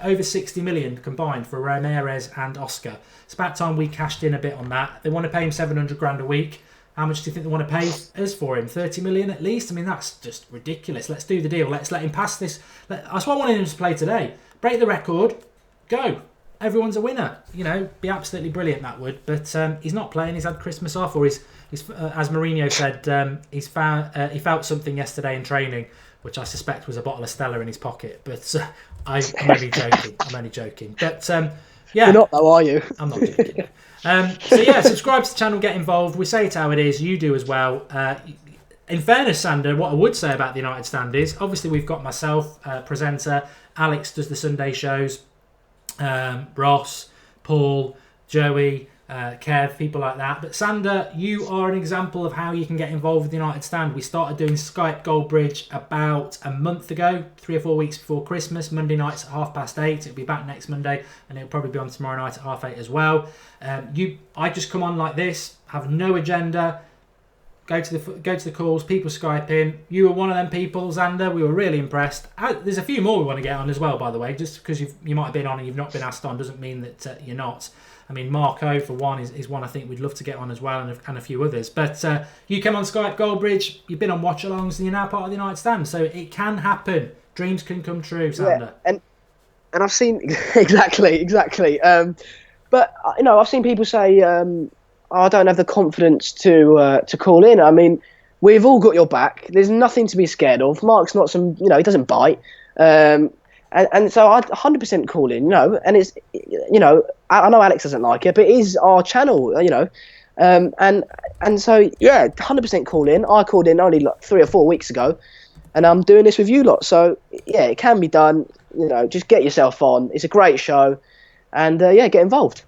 Over 60 million combined for Ramirez and Oscar. It's about time we cashed in a bit on that. They want to pay him 700 grand a week. How much do you think they want to pay us for him? 30 million at least? I mean, that's just ridiculous. Let's do the deal. Let's let him pass this. That's what I wanted him to play today. Break the record. Go. Everyone's a winner. Be absolutely brilliant, that would. But he's not playing. He's had Christmas off, or he's as Mourinho said, he felt something yesterday in training, which I suspect was a bottle of Stella in his pocket. But I'm only joking. But yeah, you're not though, are you? I'm not joking. Subscribe to the channel, get involved. We say it how it is. You do as well. In fairness, Sander, what I would say about the United Stand is obviously we've got myself, presenter. Alex does the Sunday shows. Ross, Paul, Joey, Kev, people like that. But Sander, you are an example of how you can get involved with the United Stand. We started doing Skype Goldbridge about a month ago, 3 or 4 weeks before Christmas, Monday nights at 8:30. It'll be back next Monday, and it'll probably be on tomorrow night at 8:30 as well. I just come on like this, have no agenda. Go to the calls, people Skype in. You were one of them people, Xander. We were really impressed. There's a few more we want to get on as well, by the way. Just because you might have been on and you've not been asked on doesn't mean that you're not. I mean, Marco, for one, is one I think we'd love to get on as well, and a few others. But you come on Skype Goldbridge, you've been on Watchalongs, and you're now part of the United Stand. So it can happen. Dreams can come true, Sander. Yeah, and I've seen... Exactly. But, I've seen people say... I don't have the confidence to call in. I mean, we've all got your back. There's nothing to be scared of. Mark's not some, he doesn't bite. And so I'd 100% call in, and it's, I know Alex doesn't like it, but it is our channel, and so, yeah, 100% call in. I called in only 3 or 4 weeks ago, and I'm doing this with you lot. So, yeah, it can be done. Just get yourself on. It's a great show, and, get involved.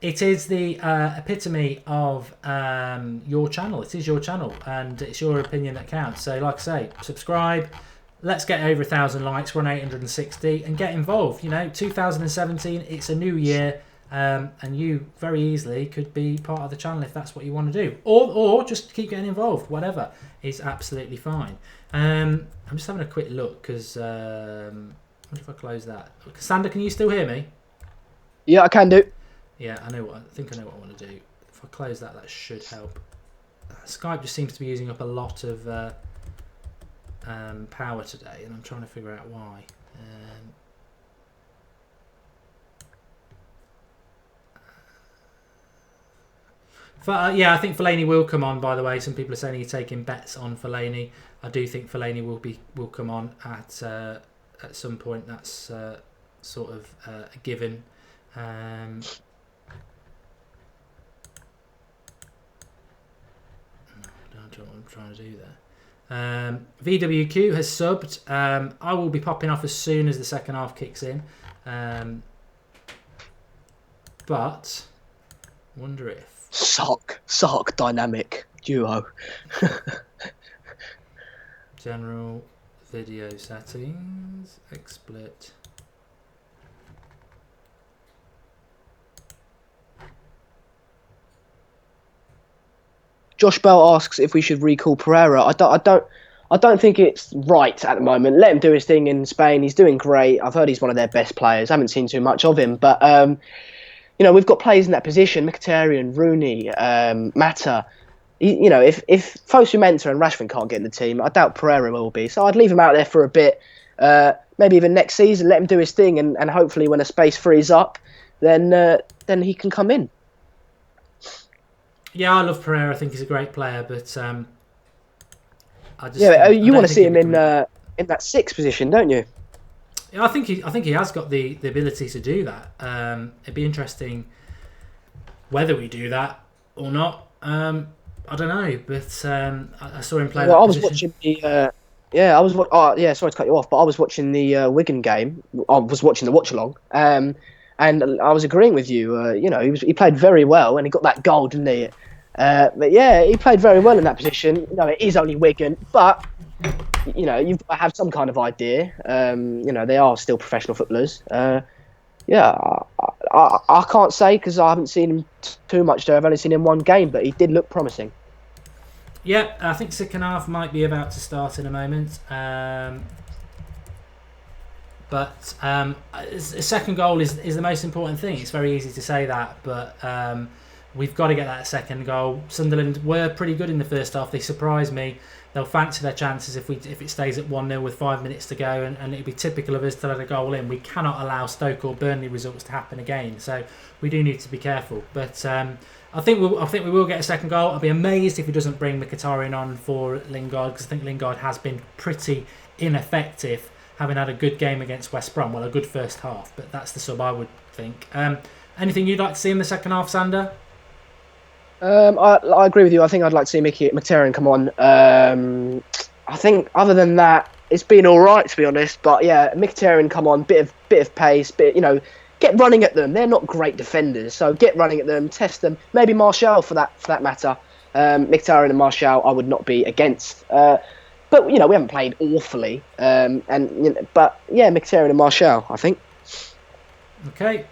It is the epitome of your channel. It is your channel, and it's your opinion that counts. So, like I say, subscribe. Let's get over 1,000 likes. We're on 860, and get involved. 2017. It's a new year, and you very easily could be part of the channel if that's what you want to do, or just keep getting involved. Whatever is absolutely fine. I'm just having a quick look because I wonder if I close that. Sander, can you still hear me? Yeah, I can do. Yeah, I think I know what I want to do. If I close that, that should help. Skype just seems to be using up a lot of power today, and I'm trying to figure out why. I think Fellaini will come on. By the way, some people are saying you're taking bets on Fellaini. I do think Fellaini will come on at some point. That's sort of a given. I don't know what I'm trying to do VWQ has subbed. I will be popping off as soon as the second half kicks in. But wonder if Sock dynamic duo. General video settings, XSplit. Josh Bell asks if we should recall Pereira. I don't think it's right at the moment. Let him do his thing in Spain. He's doing great. I've heard he's one of their best players. I haven't seen too much of him, but we've got players in that position: Mkhitaryan, Rooney, Mata. If Fosu-Mensah and Rashford can't get in the team, I doubt Pereira will be. So I'd leave him out there for a bit. Maybe even next season, let him do his thing, and hopefully when a space frees up, then he can come in. Yeah, I love Pereira. I think he's a great player, but you want to see him in that 6 position, don't you? Yeah, I think he has got the ability to do that. It'd be interesting whether we do that or not. I don't know, but I saw him play. Well, that I was position. watching the. Sorry to cut you off, but I was watching the Wigan game. I was watching the Watchalong, and I was agreeing with you. He played very well, and he got that goal, didn't he? But yeah, he played very well in that position. It is only Wigan, but you've got to have some kind of idea. They are still professional footballers. I can't say because I haven't seen him too much there. I've only seen him one game, but he did look promising. Yeah, I think second half might be about to start in a moment. But a second goal is the most important thing. It's very easy to say that, but we've got to get that second goal. Sunderland were pretty good in the first half. They surprised me. They'll fancy their chances if it stays at 1-0 with 5 minutes to go, and it'd be typical of us to let a goal in. We cannot allow Stoke or Burnley results to happen again, so we do need to be careful. But I think we will get a second goal. I'll be amazed if he doesn't bring Mkhitaryan on for Lingard, because I think Lingard has been pretty ineffective, having had a good game against West Brom. Well, a good first half, but that's the sub I would think. Anything you'd like to see in the second half, Sander? I agree with you. I think I'd like to see Mkhitaryan come on. I think other than that, it's been all right, to be honest. But yeah, Mkhitaryan come on, bit of pace, get running at them. They're not great defenders, so get running at them, test them. Maybe Martial for that matter. Mkhitaryan and Martial, I would not be against. But we haven't played awfully. But yeah, Mkhitaryan and Martial, I think. Okay.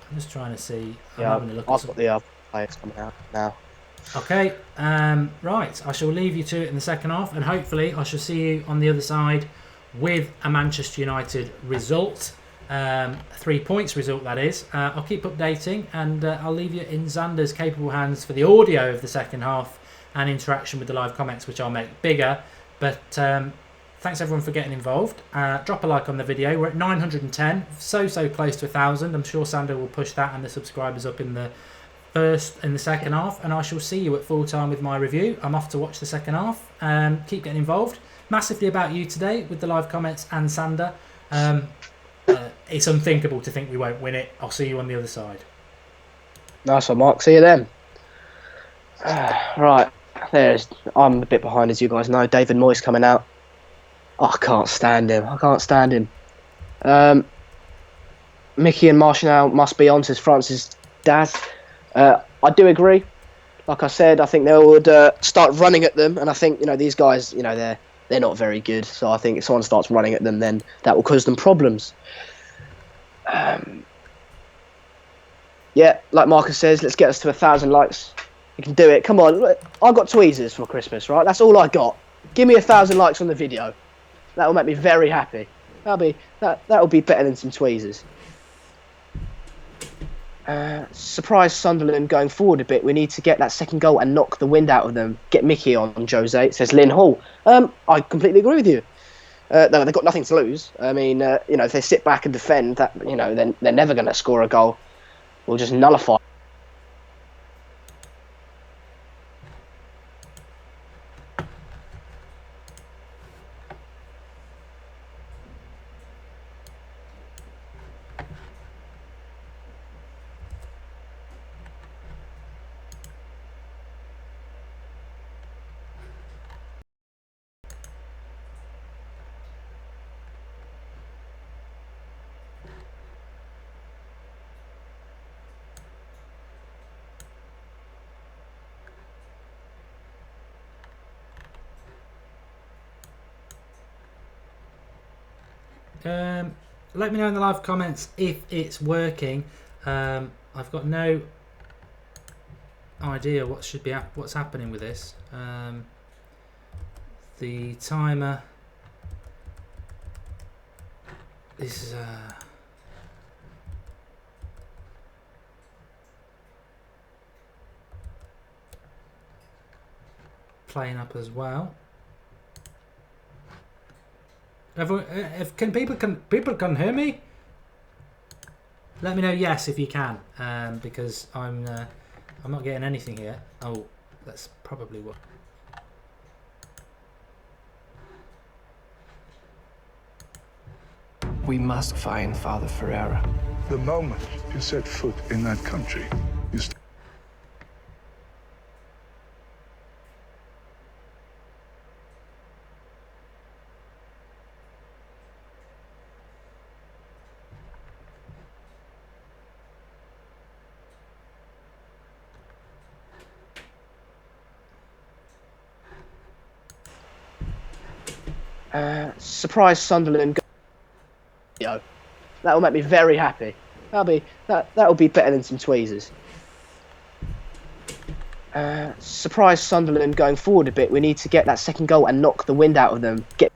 I'm just trying to see. I've got the players coming out now. Okay, right. I shall leave you to it in the second half, and hopefully I shall see you on the other side with a Manchester United result. 3 points result, that is. I'll keep updating, and I'll leave you in Xander's capable hands for the audio of the second half and interaction with the live comments, which I'll make bigger. But thanks everyone for getting involved. Drop a like on the video. We're at 910, so close to 1,000. I'm sure Sander will push that and the subscribers up in the second half, and I shall see you at full time with my review. I'm off to watch the second half. Keep getting involved. Massively about you today with the live comments and Sander. It's unthinkable to think we won't win it. I'll see you on the other side. Nice one, Mark. See you then. Right, I'm a bit behind, as you guys know. David Moyes coming out. Oh, I can't stand him. Mickey and Martial must be on, says Francis Daz. I do agree. Like I said, I think they would start running at them, and I think these guys, they're not very good. So I think if someone starts running at them, then that will cause them problems. Yeah, like Marcus says, let's get us to 1,000 likes. You can do it. Come on, I got tweezers for Christmas, right? That's all I got. Give me 1,000 likes on the video. That will make me very happy. That'll be better than some tweezers. Surprise Sunderland going forward a bit. We need to get that second goal and knock the wind out of them. Get Mickey on, Jose, says Lynn Hall. I completely agree with you. They've got nothing to lose. I mean, if they sit back and defend, that then they're never going to score a goal. We'll just nullify. Let me know in the live comments if it's working. I've got no idea what's happening with this. The timer is playing up as well. Can people hear me? Let me know yes if you can, because I'm not getting anything here. Oh, that's probably what. We must find Father Ferreira. The moment you set foot in that country, you surprise Sunderland. That will make me very happy. That'll be better than some tweezers. Surprise Sunderland going forward a bit. We need to get that second goal and knock the wind out of them. Get